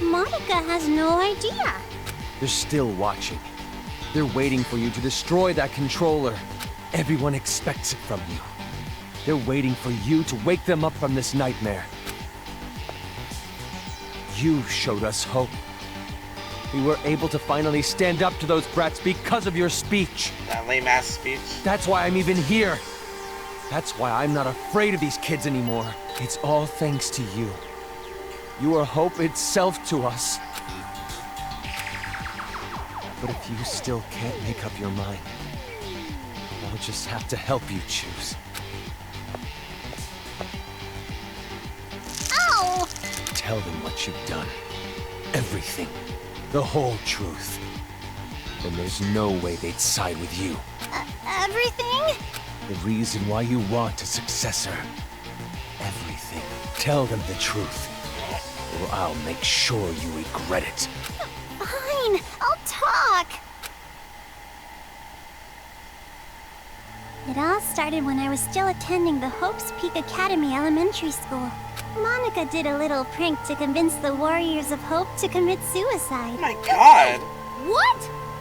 Monica has no idea. They're still watching. They're waiting for you to destroy that controller. Everyone expects it from you. They're waiting for you to wake them up from this nightmare. You showed us hope. We were able to finally stand up to those brats because of your speech. That lame ass speech. That's why I'm even here. That's why I'm not afraid of these kids anymore. It's all thanks to you. You are hope itself to us. But if you still can't make up your mind, I'll just have to help you choose. Ow! Tell them what you've done. Everything. The whole truth. Then there's no way they'd side with you. Everything? The reason why you want a successor. Everything. Tell them the truth. Or I'll make sure you regret it. Fine, I'll talk. It all started when I was still attending the Hope's Peak Academy Elementary School. Monica did a little prank to convince the Warriors of Hope to commit suicide. Oh my god! What?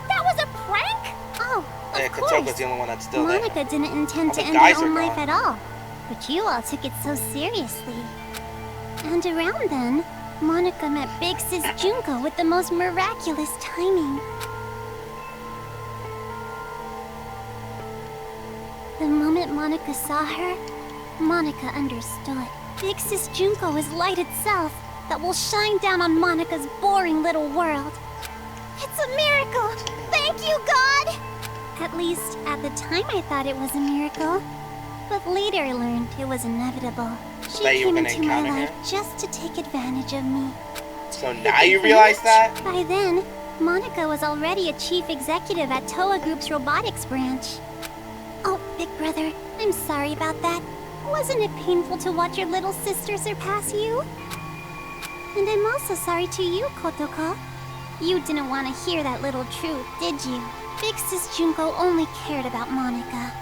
That was a prank? Oh, Yeah, of course. Kotoko's the only one that's still there. Monica didn't intend All to the end guys her own are life gone. at all. But you all took it so seriously. And around then, Monica met Big Sis Junko with the most miraculous timing. The moment Monica saw her, Monica understood. Big Sis Junko is light itself that will shine down on Monica's boring little world. It's a miracle! Thank you, God! At least, at the time I thought it was a miracle. But later I learned it was inevitable. She That you were came gonna into my encounter life her? just to take advantage of me. So now you realize that? By then, Monica was already a chief executive at Toa Group's robotics branch. Oh, Big Brother, I'm sorry about that. Wasn't it painful to watch your little sister surpass you? And I'm also sorry to you, Kotoko. You didn't want to hear that little truth, did you? Big Sis Junko only cared about Monica.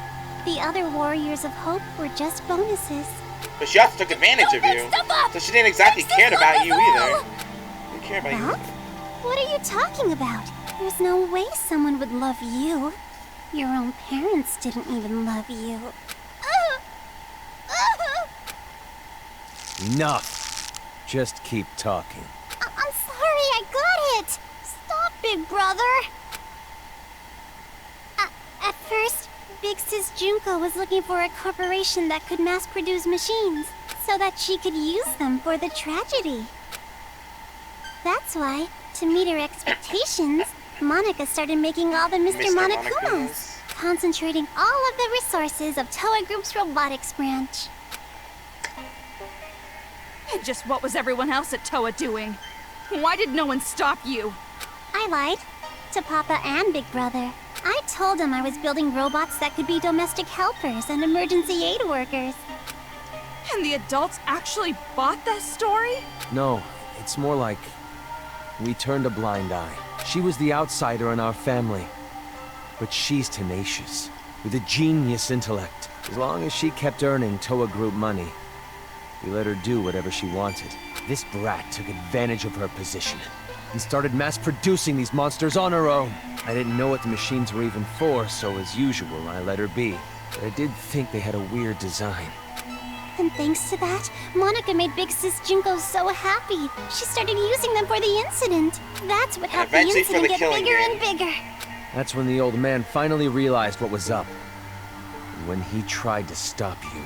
The other Warriors of Hope were just bonuses. But she also took advantage of you. So she didn't exactly care about you either. Didn't care about you. What are you talking about? There's no way someone would love you. Your own parents didn't even love you. Enough. Just keep talking. I'm sorry, I got it! Stop, big brother! At first, Big Sis Junko was looking for a corporation that could mass-produce machines, so that she could use them for the tragedy. That's why, to meet her expectations, Monaca started making all the Mr. Monokumas, concentrating all of the resources of Toa Group's robotics branch. And just what was everyone else at Toa doing? Why did no one stop you? I lied to Papa and Big Brother. I told them I was building robots that could be domestic helpers and emergency aid workers. And the adults actually bought that story? No, it's more like we turned a blind eye. She was the outsider in our family. But she's tenacious, with a genius intellect. As long as she kept earning Toa Group money, we let her do whatever she wanted. This brat took advantage of her position and started mass-producing these monsters on her own. I didn't know what the machines were even for, so as usual, I let her be. But I did think they had a weird design. And thanks to that, Monaca made Big Sis Junko so happy. She started using them for the incident. That's what helped the incident get bigger and bigger. That's when the old man finally realized what was up. And when he tried to stop you.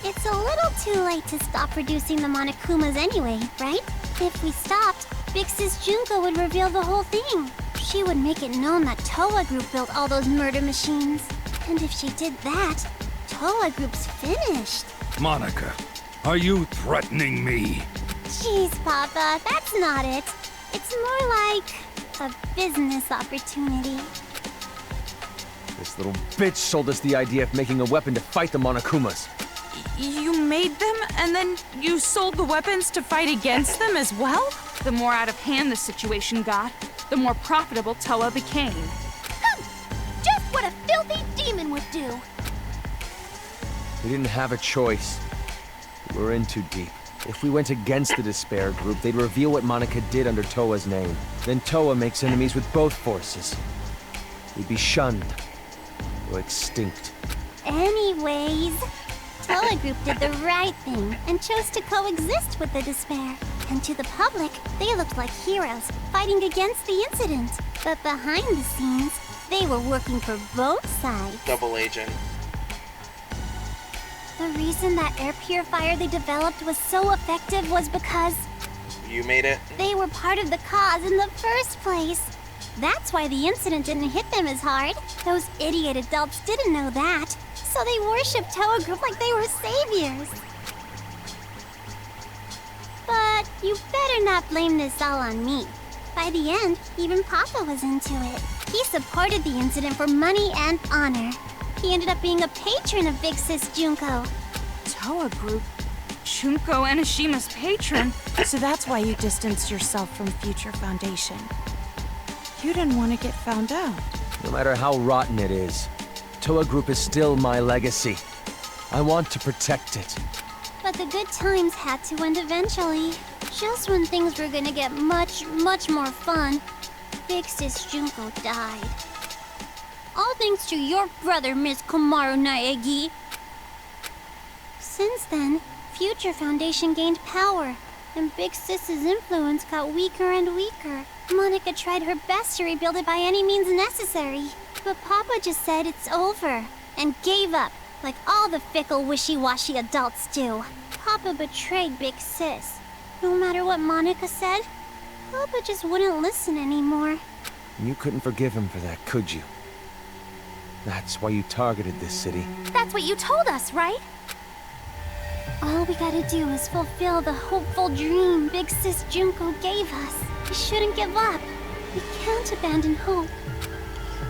It's a little too late to stop producing the Monokumas anyway, right? If we stopped, Big Sis Junko would reveal the whole thing. She would make it known that Toa Group built all those murder machines. And if she did that, Toa Group's finished. Monaca, are you threatening me? Jeez, Papa, that's not it. It's more like a business opportunity. This little bitch sold us the idea of making a weapon to fight the Monokumas. You made them, and then you sold the weapons to fight against them as well? The more out of hand the situation got, the more profitable Toa became. Just what a filthy demon would do! We didn't have a choice. We were in too deep. If we went against the Despair Group, they'd reveal what Monaca did under Toa's name. Then Toa makes enemies with both forces. We'd be shunned. Or extinct. Anyways, Toa Group did the right thing and chose to coexist with the Despair. And to the public, they looked like heroes, fighting against the incident. But behind the scenes, they were working for both sides. Double agent. The reason that air purifier they developed was so effective was because... You made it? They were part of the cause in the first place. That's why the incident didn't hit them as hard. Those idiot adults didn't know that, so they worshipped Toa Group like they were saviors. But you better not blame this all on me. By the end, even Papa was into it. He supported the incident for money and honor. He ended up being a patron of Big Sis Junko. Toa Group? Junko Enishima's patron? So that's why you distanced yourself from Future Foundation. You didn't want to get found out. No matter how rotten it is, Toa Group is still my legacy. I want to protect it. But the good times had to end eventually. Just when things were gonna get much, much more fun, Big Sis Junko died. All thanks to your brother, Miss Komaru Naegi. Since then, Future Foundation gained power, and Big Sis's influence got weaker and weaker. Monaca tried her best to rebuild it by any means necessary, but Papa just said it's over, and gave up, like all the fickle, wishy-washy adults do. Papa betrayed Big Sis. No matter what Monaca said, Papa just wouldn't listen anymore. You couldn't forgive him for that, could you? That's why you targeted this city. That's what you told us, right? All we gotta do is fulfill the hopeful dream Big Sis Junko gave us. We shouldn't give up. We can't abandon hope.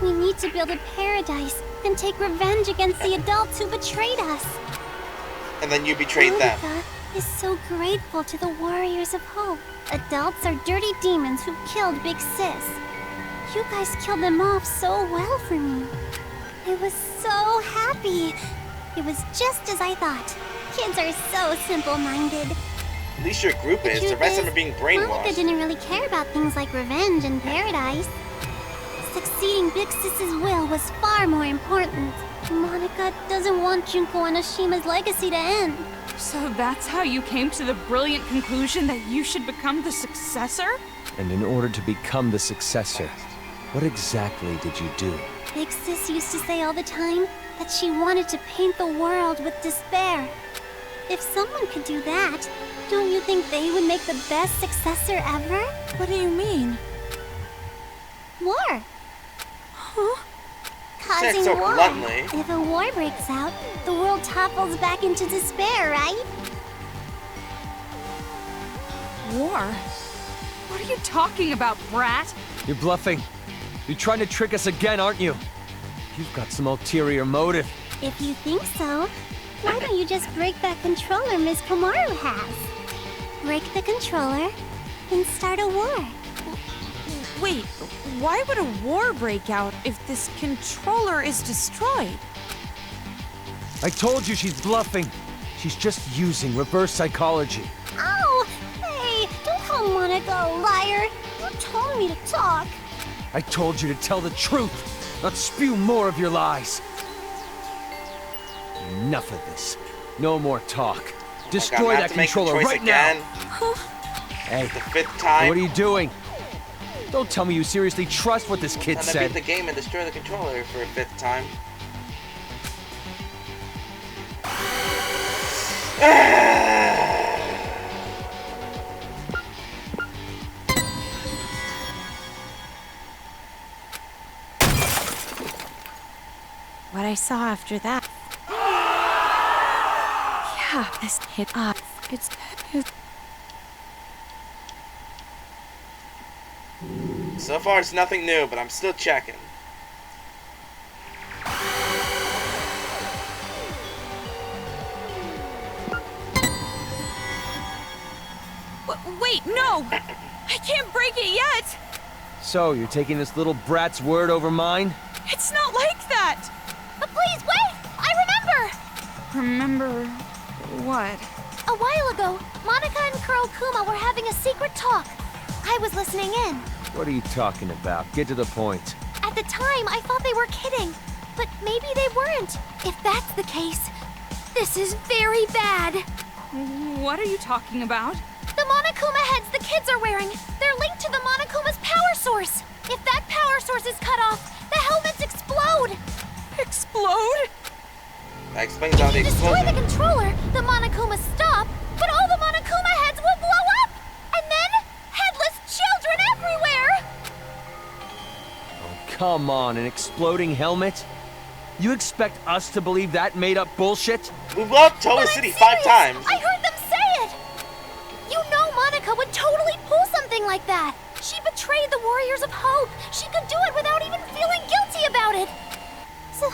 We need to build a paradise and take revenge against the adults who betrayed us. And then you betrayed them. Monica is so grateful to the Warriors of Hope. Adults are dirty demons who killed Big Sis. You guys killed them off so well for me. I was so happy. It was just as I thought. Kids are so simple-minded. At least your group is. The rest of them are being brainwashed. Monica didn't really care about things like revenge and paradise. Succeeding Big Sis's will was far more important. Monica doesn't want Junko Enishima's legacy to end. So that's how you came to the brilliant conclusion that you should become the successor? And in order to become the successor, what exactly did you do? Big Sis used to say all the time that she wanted to paint the world with despair. If someone could do that, don't you think they would make the best successor ever? What do you mean? War. Huh? Said Causing so war. bluntly. If a war breaks out, the world topples back into despair, right? War? What are you talking about, brat? You're bluffing. You're trying to trick us again, aren't you? You've got some ulterior motive. If you think so, why don't you just break that controller Miss Komaru has? Break the controller and start a war. Wait, why would a war break out if this controller is destroyed? I told you she's bluffing. She's just using reverse psychology. Oh, hey, don't call Monaca a liar. You told me to talk. I told you to tell the truth, not spew more of your lies. Enough of this. No more talk. Destroy that controller right now. Hey, The 5th time. what are you doing? Don't tell me you seriously trust what this kid I'm gonna said. beat the game and destroy the controller for a 5th time. What I saw after that. Yeah, this hit up. It's So far, it's nothing new, but I'm still checking. Wait, no! I can't break it yet! So, you're taking this little brat's word over mine? It's not like that! Please, wait! I remember! Remember what? A while ago, Monaca and Kurokuma were having a secret talk. I was listening in. What are you talking about? Get to the point. At the time, I thought they were kidding. But maybe they weren't. If that's the case, this is very bad. What are you talking about? The Monokuma heads the kids are wearing, they're linked to the Monokuma's power source. If that power source is cut off, the helmets explode. Explode? That explains how they Destroy exploded. the controller, the Monokuma stop, but all the Monokuma heads will blow up. And then, headless children everywhere. Oh, come on, an exploding helmet? You expect us to believe that made-up bullshit? We blew up Toa City 5 times. I heard them say it. You know Monaca would totally pull something like that. She betrayed the Warriors of Hope. She could do it without even feeling guilty about it. So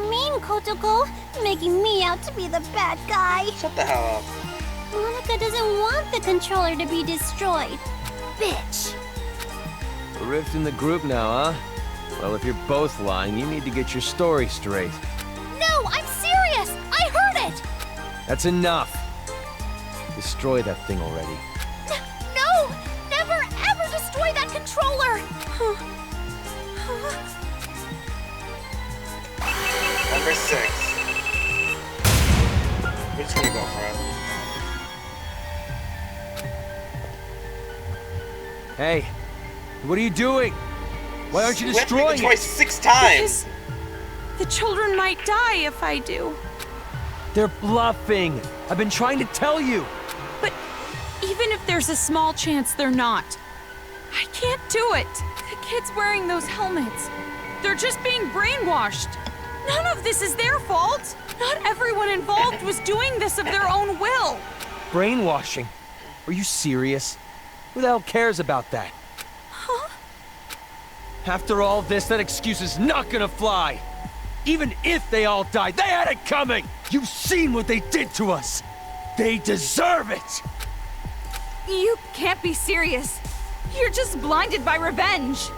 mean, Kotoko. Making me out to be the bad guy. Shut the hell up. Monaca doesn't want the controller to be destroyed. Bitch. A rift in the group now, huh? Well, if you're both lying, you need to get your story straight. No, I'm serious. I heard it. That's enough. Destroy that thing already. No, never ever destroy that controller. Number 6. We're just gonna go for it. Hey, what are you doing? Why aren't you We have to make destroying the choice 6 times. Because the children might die if I do. They're bluffing. I've been trying to tell you. But even if there's a small chance they're not, I can't do it. The kids wearing those helmets, they're just being brainwashed. None of this is their fault. Not everyone involved was doing this of their own will. Brainwashing? Are you serious? Who the hell cares about that? Huh? After all this, that excuse is not gonna fly. Even if they all died, they had it coming! You've seen what they did to us! They deserve it! You can't be serious. You're just blinded by revenge.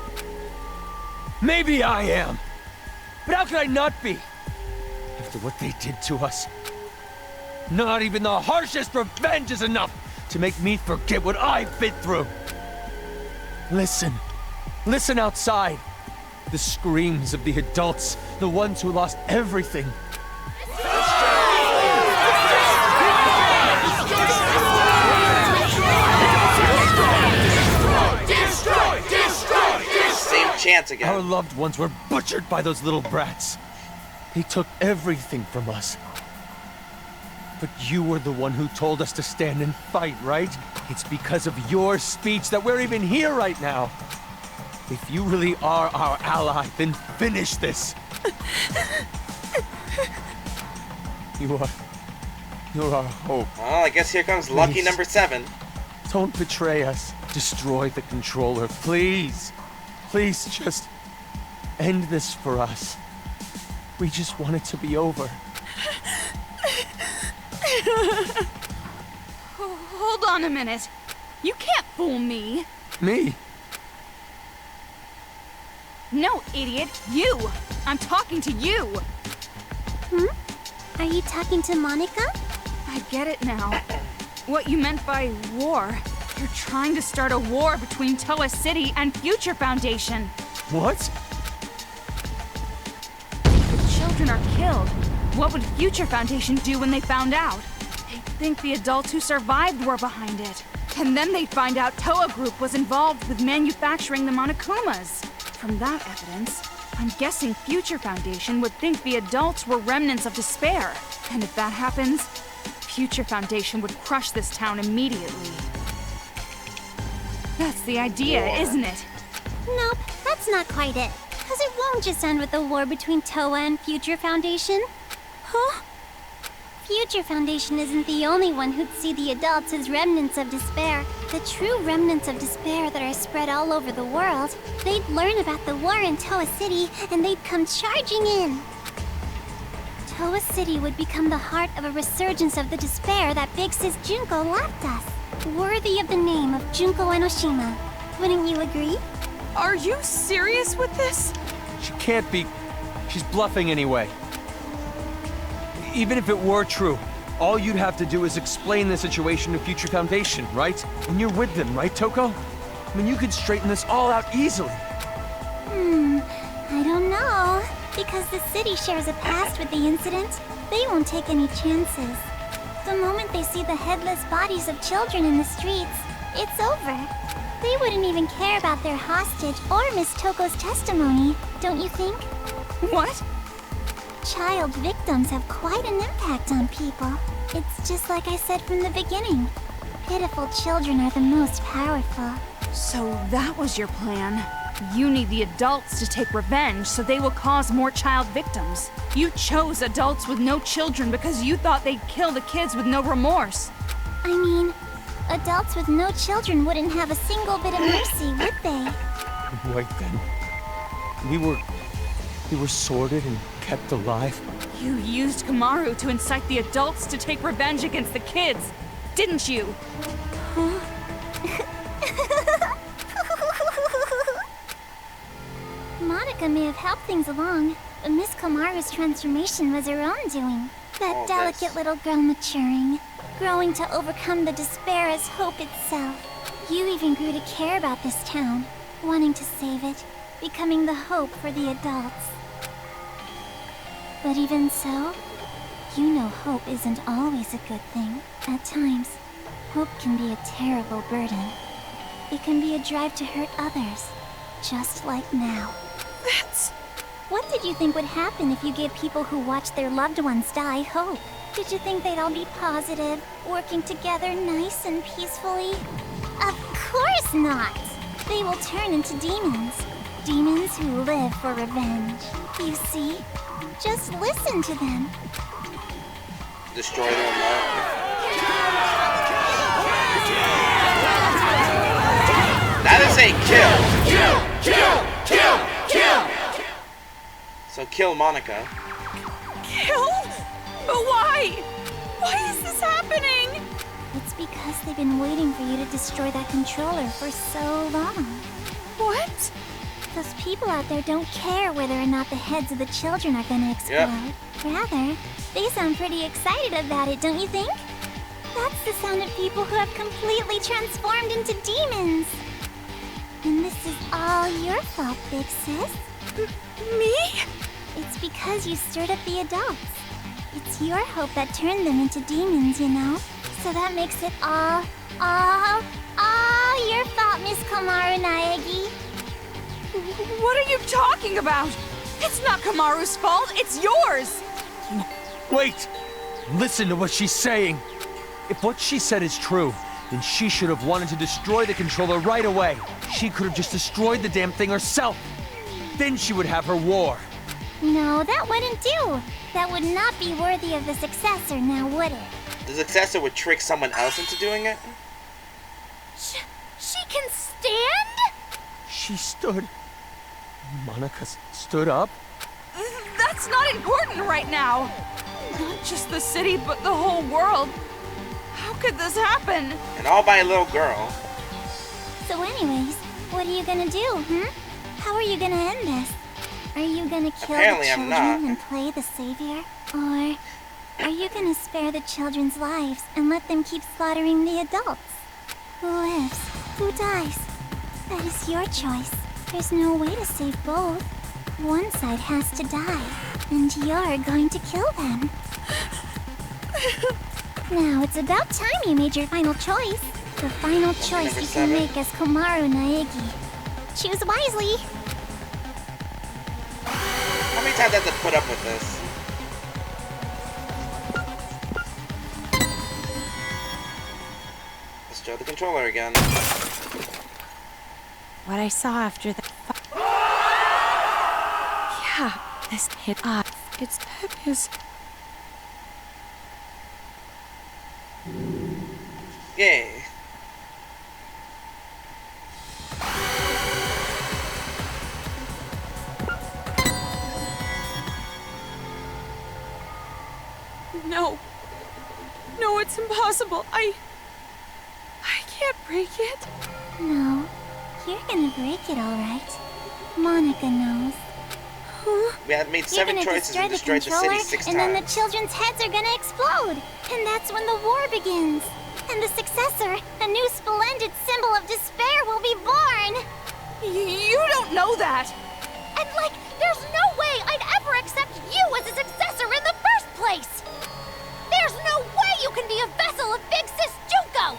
Maybe I am. But how could I not be? After what they did to us. Not even the harshest revenge is enough to make me forget what I've been through. Listen. Listen outside. The screams of the adults, the ones who lost everything. chance again. Our loved ones were butchered by those little brats. They took everything from us. But you were the one who told us to stand and fight, right? It's because of your speech that we're even here right now. If you really are our ally, then finish this. You're our hope. Well, I guess here comes lucky number 7. Don't betray us. Destroy the controller, please. Please just end this for us. We just want it to be over. Hold on a minute. You can't fool me. Me? No, idiot. You. I'm talking to you. Are you talking to Monica? I get it now. What you meant by war. You're trying to start a war between Toa City and Future Foundation. What? The children are killed. What would Future Foundation do when they found out? They'd think the adults who survived were behind it. And then they'd find out Toa Group was involved with manufacturing the Monokumas. From that evidence, I'm guessing Future Foundation would think the adults were remnants of despair. And if that happens, Future Foundation would crush this town immediately. That's the idea, isn't it? Nope, that's not quite it. Because it won't just end with a war between Toa and Future Foundation. Huh? Future Foundation isn't the only one who'd see the adults as remnants of despair. The true remnants of despair that are spread all over the world. They'd learn about the war in Toa City, and they'd come charging in. Toa City would become the heart of a resurgence of the despair that Big Sis Junko left us. Worthy of the name of Junko Enoshima. Wouldn't you agree? Are you serious with this? She can't be. She's bluffing anyway. Even if it were true, all you'd have to do is explain the situation to Future Foundation, right? When you're with them, right, Toko? I mean, you could straighten this all out easily. I don't know. Because the city shares a past with the incident, they won't take any chances. The moment they see the headless bodies of children in the streets, it's over. They wouldn't even care about their hostage or Miss Toko's testimony, don't you think? What? Child victims have quite an impact on people. It's just like I said from the beginning. Pitiful children are the most powerful. So that was your plan. You need the adults to take revenge so they will cause more child victims. You chose adults with no children because you thought they'd kill the kids with no remorse. I mean, adults with no children wouldn't have a single bit of mercy, would they? Wait then. We were sorted and kept alive. You used Kamaru to incite the adults to take revenge against the kids, didn't you? Huh? Monica may have helped things along, but Miss Kamaru's transformation was her own doing. That delicate little girl maturing, growing to overcome the despair as hope itself. You even grew to care about this town, wanting to save it, becoming the hope for the adults. But even so, you know hope isn't always a good thing. At times, hope can be a terrible burden. It can be a drive to hurt others, just like now. What did you think would happen if you gave people who watched their loved ones die hope? Did you think they'd all be positive, working together nice and peacefully? Of course not! They will turn into demons. Demons who live for revenge. You see? Just listen to them. Destroy them. That is a kill! So kill Monica. Kill? But why? Why is this happening? It's because they've been waiting for you to destroy that controller for so long. What? Those people out there don't care whether or not the heads of the children are gonna explode. Rather, they sound pretty excited about it, don't you think? That's the sound of people who have completely transformed into demons. And this is all your fault, Big Sis. Me? It's because you stirred up the adults. It's your hope that turned them into demons, you know? So that makes it all your fault, Miss Komaru Naegi. What are you talking about? It's not Kamaru's fault, it's yours! Wait! Listen to what she's saying. If what she said is true, then she should have wanted to destroy the controller right away. She could have just destroyed the damn thing herself. Then she would have her war. No, that wouldn't do. That would not be worthy of the successor, now would it? The successor would trick someone else into doing it? She can stand? She stood. Monica stood up? That's not important right now. Not just the city, but the whole world. How could this happen? And all by a little girl. So anyways, what are you gonna do, How are you gonna end this? Are you gonna kill Apparently the I'm children not. and play the savior? Or are you gonna spare the children's lives and let them keep slaughtering the adults? Who lives? Who dies? That is your choice. There's no way to save both. One side has to die, and you're going to kill them. Now, it's about time you made your final choice. The final choice you can make as Komaru Naegi. Choose wisely. How many times do I have to put up with this? Let's show the controller again. What I saw after the yeah, this hit its purpose. Yay. No. No, it's impossible. I can't break it. No, you're gonna break it all right. Monica knows. We have made You're 7 gonna choices and destroy destroyed the city controller, 6 and times. then the children's heads are gonna explode. And that's when the war begins. And the successor, a new splendid symbol of despair, will be born. You don't know that. And there's no way I'd ever accept you as a successor in the first place! There's no way you can be a vessel of Big Sis Junko!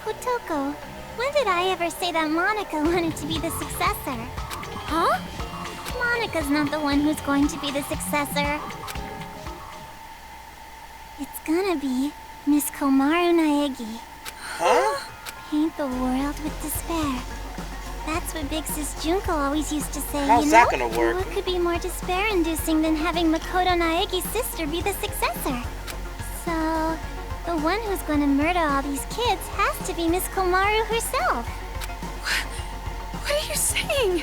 Kotoko, when did I ever say that Monica wanted to be the successor? Huh? Monica's not the one who's going to be the successor. It's gonna be Miss Komaru Naegi. Huh? Paint the world with despair. That's what Big Sis Junko always used to say, How's you that know? gonna work? What could be more despair-inducing than having Makoto Naegi's sister be the successor? So, the one who's gonna murder all these kids has to be Miss Komaru herself. What are you saying?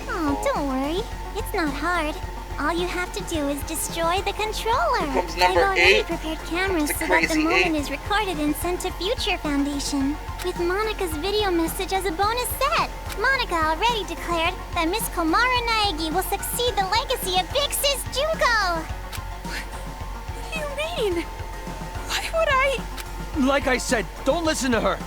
Oh, don't worry. It's not hard. All you have to do is destroy the controller. Comes I've number already 8. prepared cameras Comes the so that the crazy moment 8. is recorded and sent to Future Foundation. With Monica's video message as a bonus set. Monica already declared that Miss Komaru Naegi will succeed the legacy of Big Sis Junko. What do you mean? Why would I? Like I said, don't listen to her.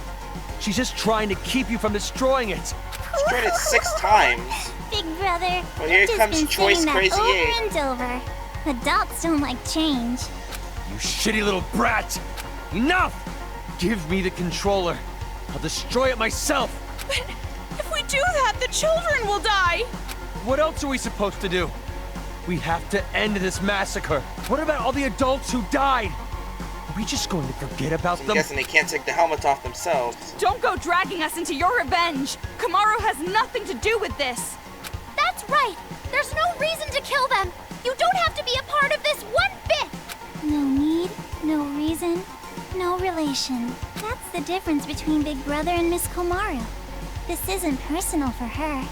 She's just trying to keep you from destroying it. Destroyed it 6 times. Big brother, Well, here you've just comes been Choice saying that Crazy over 8. and over. Adults don't like change. You shitty little brat! Enough! Give me the controller. I'll destroy it myself. But if we do that, the children will die. What else are we supposed to do? We have to end this massacre. What about all the adults who died? Are we just going to forget about I'm them? guessing they can't take the helmets off themselves. Don't go dragging us into your revenge. Kamaru has nothing to do with this. That's right! There's no reason to kill them! You don't have to be a part of this one bit! No need, no reason, no relation. That's the difference between Big Brother and Miss Komaru. This isn't personal for her.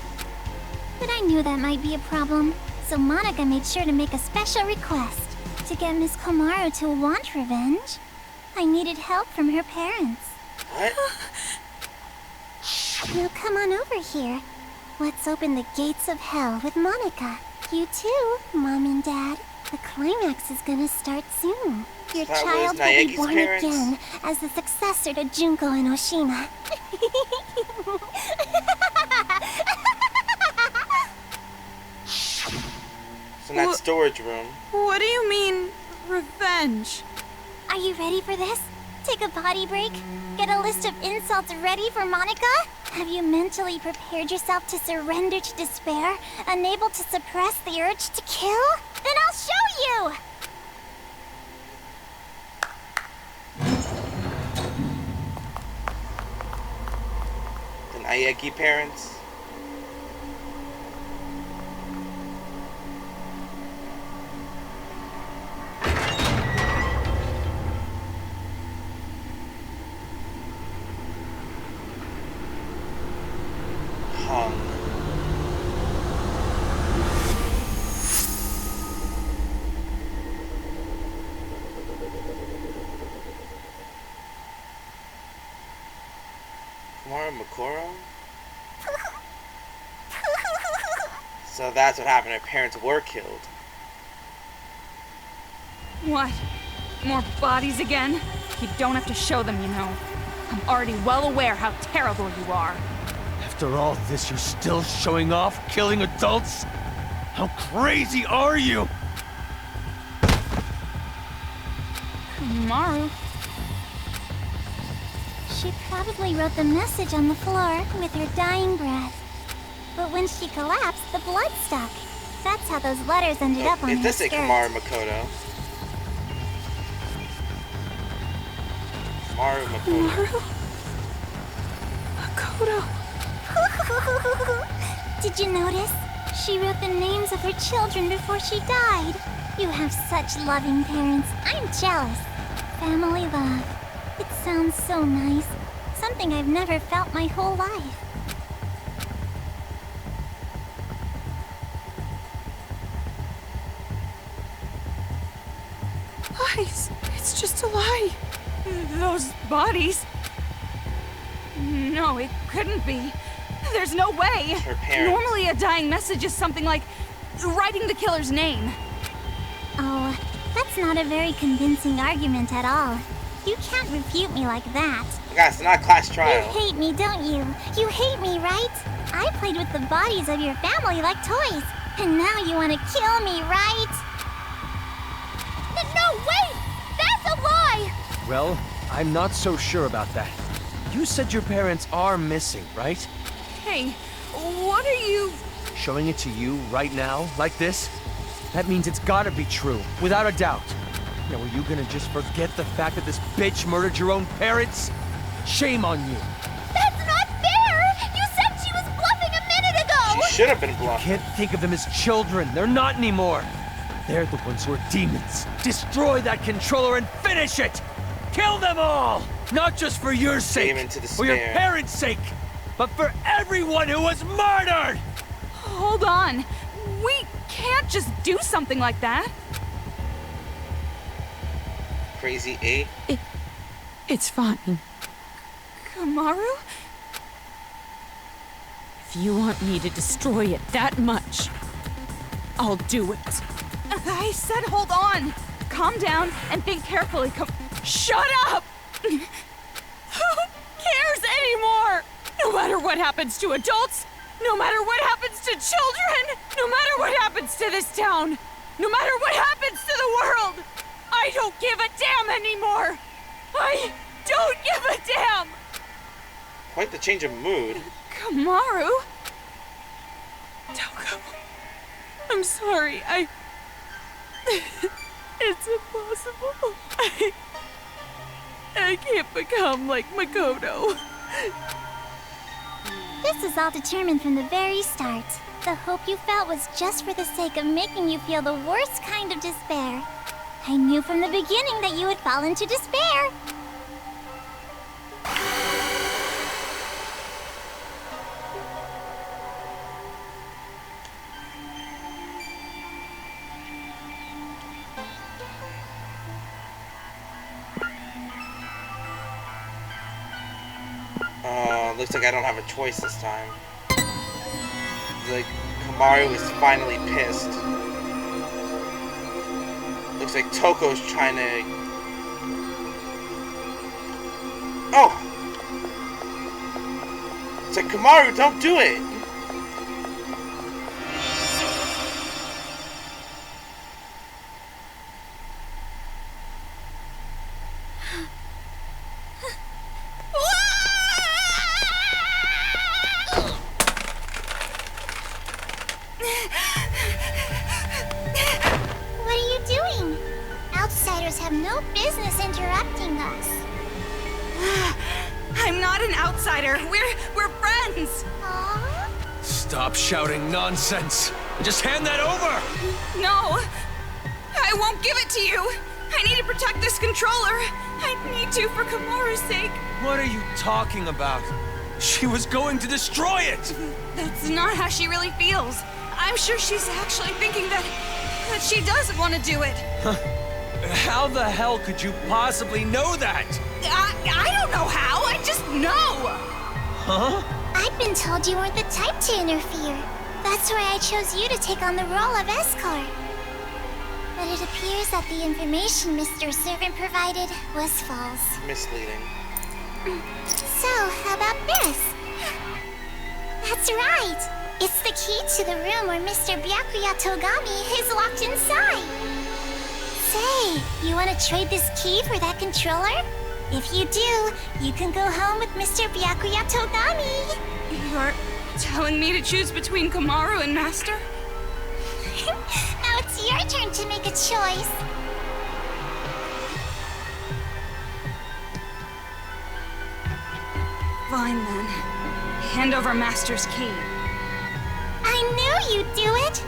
But I knew that might be a problem, so Monica made sure to make a special request. To get Miss Komaru to want revenge, I needed help from her parents. What? Now come on over here. Let's open the gates of hell with Monica. You too, Mom and Dad. The climax is gonna start soon. Your That was child will be Naegi's born parents? again as the successor to Junko and Oshima. It's in that storage room. What do you mean, revenge? Are you ready for this? Take a potty break? Get a list of insults ready for Monica? Have you mentally prepared yourself to surrender to despair, unable to suppress the urge to kill? Then I'll show you! The Naegi parents. Makoro? So that's what happened. Her parents were killed. What? More bodies again? You don't have to show them, you know. I'm already well aware how terrible you are. After all this, you're still showing off, killing adults? How crazy are you? Maru. She probably wrote the message on the floor with her dying breath. But when she collapsed, the blood stuck. That's how those letters ended up on her This skirt. is Kamaru Makoto. Kamaru Makoto. Makoto. Did you notice? She wrote the names of her children before she died. You have such loving parents. I'm jealous. Family love. It sounds so nice. Something I've never felt my whole life. Lies. It's just a lie. Those bodies. No, it couldn't be. There's no way. Her parents. Normally a dying message is something like writing the killer's name. Oh, that's not a very convincing argument at all. You can't refute me like that. Guys, it's not a class trial. You hate me, don't you? You hate me, right? I played with the bodies of your family like toys. And now you want to kill me, right? No, wait! That's a lie! Well, I'm not so sure about that. You said your parents are missing, right? Hey, what are you... Showing it to you right now, like this? That means it's gotta be true, without a doubt. Now, are you gonna just forget the fact that this bitch murdered your own parents? Shame on you. That's not fair! You said she was bluffing a minute ago! She should have been bluffing. You can't think of them as children. They're not anymore. They're the ones who are demons. Destroy that controller and finish it! Kill them all! Not just for your sake, for your parents' sake, but for everyone who was murdered! Hold on. We can't just do something like that. Crazy 8? It's fine. Kamaru? If you want me to destroy it that much, I'll do it. I said hold on. Calm down and think carefully. Shut up! Who cares anymore? No matter what happens to adults, no matter what happens to children, no matter what happens to this town, no matter what happens to the world, I don't give a damn anymore. I don't give a damn. Quite the change of mood. Kamaru? Toko, I'm sorry. It's impossible. I can't become like Makoto. This was all determined from the very start. The hope you felt was just for the sake of making you feel the worst kind of despair. I knew from the beginning that you would fall into despair. Looks like I don't have a choice this time. Like, Kamaru is finally pissed. Looks like Toko's trying to... Oh! It's like, Kamaru, don't do it! What are you doing? Outsiders have no business interrupting us. I'm not an outsider. We're friends. Aww. Stop shouting nonsense. Just hand that over! No, I won't give it to you. I need to protect this controller. I need to for Komaru's sake. What are you talking about? She was going to destroy it! That's not how she really feels. I'm sure she's actually thinking that she doesn't want to do it. How the hell could you possibly know that? I don't know how. I just know. Huh? I've been told you weren't the type to interfere. That's why I chose you to take on the role of escort. But it appears that the information Mr. Servant provided was false. Misleading. So, how about this? That's right! It's the key to the room where Mr. Byakuya Togami is locked inside. Say, you want to trade this key for that controller? If you do, you can go home with Mr. Byakuya Togami. You're telling me to choose between Komaru and Master? Now it's your turn to make a choice. Fine then. Hand over Master's key. I knew you'd do it.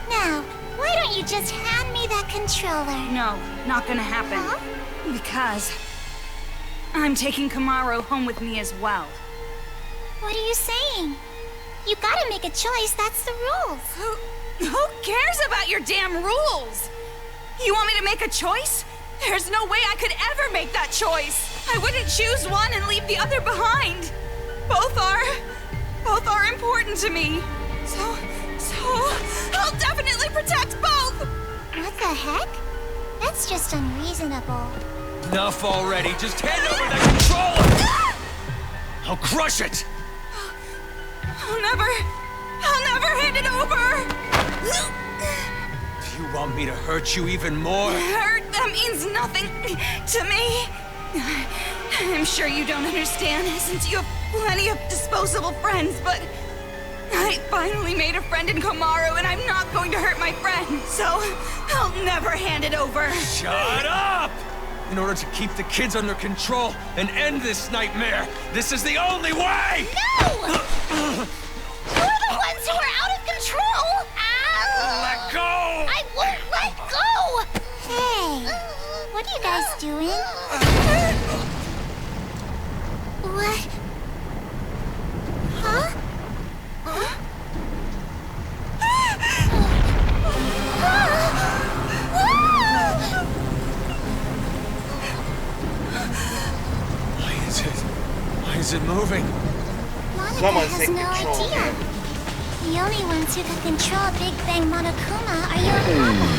Now, why don't you just hand me that controller? No, not gonna happen. Huh? Because I'm taking Komaru home with me as well. What are you saying? You gotta make a choice, that's the rules. Who cares about your damn rules? You want me to make a choice? There's no way I could ever make that choice. I wouldn't choose one and leave the other behind. Both are important to me. So I'll definitely protect both. What the heck? That's just unreasonable. Enough already. Just hand over that controller! I'll crush it! I'll never hand it over! Do you want me to hurt you even more? Hurt? That means nothing to me. I'm sure you don't understand since you have plenty of disposable friends, but I finally made a friend in Komaru and I'm not going to hurt my friend, so I'll never hand it over. Shut up! In order to keep the kids under control and end this nightmare, this is the only way! No! You're the ones who are out of control! Ow! Let go! I won't let go! Hey, what are you guys doing? What? Huh? Why is it moving? Monaca Someone's has taking no control idea. here. The only ones who can control Big Bang Monokuma are you and Papa.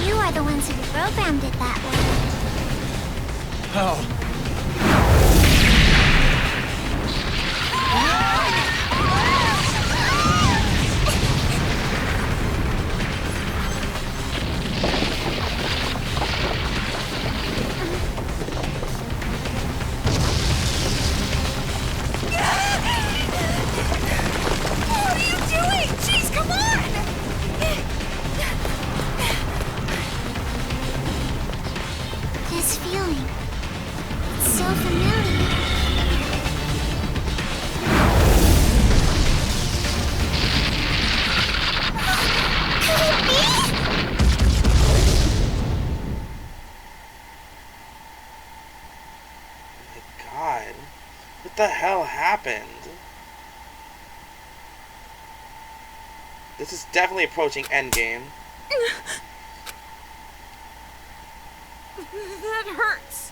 You are the ones who programmed it that way. How? What are you doing? Jeez, come on! This feeling. It's so familiar. Could it be? My God. What the hell happened? This is definitely approaching endgame. That hurts.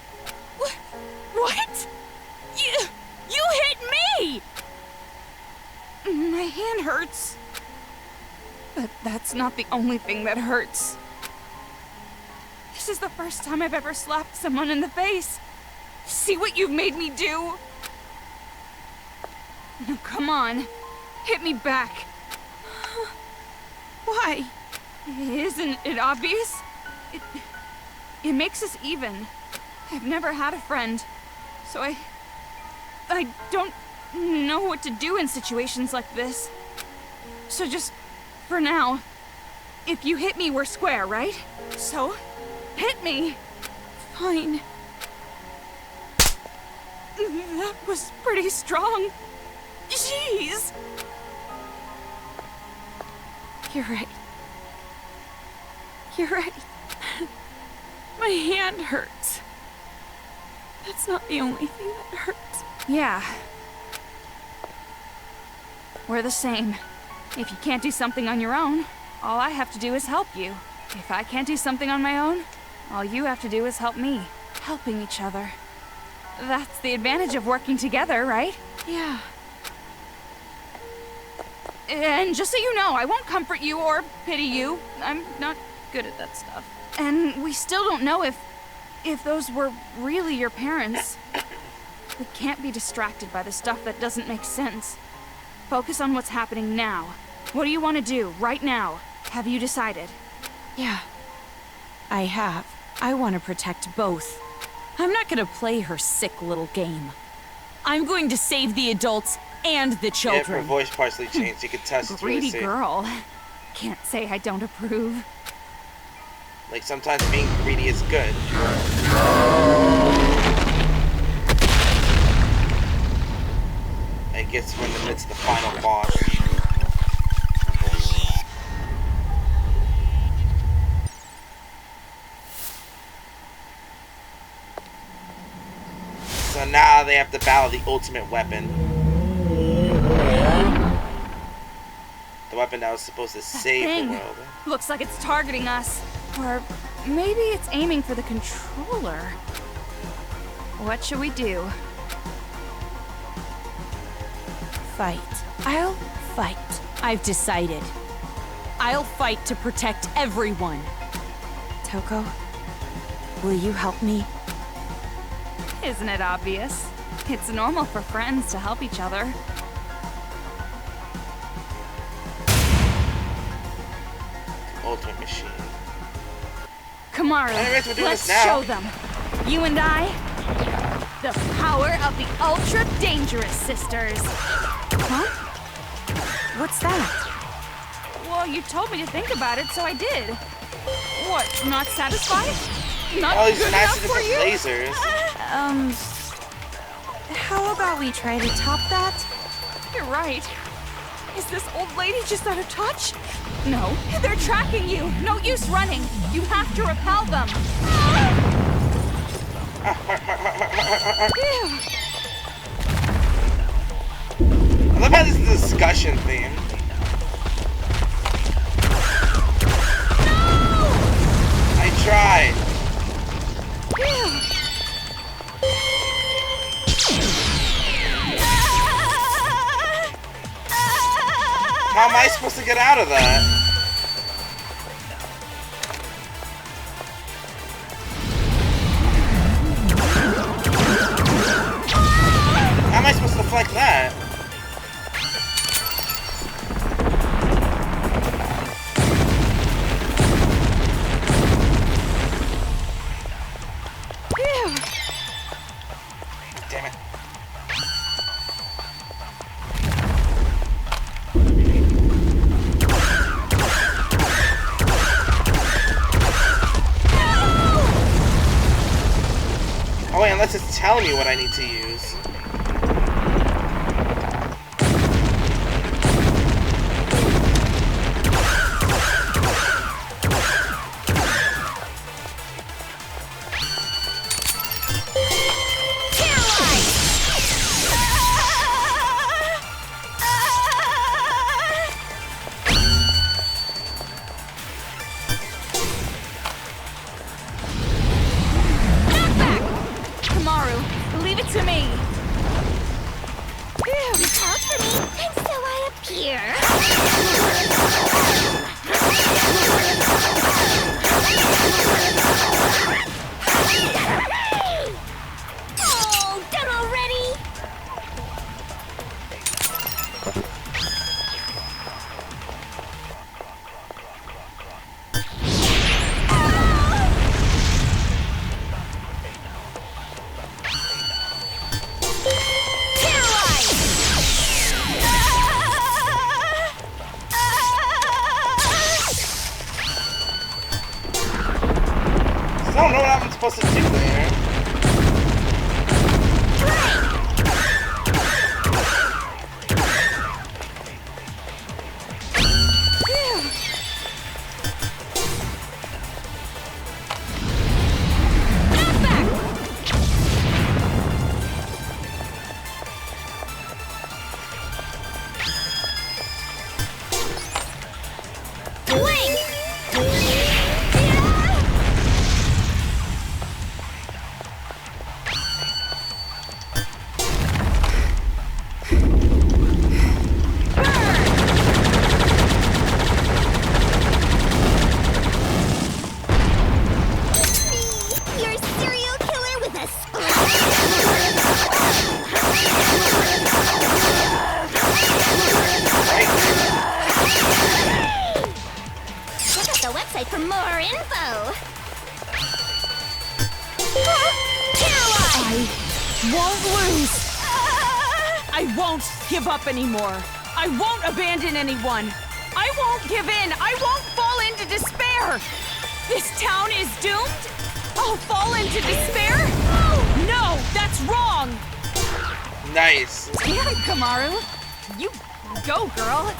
What? You hit me! My hand hurts. But that's not the only thing that hurts. This is the first time I've ever slapped someone in the face. See what you've made me do? Now come on. Hit me back. Why? Isn't it obvious? It makes us even. I've never had a friend, so I don't know what to do in situations like this. So just For now. If you hit me, we're square, right? So, hit me. Fine. That was pretty strong. Jeez. You're right. You're right. My hand hurts. That's not the only thing that hurts. Yeah. We're the same. If you can't do something on your own, all I have to do is help you. If I can't do something on my own, all you have to do is help me. Helping each other. That's the advantage of working together, right? Yeah. And just so you know, I won't comfort you or pity you. I'm not good at that stuff. And we still don't know if those were really your parents. We can't be distracted by the stuff that doesn't make sense. Focus on what's happening now. What do you want to do, right now? Have you decided? Yeah. I have. I want to protect both. I'm not gonna play her sick little game. I'm going to save the adults and the Yeah, children. her voice partially changed. You could test it's really Greedy safe. girl. Can't say I don't approve. Like, sometimes being greedy is good. I guess we're in the midst of the final boss. So now they have to battle the ultimate weapon. The weapon that was supposed to save thing. the world. Looks like it's targeting us. Or maybe it's aiming for the controller. What should we do? Fight. I'll fight. I've decided. I'll fight to protect everyone. Toko, will you help me? Isn't it obvious? It's normal for friends to help each other. Ultimate machine. Kamaru, Anyways, we're doing let's this now. show them. You and I, the power of the Ultra Dangerous Sisters. Huh? What's that? Well, you told me to think about it, so I did. What, not satisfied? Not All these good fancy enough for different you? lasers. How about we try to top that? You're right. Is this old lady just out of touch? No, they're tracking you. No use running. You have to repel them. Ew. I love how this is a discussion theme. No! I tried. Ew. How am I supposed to get out of that? How am I supposed to deflect that? Ew. Damn it. Oh wait, unless it's telling me what I need to use. Kamaru, leave it to me. don't know what I'm supposed to do there. For more info. I won't lose. I won't give up anymore. I won't abandon anyone. I won't give in. I won't fall into despair. This town is doomed? I'll fall into despair? No, that's wrong. Nice. Damn, Kamaru. You go, girl.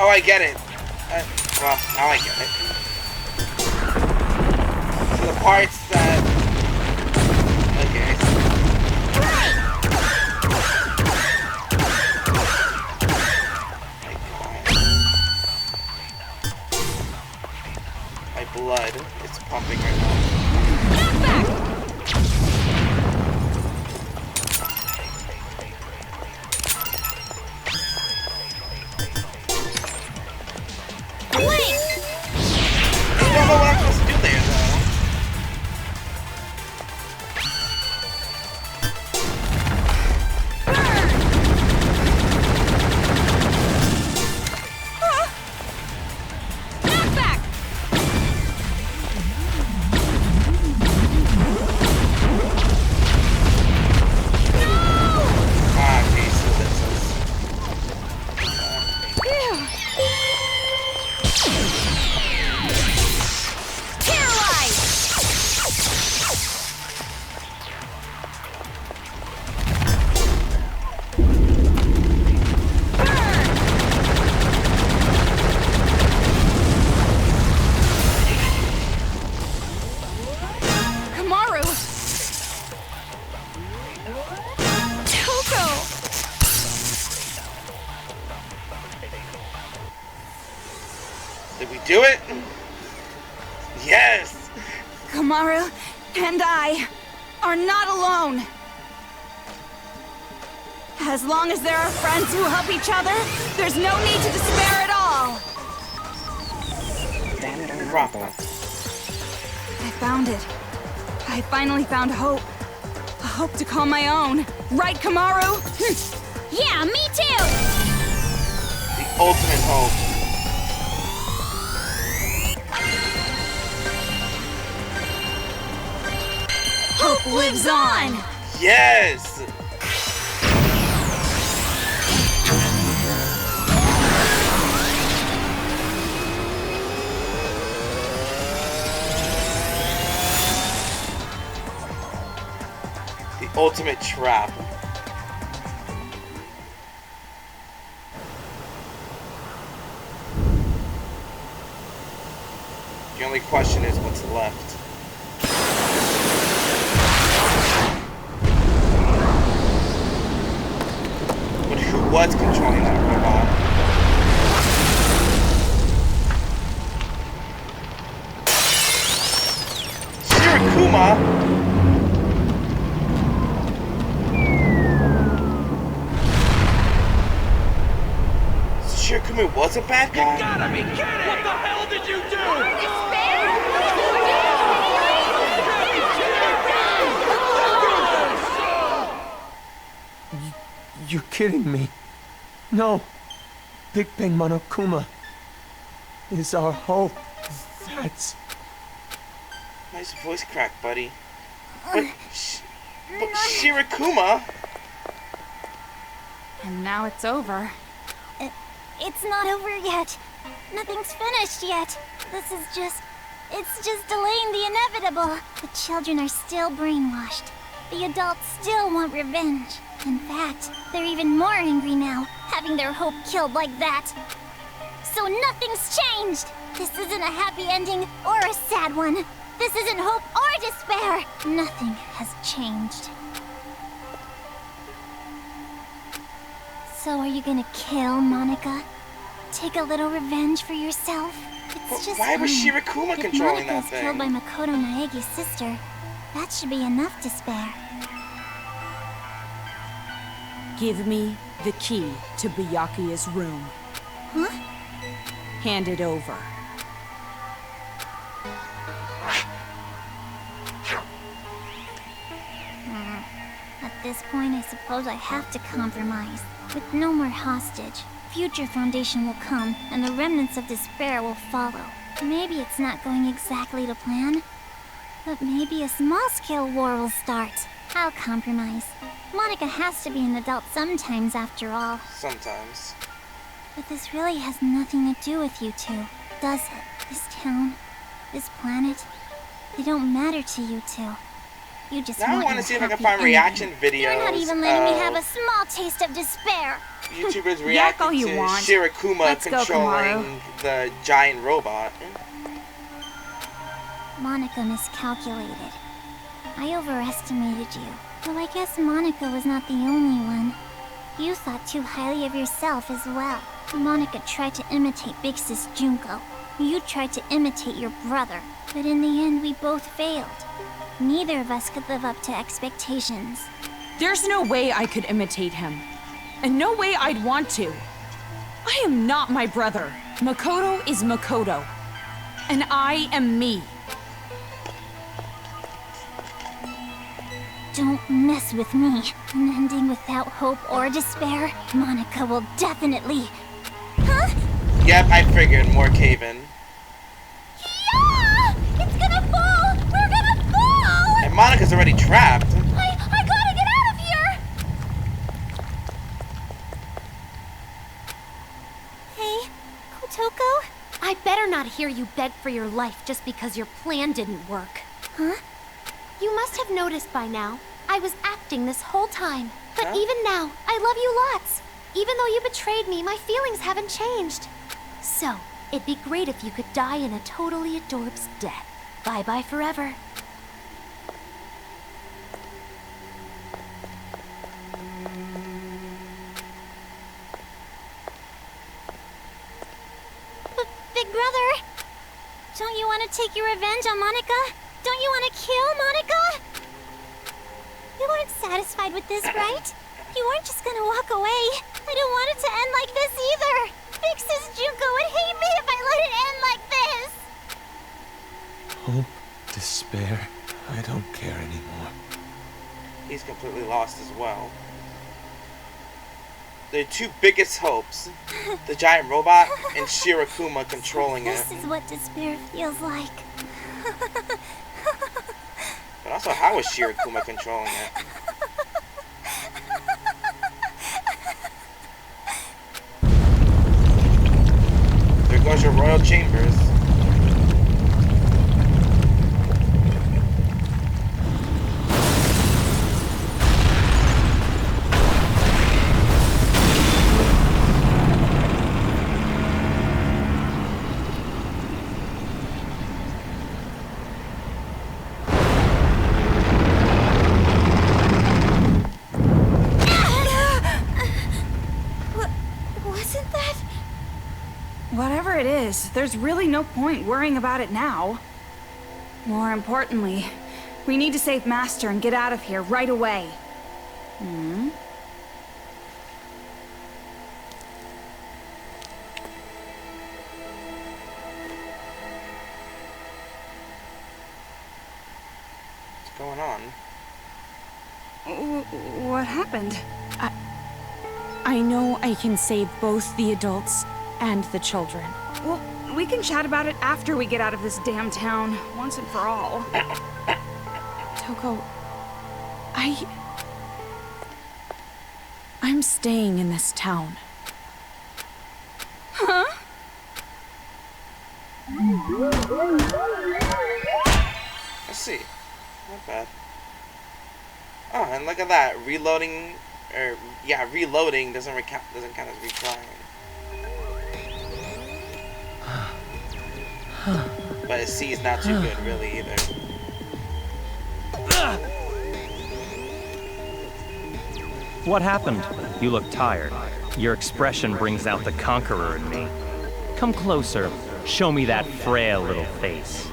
Oh, I get it. Well, now I get it. So the parts that... Okay, I see. My blood is pumping right now. Did we do it? Yes! Kamaru and I are not alone. As long as there are friends who help each other, there's no need to despair at all. Danganronpa. I found it. I finally found hope. A hope to call my own. Right, Kamaru? Yeah, me too! The ultimate hope. Hope lives on! Yes! The ultimate trap. The only question is what's left. But who was controlling that robot? Shirakuma? Shirakuma was a bad guy? You gotta be kidding! What the hell did you do? You're kidding me. No. Big Bang Monokuma is our hope. That's... Nice voice crack, buddy. But Shirakuma? And now it's over. It's not over yet. Nothing's finished yet. It's just delaying the inevitable. The children are still brainwashed. The adults still want revenge. In fact, they're even more angry now, having their hope killed like that. So nothing's changed. This isn't a happy ending or a sad one. This isn't hope or despair. Nothing has changed. So are you gonna kill Monaca? Take a little revenge for yourself? It's just why was fine. Shirakuma controlling that If Monaca is thing? killed by Makoto Naegi's sister, that should be enough to spare. Give me the key to Byakuya's room. Huh? Hand it over. At this point, I suppose I have to compromise. With no more hostage, future foundation will come, and the remnants of despair will follow. Maybe it's not going exactly to plan, but maybe a small-scale war will start. I'll compromise. Monaca has to be an adult sometimes, after all. Sometimes. But this really has nothing to do with you two, does it? This town, this planet, they don't matter to you two. You just Now I want to see if I can find reaction videos. You're not even letting me have a small taste of despair. YouTubers Yak reacting all you to want. Shirakuma Let's go, controlling the giant robot. Monaca miscalculated. I overestimated you. Well, I guess Monaca was not the only one. You thought too highly of yourself as well. Monaca tried to imitate Big Sis Junko. You tried to imitate your brother. But in the end, we both failed. Neither of us could live up to expectations. There's no way I could imitate him. And no way I'd want to. I am not my brother. Makoto is Makoto. And I am me. Don't mess with me. An ending without hope or despair, Monaca will definitely... Huh? Yep, I figured. More cave-in. Yeah! It's gonna fall! We're gonna fall! And Monica's already trapped. I gotta get out of here! Hey, Kotoko? I better not hear you beg for your life just because your plan didn't work. Huh? You must have noticed by now. I was acting this whole time. But Huh? even now, I love you lots. Even though you betrayed me, my feelings haven't changed. So, it'd be great if you could die in a totally adorbs death. Bye-bye forever. Big brother! Don't you want to take your revenge on Monaca? Don't you want to kill Monaca? You weren't satisfied with this, right? You weren't just gonna walk away. I don't want it to end like this either. Big Sis Junko would hate me if I let it end like this. Hope, despair, I don't care anymore. He's completely lost as well. The two biggest hopes. The giant robot and Shirakuma controlling it. This is what despair feels like. But also, how is Shirakuma controlling it? There goes your royal chambers. Whatever it is, there's really no point worrying about it now. More importantly, we need to save Master and get out of here right away. Hmm? What's going on? What happened? I know I can save both the adults and the children. Well, we can chat about it after we get out of this damn town, once and for all. Toko, I'm staying in this town. Huh? Let's see. Not bad. Oh, and look at that. Reloading, reloading doesn't count as retrying. But his C is not too good, really, either. What happened? You look tired. Your expression brings out the conqueror in me. Come closer. Show me that frail little face.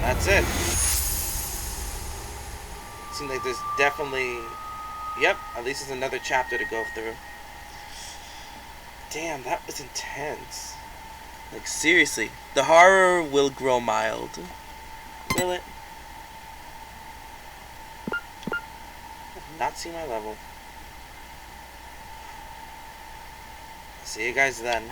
That's it. Seems like there's definitely... Yep, at least there's another chapter to go through. Damn, that was intense. Like, seriously. The horror will grow mild. Will it? I have not seen my level. See you guys then.